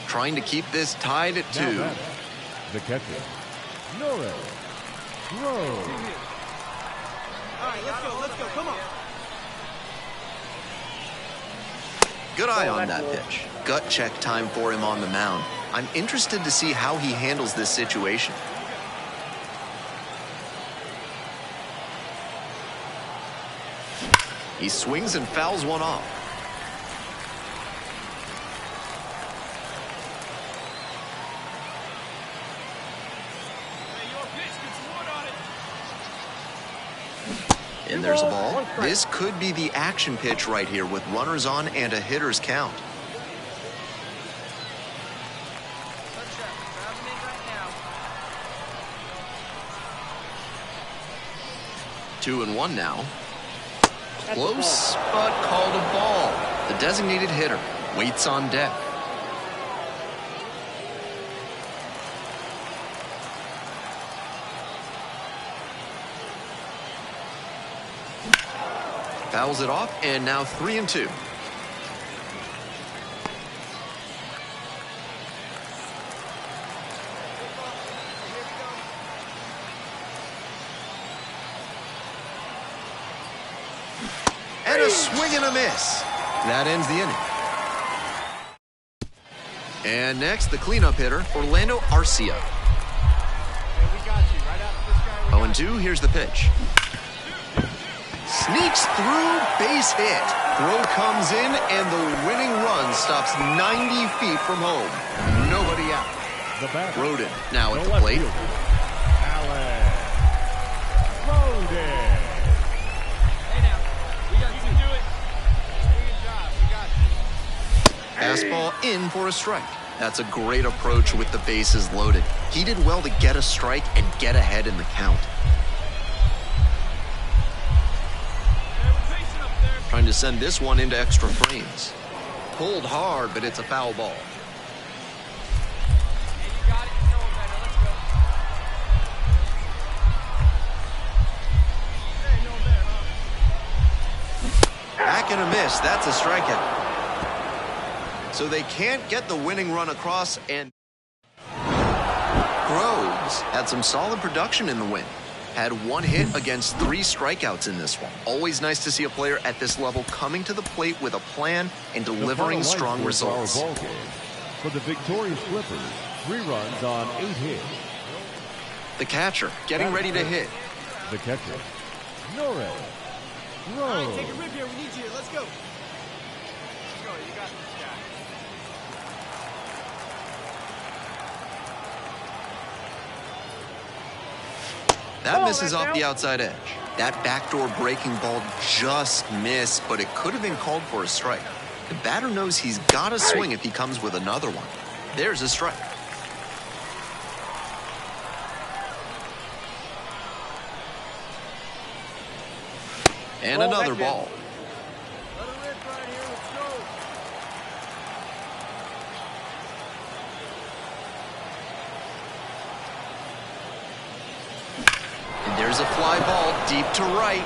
Trying to keep this tied at 2. The catcher, Norris. All right, let's go, come on. Good eye on that pitch. Gut check time for him on the mound. I'm interested to see how he handles this situation. He swings and fouls one off. And there's a ball. This could be the action pitch right here with runners on and a hitter's count. Two and one now. Close, but called a ball. The designated hitter waits on deck. Fouls it off, and now 3-2. And a swing and a miss. That ends the inning. And next, the cleanup hitter, Orlando Arcia. Hey, we got you. Right after this guy, 0-2, here's the pitch. Sneaks through, base hit. Throw comes in, and the winning run stops 90 feet from home. Nobody out. The batter, Rodin now at the left plate. fielder, Alex Rodin. Hey now, we got you to do it. Good job. We got you. Fastball in for a strike. That's a great approach with the bases loaded. He did well to get a strike and get ahead in the count. Hey, we're chasing up there. Trying to send this one into extra frames. Pulled hard, but it's a foul ball. Hey, you got it. You know it better. Let's go. Hey, no better, huh? Back and a miss. That's a strikeout. So they can't get the winning run across, and Groves had some solid production in the win. Had one hit against 3 strikeouts in this one. Always nice to see a player at this level coming to the plate with a plan and delivering strong results. For the victorious Clippers, 3 runs on 8 hits. The catcher getting ready to hit. The catcher, Norris. All right, take a rip here. We need you. Let's go. Let's go. You got this guy. That misses off the outside edge. That backdoor breaking ball just missed, but it could have been called for a strike. The batter knows he's got to swing if he comes with another one. There's a strike. And another ball. Let him rip right here. Let's go. And there's a fly ball deep to right.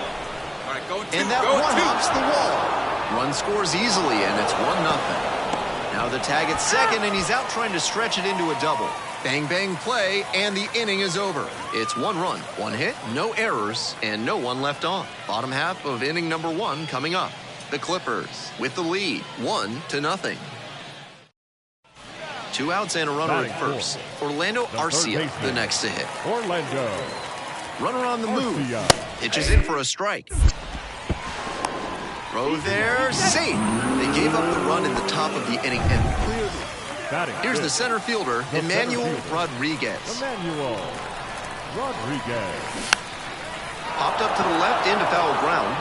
All right, go And that one hops the wall. Run scores easily, and it's 1-0. Now the tag at second, and he's out trying to stretch it into a double. Bang, bang play, and the inning is over. It's 1 run, 1 hit, no errors, and no one left on. Bottom half of inning number 1 coming up. The Clippers with the lead, 1-0. 2 outs and a runner Batting at first. Orlando Arcia, the next to hit. Orlando Runner on the move. Arcia. Pitches in for a strike. Throw there, safe. They gave up the run in the top of the inning and cleared. Batting Here's the fifth, center fielder, The Emmanuel center fielder. Rodriguez. Emmanuel Rodriguez. Popped up to the left into foul ground.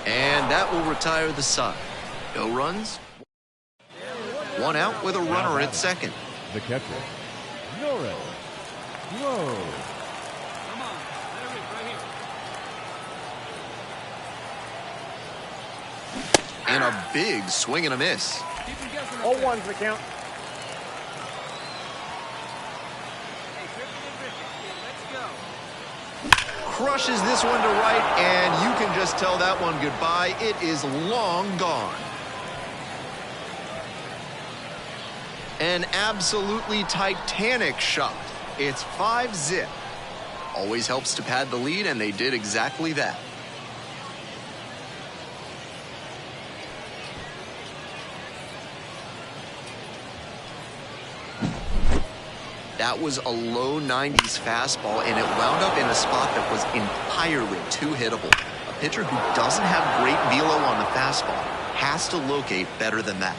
And that will retire the side. No runs. 1 out with a runner at second. The catcher, Norris. Whoa. Come on. Let her rip right here. And a big swing and a miss. Keep him guessing up there. 0-1's the count. Hey, tripping and ripping. Let's go. Crushes this one to right, and you can just tell that one goodbye. It is long gone. An absolutely titanic shot. It's 5-0. Always helps to pad the lead, and they did exactly that. That was a low 90s fastball, and it wound up in a spot that was entirely too hittable. A pitcher who doesn't have great velo on the fastball has to locate better than that.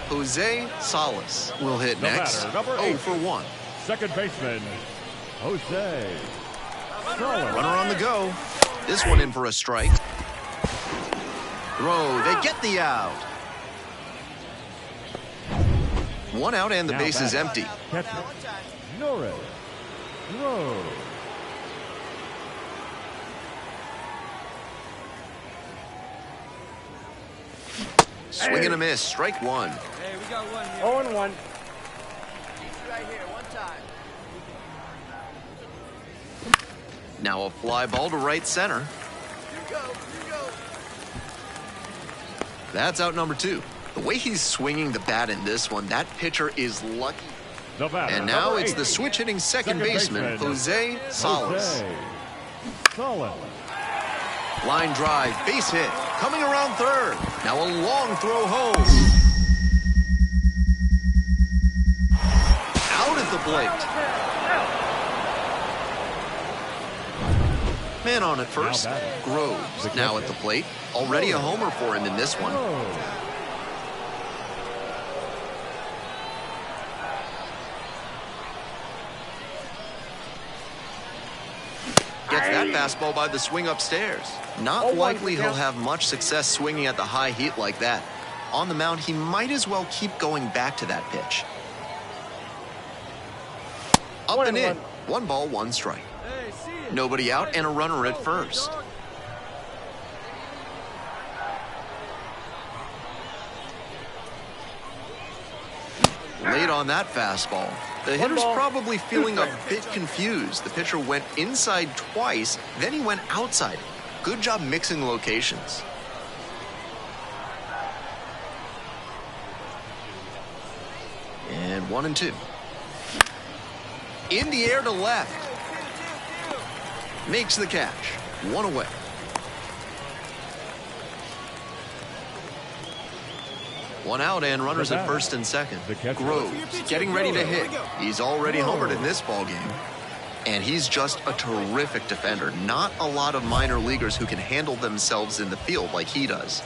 Jose Salas will hit The next. batter, number 0 8. for 1. Second baseman, Jose Salas. Runner on the go. This one in for a strike. Throw. They get the out. 1 out and the Now base is batting. empty. Catcher, Norris. Throw. Swing and a miss. Strike 1. Hey, we got one here. 0-1. Right here. One time. Now a fly ball to right center. That's out number 2. The way he's swinging the bat in this one, that pitcher is lucky. And now it's the switch-hitting second baseman, Jose Salas. Line drive, base hit, coming around third. Now a long throw home. Out at the plate. Man on at first, Groves now at the plate. Already a homer for him in this one. Gets that fastball by the swing upstairs. Not likely he'll have much success swinging at the high heat like that. On the mound, he might as well keep going back to that pitch. Up and in. 1 ball, 1 strike. Nobody out and a runner at first. Late on that fastball. The hitter's probably feeling a bit confused. The pitcher went inside twice, then he went outside. Good job mixing locations. And 1 and 2. In the air to left. Makes the catch. 1 away. One out and runners at first and second. Groves getting ready to hit. He's already homered in this ballgame. And he's just a terrific defender. Not a lot of minor leaguers who can handle themselves in the field like he does.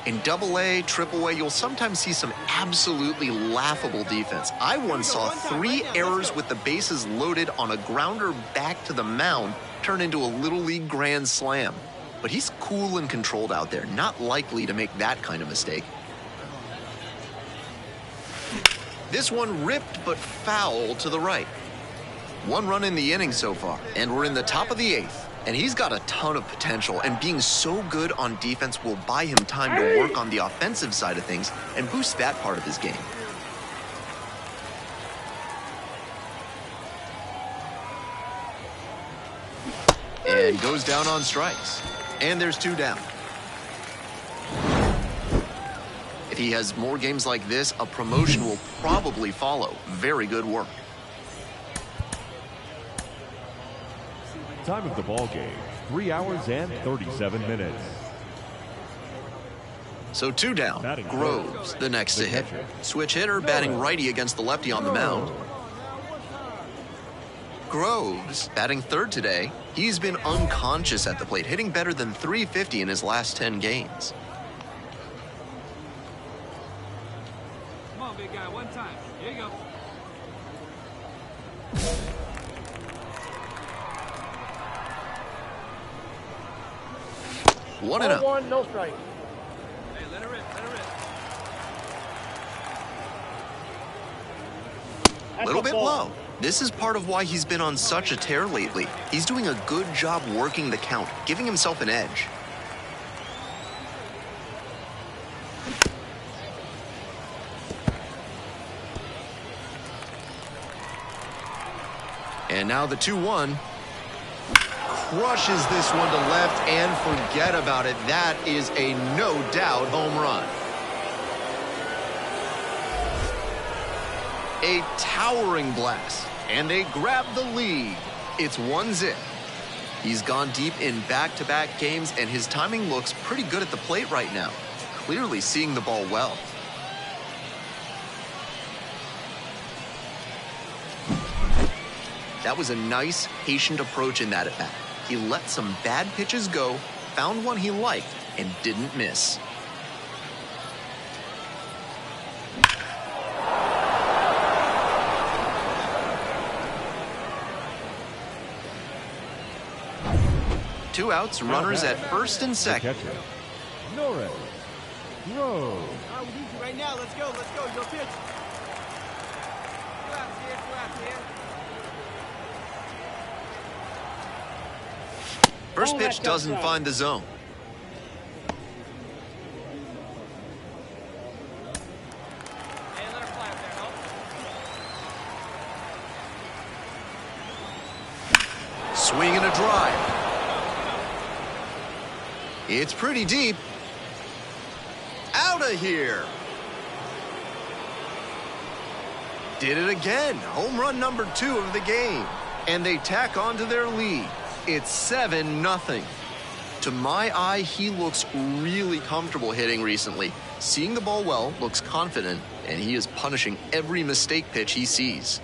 In AA, AAA, you'll sometimes see some absolutely laughable defense. I once saw 3 errors with the bases loaded on a grounder back to the mound turn into a Little League grand slam. But he's cool and controlled out there, not likely to make that kind of mistake. This one ripped but foul to the right. 1 run in the inning so far, and we're in the top of the 8th. And he's got a ton of potential, and being so good on defense will buy him time to work on the offensive side of things and boost that part of his game. And goes down on strikes. And there's 2 down. If he has more games like this, a promotion will probably follow. Very good work. Time of the ball game, 3 hours and 37 minutes. So 2 down. Groves, the next to hit. Switch hitter, batting righty against the lefty on the mound. Groves, batting third today. He's been unconscious at the plate, hitting better than .350 in his last 10 games. Come on, big guy, 1 time. Here you go. One and 1, no strike. Hey, let her rip, let her rip. A little bit low. This is part of why he's been on such a tear lately. He's doing a good job working the count, giving himself an edge. And now the 2-1. Crushes this one to left and forget about it. That is a no-doubt home run. A towering blast, and they grab the lead. It's 1-0. He's gone deep in back-to-back games, and his timing looks pretty good at the plate right now. Clearly seeing the ball well. That was a nice, patient approach in that at-bat. He let some bad pitches go, found one he liked, and didn't miss. Two outs, runners at first and second. Norris. Rowe. All right, we need you right now. Let's go. Your pitch. 2 outs here, 2 outs here. First pitch doesn't find the zone. Hey, let her fly up there, no? Swing and a drive. It's pretty deep. Out of here. Did it again. Home run number 2 of the game. And they tack on to their lead. It's 7-0. To my eye, he looks really comfortable hitting recently. Seeing the ball well, looks confident, and he is punishing every mistake pitch he sees.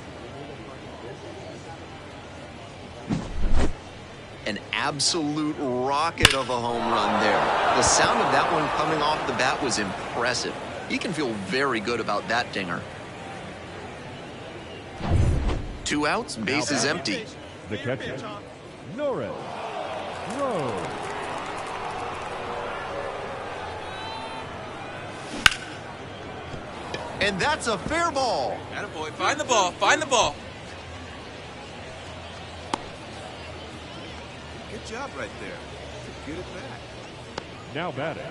An absolute rocket of a home run there. The sound of that one coming off the bat was impressive. He can feel very good about that dinger. 2 outs, bases empty. The catcher, Norris. Throw. And that's a fair ball. Attaboy, find the ball, find the ball. Good job right there. Get it back. Now batting.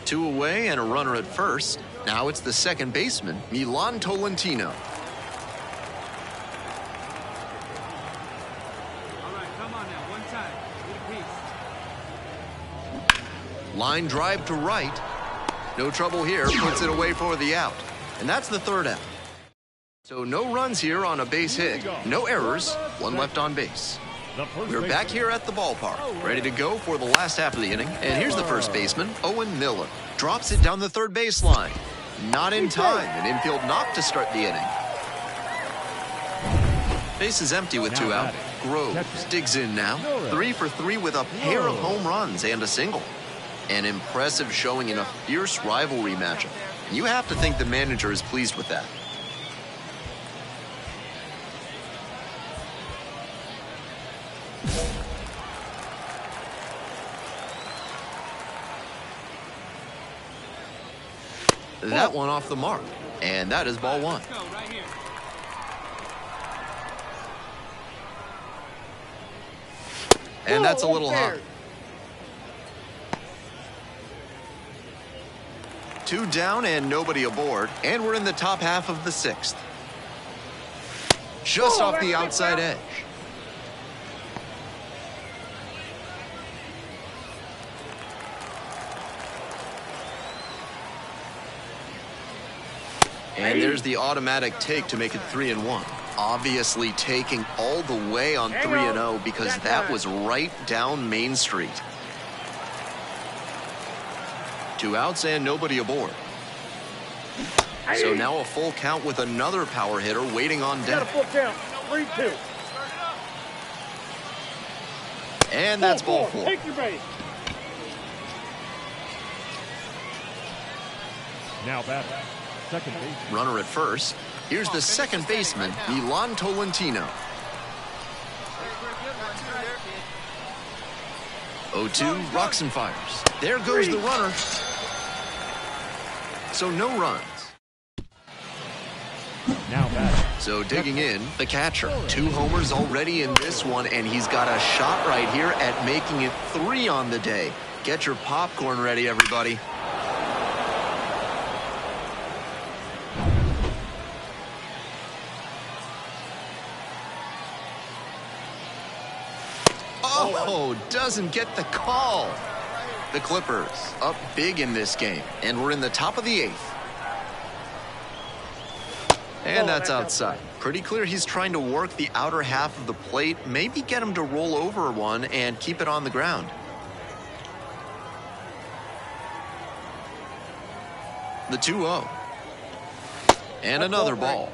2 away and a runner at first. Now it's the second baseman, Milan Tolentino. All right, come on now, one time. Get a piece. Line drive to right. No trouble here, puts it away for the out. And that's the third out. So no runs here on a base hit. No errors, 1 left on base. We're back here at the ballpark, ready to go for the last half of the inning. And here's the first baseman, Owen Miller. Drops it down the third baseline. Not in time, an infield knock to start the inning. Base is empty with 2 out. Groves digs in now. 3 for 3 with a pair of home runs and a single. An impressive showing in a fierce rivalry matchup. You have to think the manager is pleased with that. That one off the mark, and that is ball 1. Let's go right here. And that's a little high. 2 down and nobody aboard, and we're in the top half of the 6th. Just off the outside edge. And there's the automatic take to make it 3-1. Obviously taking all the way on 3-0 because that was right down Main Street. 2 outs and nobody aboard. So now a full count with another power hitter waiting on Got a deck. full count. 3-2. And that's ball 4. Take your base. Now batting. Second base. Runner at first. Here's the second baseman, Milan Tolentino. 0-2, rocks and fires. There goes the runner. So no runs. Now batting. So digging in, the catcher. 2 homers already in this one, and he's got a shot right here at making it 3 on the day. Get your popcorn ready, everybody. Oh, doesn't get the call. The Clippers up big in this game, and we're in the top of the 8th. And that's outside. Pretty clear he's trying to work the outer half of the plate, maybe get him to roll over one and keep it on the ground. The 2-0. And another ball.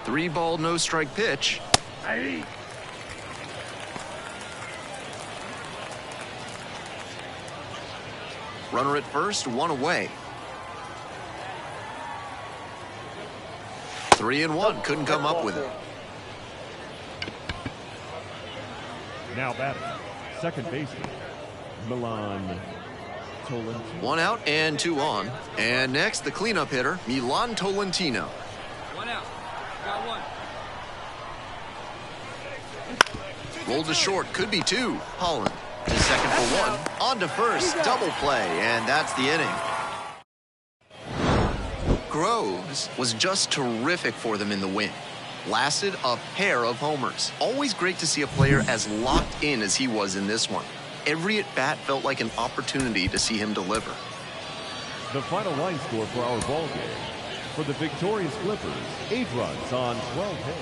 Three ball, no strike pitch. Runner at first, 1 away. 3-1, couldn't come up with it. Now batting. Second baseman, Milan Tolentino. 1 out and 2 on. And next, the cleanup hitter, Milan Tolentino. 1 out. Got 1. Rolled to short, could be two. Holland to second for one. On to first, double play, and that's the inning. Groves was just terrific for them in the win. Lasted a pair of homers. Always great to see a player as locked in as he was in this one. Every at-bat felt like an opportunity to see him deliver. The final line score for our ball game. For the victorious Clippers, 8 runs on 12 hits.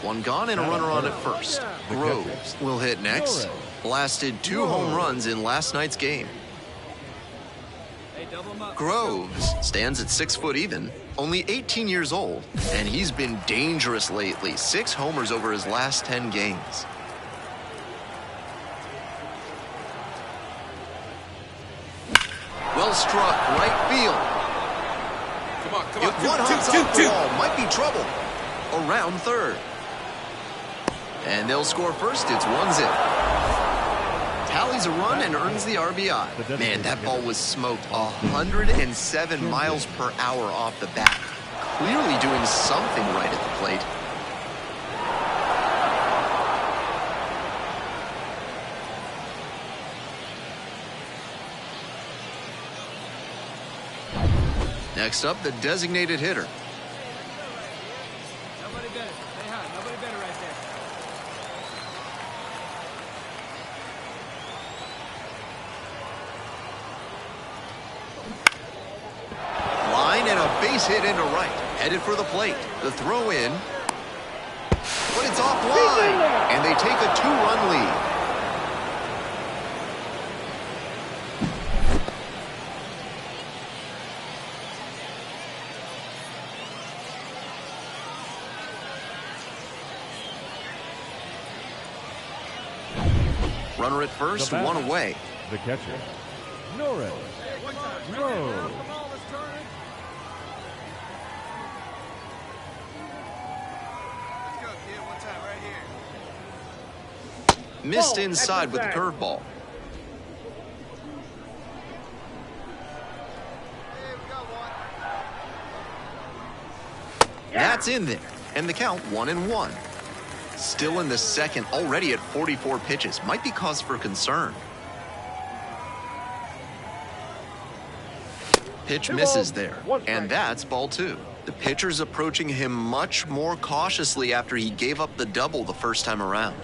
One gone and a runner on at first. Groves will hit next. Blasted 2 home runs in last night's game. Groves stands at 6 foot even, only 18 years old, and he's been dangerous lately. 6 homers over his last 10 games. Well struck, right field. Come on, come If on. one hops off the wall, might be trouble. Around third. And they'll score first. It's 1-0. Tallies a run and earns the RBI. Man, that ball was smoked 107 miles per hour off the bat. Clearly doing something right at the plate. Next up, the designated hitter. Nobody better. Stay high. Nobody better right there. Line and a base hit into right. Headed for the plate. The throw in. But it's offline. And they take a 2-run lead. Runner at first, one away. The catcher, Norris. Rose. Missed inside with the curveball. That's in there. And the count 1-1. Still in the second, already at 44 pitches. Might be cause for concern. Pitch misses there. And that's ball 2. The pitcher's approaching him much more cautiously after he gave up the double the first time around.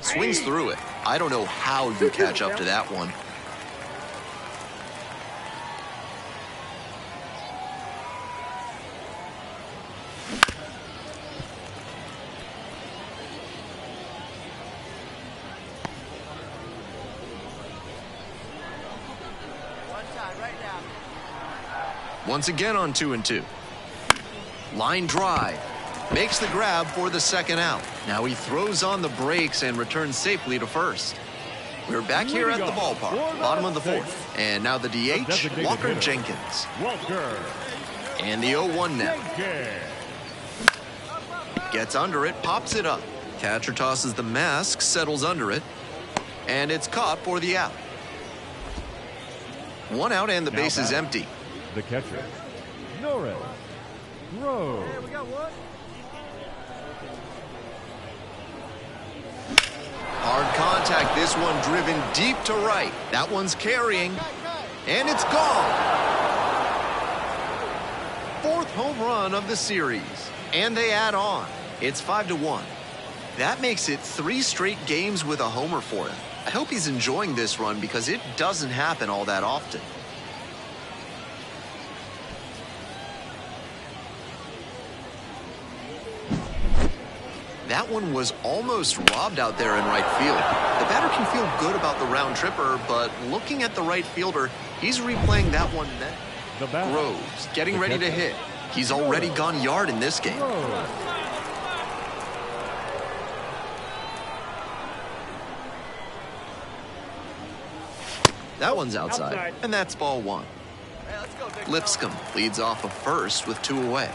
Swings through it. I don't know how you catch up to that one. Once again on 2-2. Line drive. Makes the grab for the second out. Now he throws on the brakes and returns safely to first. We're back here at the ballpark, bottom of the 4th. And now the DH, Walker Jenkins. And the 0-1 now. Gets under it, pops it up. Catcher tosses the mask, settles under it. And it's caught for the out. 1 out and the base is empty. The catcher, Norris. Rose. Hey, we got one. Hard contact, this one driven deep to right. That one's carrying, and it's gone. 4th home run of the series, and they add on. It's 5-1. That makes it 3 straight games with a homer for him. I hope he's enjoying this run because it doesn't happen all that often. That one was almost robbed out there in right field. The batter can feel good about the round tripper, but looking at the right fielder, he's replaying that one then. Groves getting ready to hit. He's already gone yard in this game. That one's outside, and that's ball 1. Lipscomb leads off of first with 2 away.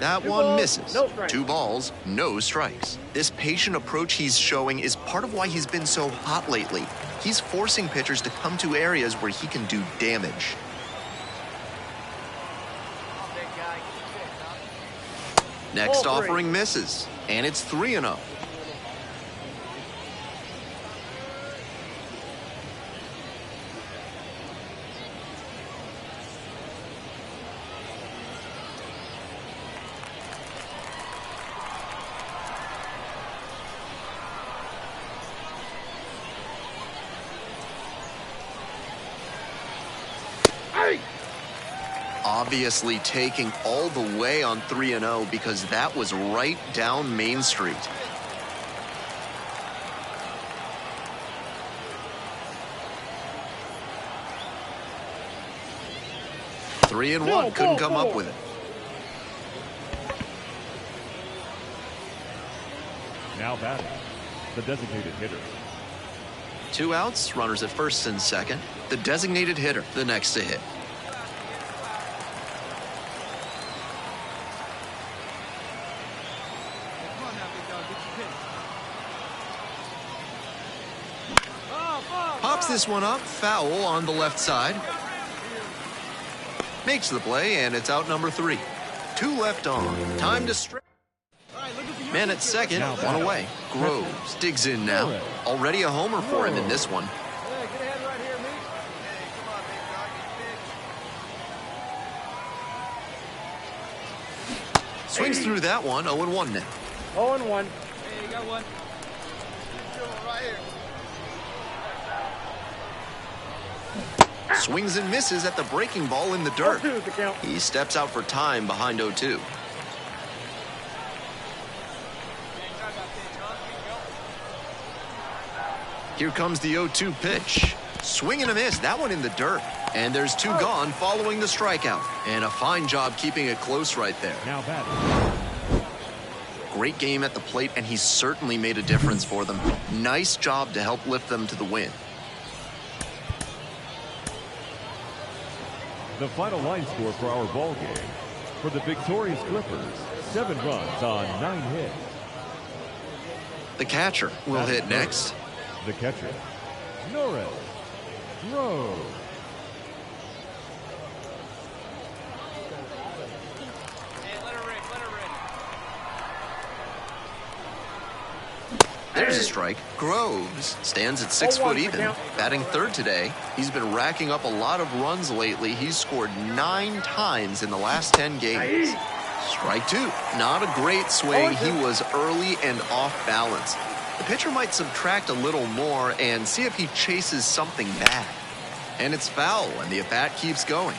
That one misses. 2 balls, no strikes. This patient approach he's showing is part of why he's been so hot lately. He's forcing pitchers to come to areas where he can do damage. Next offering misses, and it's 3-0. Obviously taking all the way on 3-0 because that was right down Main Street. Three and one, couldn't come up with it. Now batting, the designated hitter. 2 outs, runners at first and second. The designated hitter, the next to hit. Pops this one up, foul on the left side. Makes the play, and it's out number 3. 2 left on. Time to stretch. Man at second, 1 away. Groves digs in now. Already a homer for him in this one. Hey, get ahead right here, Meek. Hey, come on, big dog. Get pitch. Swings through that one, 0-1 now. 0-1. Hey, you got one. Keep doing right here. Swings and misses at the breaking ball in the dirt. 0-2 the count. He steps out for time behind 0-2. Here comes the 0-2 pitch. Swing and a miss, that one in the dirt. And there's 2 gone following the strikeout. And a fine job keeping it close right there. Now batting, Great game at the plate, and he's certainly made a difference for them. Nice job to help lift them to the win. the final line score for our ball game. For the victorious Clippers, 7 runs on 9 hits. The catcher will hit next. The catcher, Norris. Rose. There's a strike. Groves stands at 6 foot even, batting third today. He's been racking up a lot of runs lately. He's scored 9 times in the last 10 games. Strike 2. Not a great swing. He was early and off balance. The pitcher might subtract a little more and see if he chases something back. And it's foul, and the at-bat keeps going.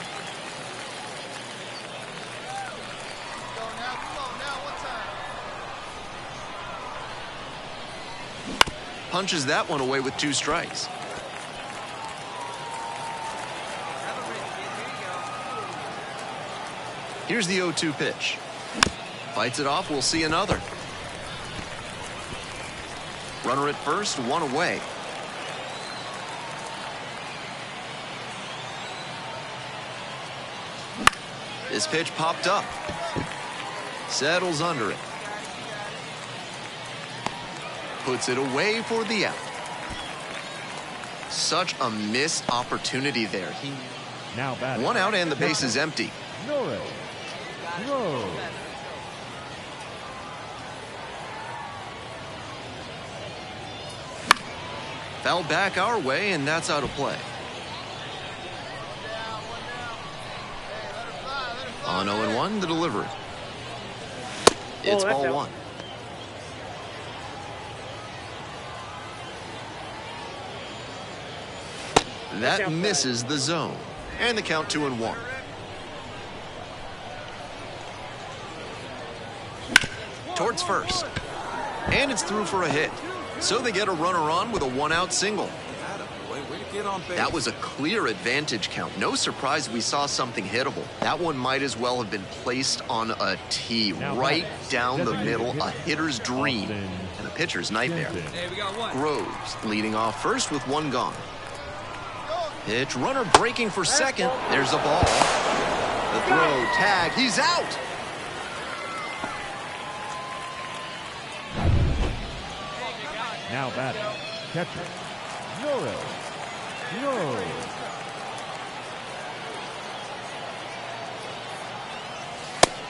Punches that one away with 2 strikes. Here's the 0-2 pitch. Fights it off, we'll see another. Runner at first, 1 away. This pitch popped up. Settles under it. Puts it away for the out. Such a missed opportunity there. Now batting, 1 out and the base is empty. Norris. Rose. Foul back our way, and that's out of play. On 0-1, the delivery. It's that's ball out. 1. That misses the zone. And the count 2-1. Towards first. And it's through for a hit. So they get a runner on with a 1-out single. That was a clear advantage count. No surprise we saw something hittable. That one might as well have been placed on a tee right down the middle. A hitter's dream and a pitcher's nightmare. Hey, we got one. Groves leading off first with 1 gone. Pitch, runner breaking for second. There's a ball. The throw, tag, he's out. Now batting, catcher, Norris.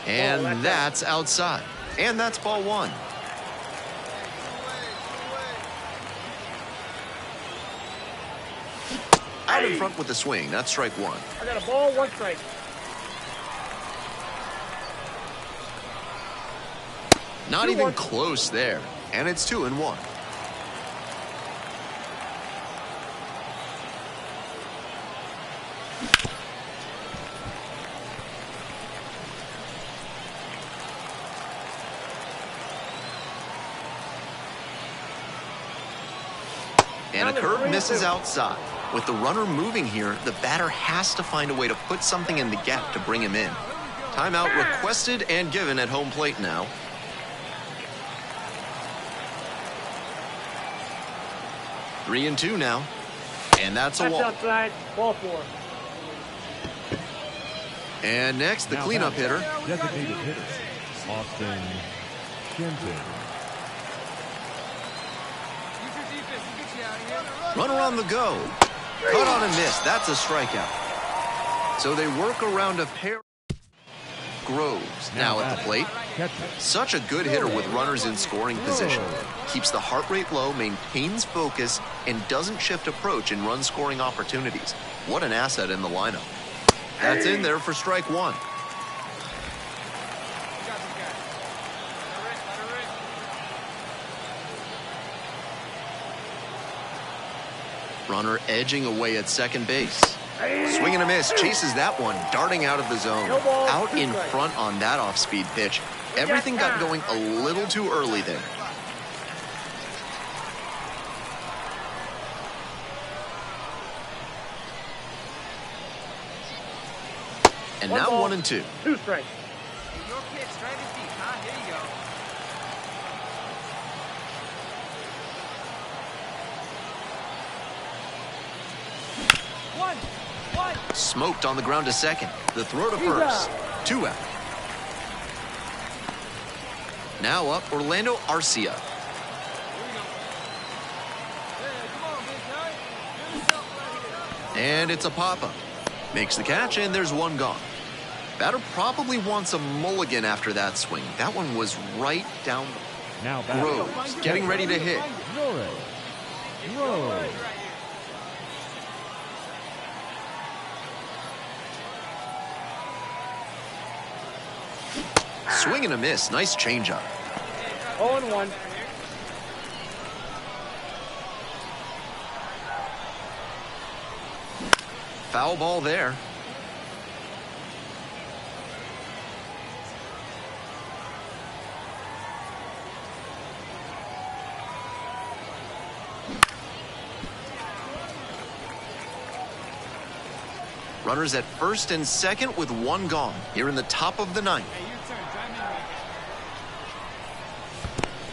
And that's outside. And that's ball one. Out in front with the swing. That's strike one. I got a ball, 1 strike. Not even close there. And it's 2-1. And a curve misses outside. With the runner moving here, the batter has to find a way to put something in the gap to bring him in. Timeout requested and given at home plate now. Three and two now. And that's a walk. Outside, ball 4. And next, the cleanup hitter. Designated hitter, Austin Jensen. Runner on the go. Cut on and miss. That's a strikeout. So they work around a pair. Groves now at the plate. Such a good hitter with runners in scoring position. Keeps the heart rate low, maintains focus, and doesn't shift approach in run-scoring opportunities. What an asset in the lineup. That's in there for strike one. Runner edging away at second base. Swing and a miss, chases that one, darting out of the zone. Out in front on that off-speed pitch. Everything got going a little too early there. And now 1 and 2. 2 strikes. Your pitch straight as deep, huh? Here you go. One. Smoked on the ground to second. The throw to first. 2 out. Now up, Orlando Arcia. And it's a pop-up. Makes the catch, and there's one gone. Batter probably wants a mulligan after that swing. That one was right down. Now Groves getting ready to hit. Norris. Swing and a miss. Nice changeup. 0-1. Foul ball there. Runners at first and second with one gone here in the top of the ninth.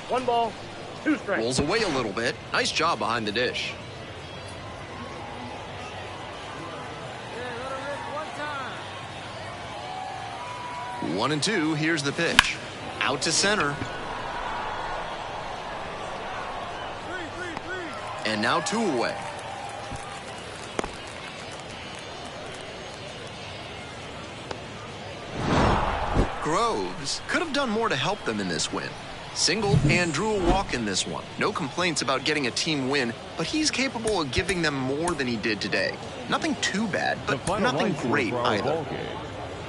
1 ball, 2 strikes. Rolls away a little bit. Nice job behind the dish. One and two, here's the pitch. Out to center. And now 2 away. Groves could have done more to help them in this win. Singled and drew a walk in this one. No complaints about getting a team win, but he's capable of giving them more than he did today. Nothing too bad, but nothing great either.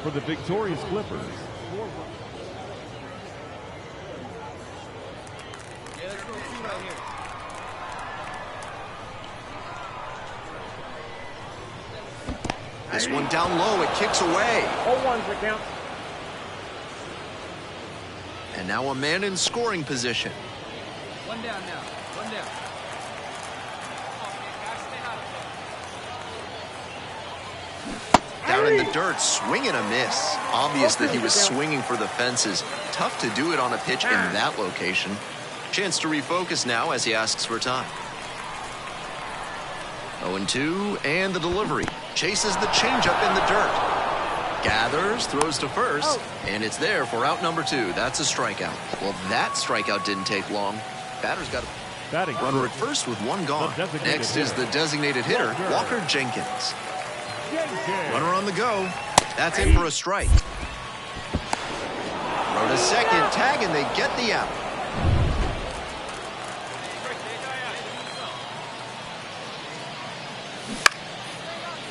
For the victorious Clippers. This one down low, it kicks away. 0-1's the count. And now a man in scoring position. 1 down now. 1 down. Down in the dirt, swing and a miss. Obvious that he was swinging for the fences. Tough to do it on a pitch in that location. Chance to refocus now as he asks for time. 0-2, and the delivery. Chases the changeup in the dirt. Gathers, throws to first, and it's there for out number 2. That's a strikeout. Well, that strikeout didn't take long. Batter's got Batting Runner at first with one gone. Next is the designated hitter, Walker Jenkins. Runner on the go. That's in for a strike. Throw to second, tag, and they get the out.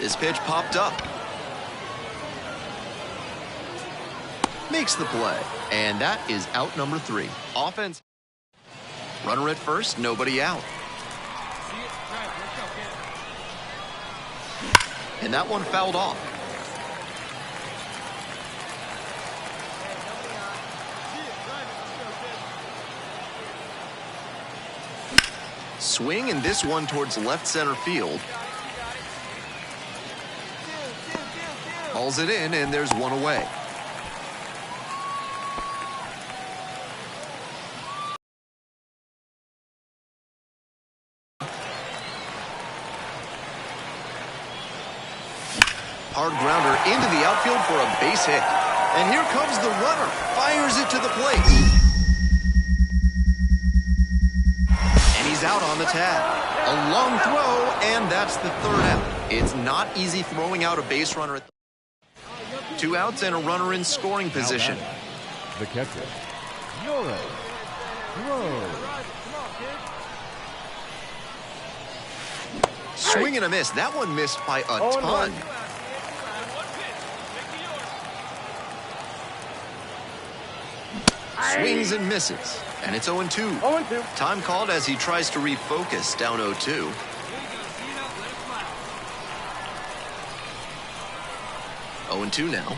This pitch popped up. Makes the play. And that is out number 3. Offense. Runner at first, nobody out. And that one fouled off. Swing, and this one towards left center field. Hauls it in, and there's one away. Hard grounder into the outfield for a base hit. And here comes the runner. Fires it to the plate. And he's out on the tag. A long throw, and that's the 3rd out. It's not easy throwing out a base runner. 2 outs and a runner in scoring position. The catcher, Norris. Swing and a miss. That one missed by a ton. Swings and misses. And it's 0-2. 0-2. Time called as he tries to refocus, down 0-2. Oh, 0-2 now.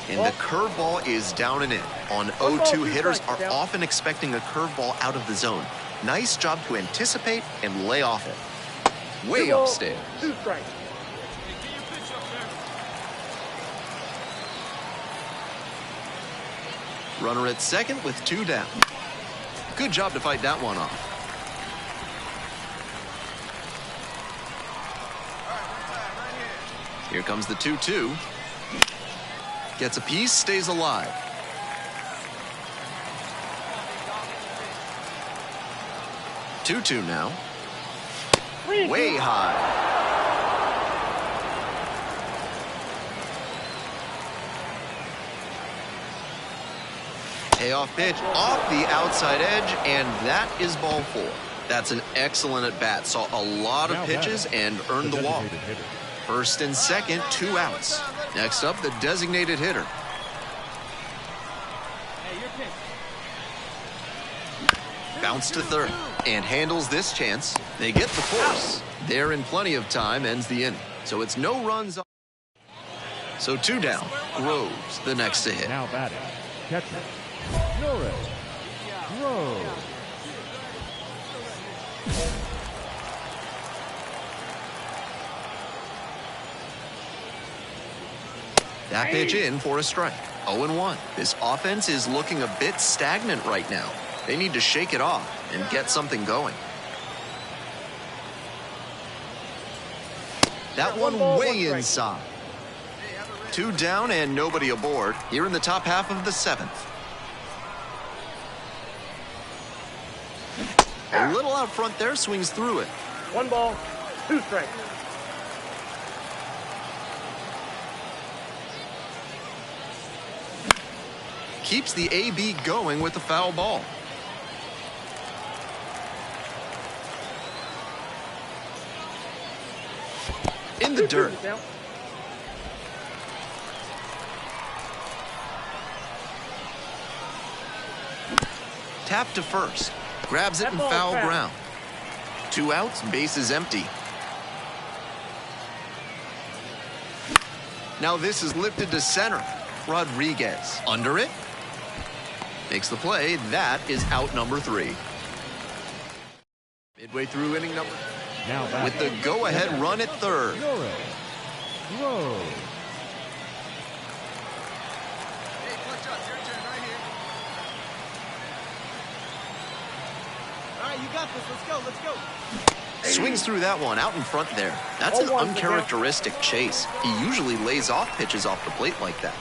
And the curveball is down and in. On 0-2, hitters are often expecting a curveball out of the zone. Nice job to anticipate and lay off it. Way upstairs. 2 strikes. Runner at second with 2 down. Good job to fight that one off. Here comes the 2-2. Gets a piece, stays alive. Two now. Way high. Payoff pitch off the outside edge, and that is ball 4. That's an excellent at-bat. Saw a lot of pitches and earned the walk. First and second, 2 outs. Next up, the designated hitter. Bounce to third and handles this chance. They get the force. They're in plenty of time, ends the inning. So it's no runs. So 2 down. Groves the next to hit. Now batting, catcher, Norris. That pitch in for a strike. 0-1. This offense is looking a bit stagnant right now. They need to shake it off and get something going. That one way inside. 2 down and nobody aboard here in the top half of the 7th. A little out front there, swings through it. 1 ball, 2 strikes. Keeps the AB going with the foul ball. In the dirt. Tap to first. Grabs it in foul ground. 2 outs, bases empty. Now this is lifted to center. Rodriguez under it. Makes the play. That is out number 3. Midway through inning number. Now with the go-ahead run at third. You got this. Let's go. Swings through that one out in front there. That's an uncharacteristic chase. He usually lays off pitches off the plate like that.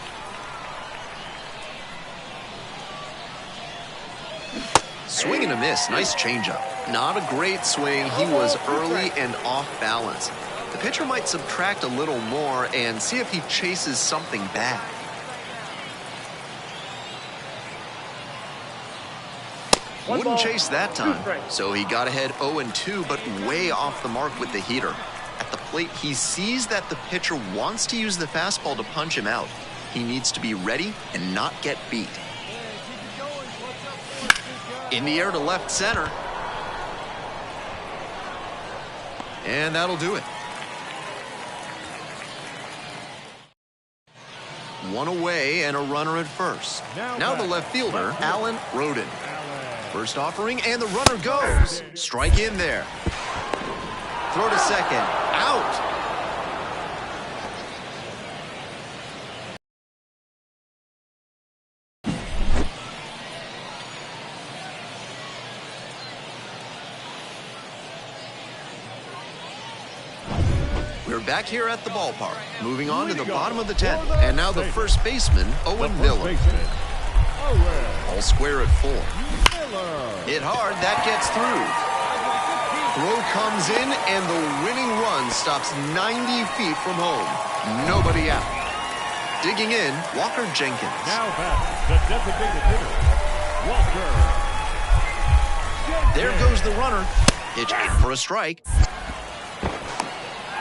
Swing and a miss. Nice changeup. Not a great swing. He was early and off balance. The pitcher might subtract a little more and see if he chases something back. Wouldn't chase that time, so he got ahead 0-2, but way off the mark with the heater. At the plate, he sees that the pitcher wants to use the fastball to punch him out. He needs to be ready and not get beat. In the air to left center. And that'll do it. One away and a runner at first. Now the left fielder, Alan Roden. First offering, and the runner goes. Strike in there. Throw to second. Out. We're back here at the ballpark. Moving on to the bottom of the 10th. And now the first baseman, Owen Miller. All square at 4. Hit hard, that gets through. Throw comes in, and the winning run stops 90 feet from home. Nobody out. Digging in, Walker Jenkins. Now back, the designated hitter, Walker Jenkins. There goes the runner. Pitch in for a strike.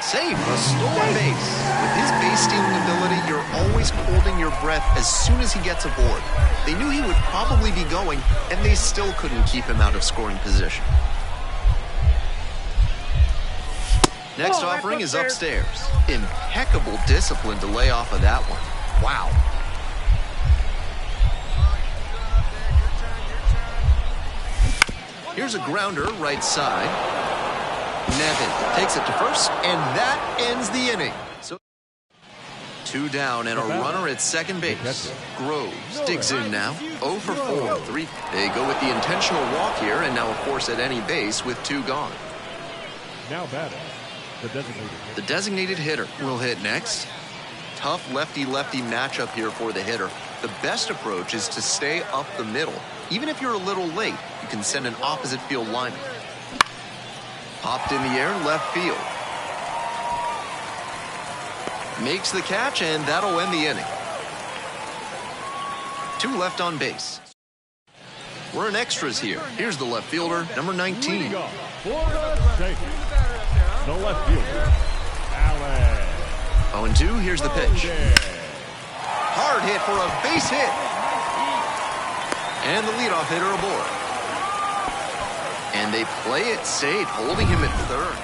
Safe, a stolen base. With his base stealing ability, you're always holding your breath as soon as he gets aboard. They knew he would probably be going, and they still couldn't keep him out of scoring position. Next offering is upstairs. Impeccable discipline to lay off of that one. Wow. Here's a grounder right side. Nevin takes it to first, and that ends the inning. So 2 down and a runner at second base. Groves digs in now. 0 for 4. 3. They go with the intentional walk here, and now a force at any base with 2 gone. Now batting, the designated hitter. The designated hitter will hit next. Tough lefty-lefty matchup here for the hitter. The best approach is to stay up the middle. Even if you're a little late, you can send an opposite field lineman. Popped in the air, left field. Makes the catch, and that'll end the inning. 2 left on base. We're in extras here. Here's the left fielder, number 19. The left fielder, Alan. 0-2, here's the pitch. Hard hit for a base hit. And the leadoff hitter aboard. And they play it safe, holding him at third.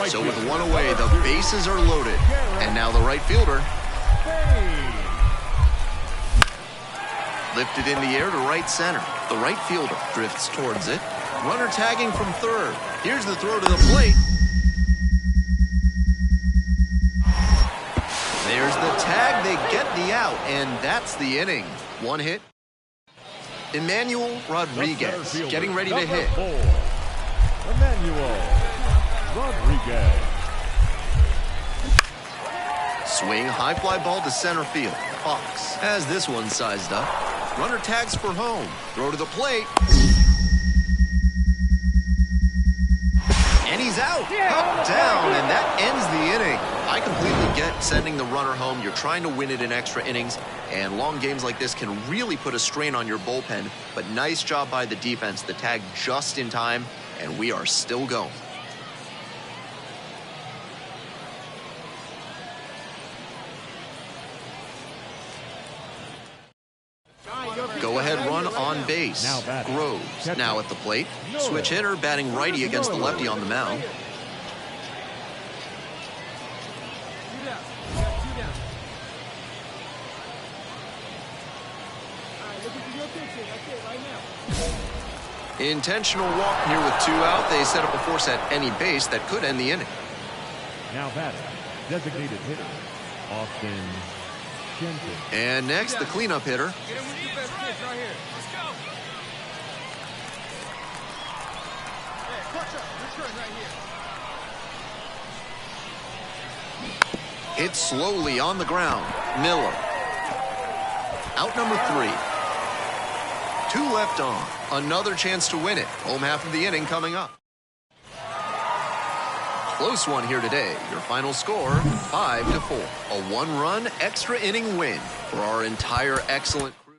So with 1 away, the bases are loaded. And now the right fielder. Lifted in the air to right center. The right fielder drifts towards it. Runner tagging from third. Here's the throw to the plate. There's the tag. They get the out, and that's the inning. 1 hit. Emmanuel Rodriguez getting ready to hit. Emmanuel Rodriguez. Swing, high fly ball to center field. Fox has this one sized up. Runner tags for home. Throw to the plate. And he's out. Up, down, and that ends the inning. I completely get sending the runner home. You're trying to win it in extra innings, and long games like this can really put a strain on your bullpen. But nice job by the defense. The tag just in time, and we are still going. Go ahead run on base. Groves now at the plate. Switch hitter batting righty against the lefty on the mound. Intentional walk here with 2 out. They set up a force at any base that could end the inning. Now batting, designated hitter, Austin Jenkins. And next, the cleanup hitter. Get him with your best pitch right here. Let's go. Hey, clutch up. Return right here. Hit slowly on the ground. Miller. Out number 3. 2 left on. Another chance to win it. Home half of the inning coming up. Close one here today. Your final score, 5-4. A one-run extra inning win for our entire excellent crew.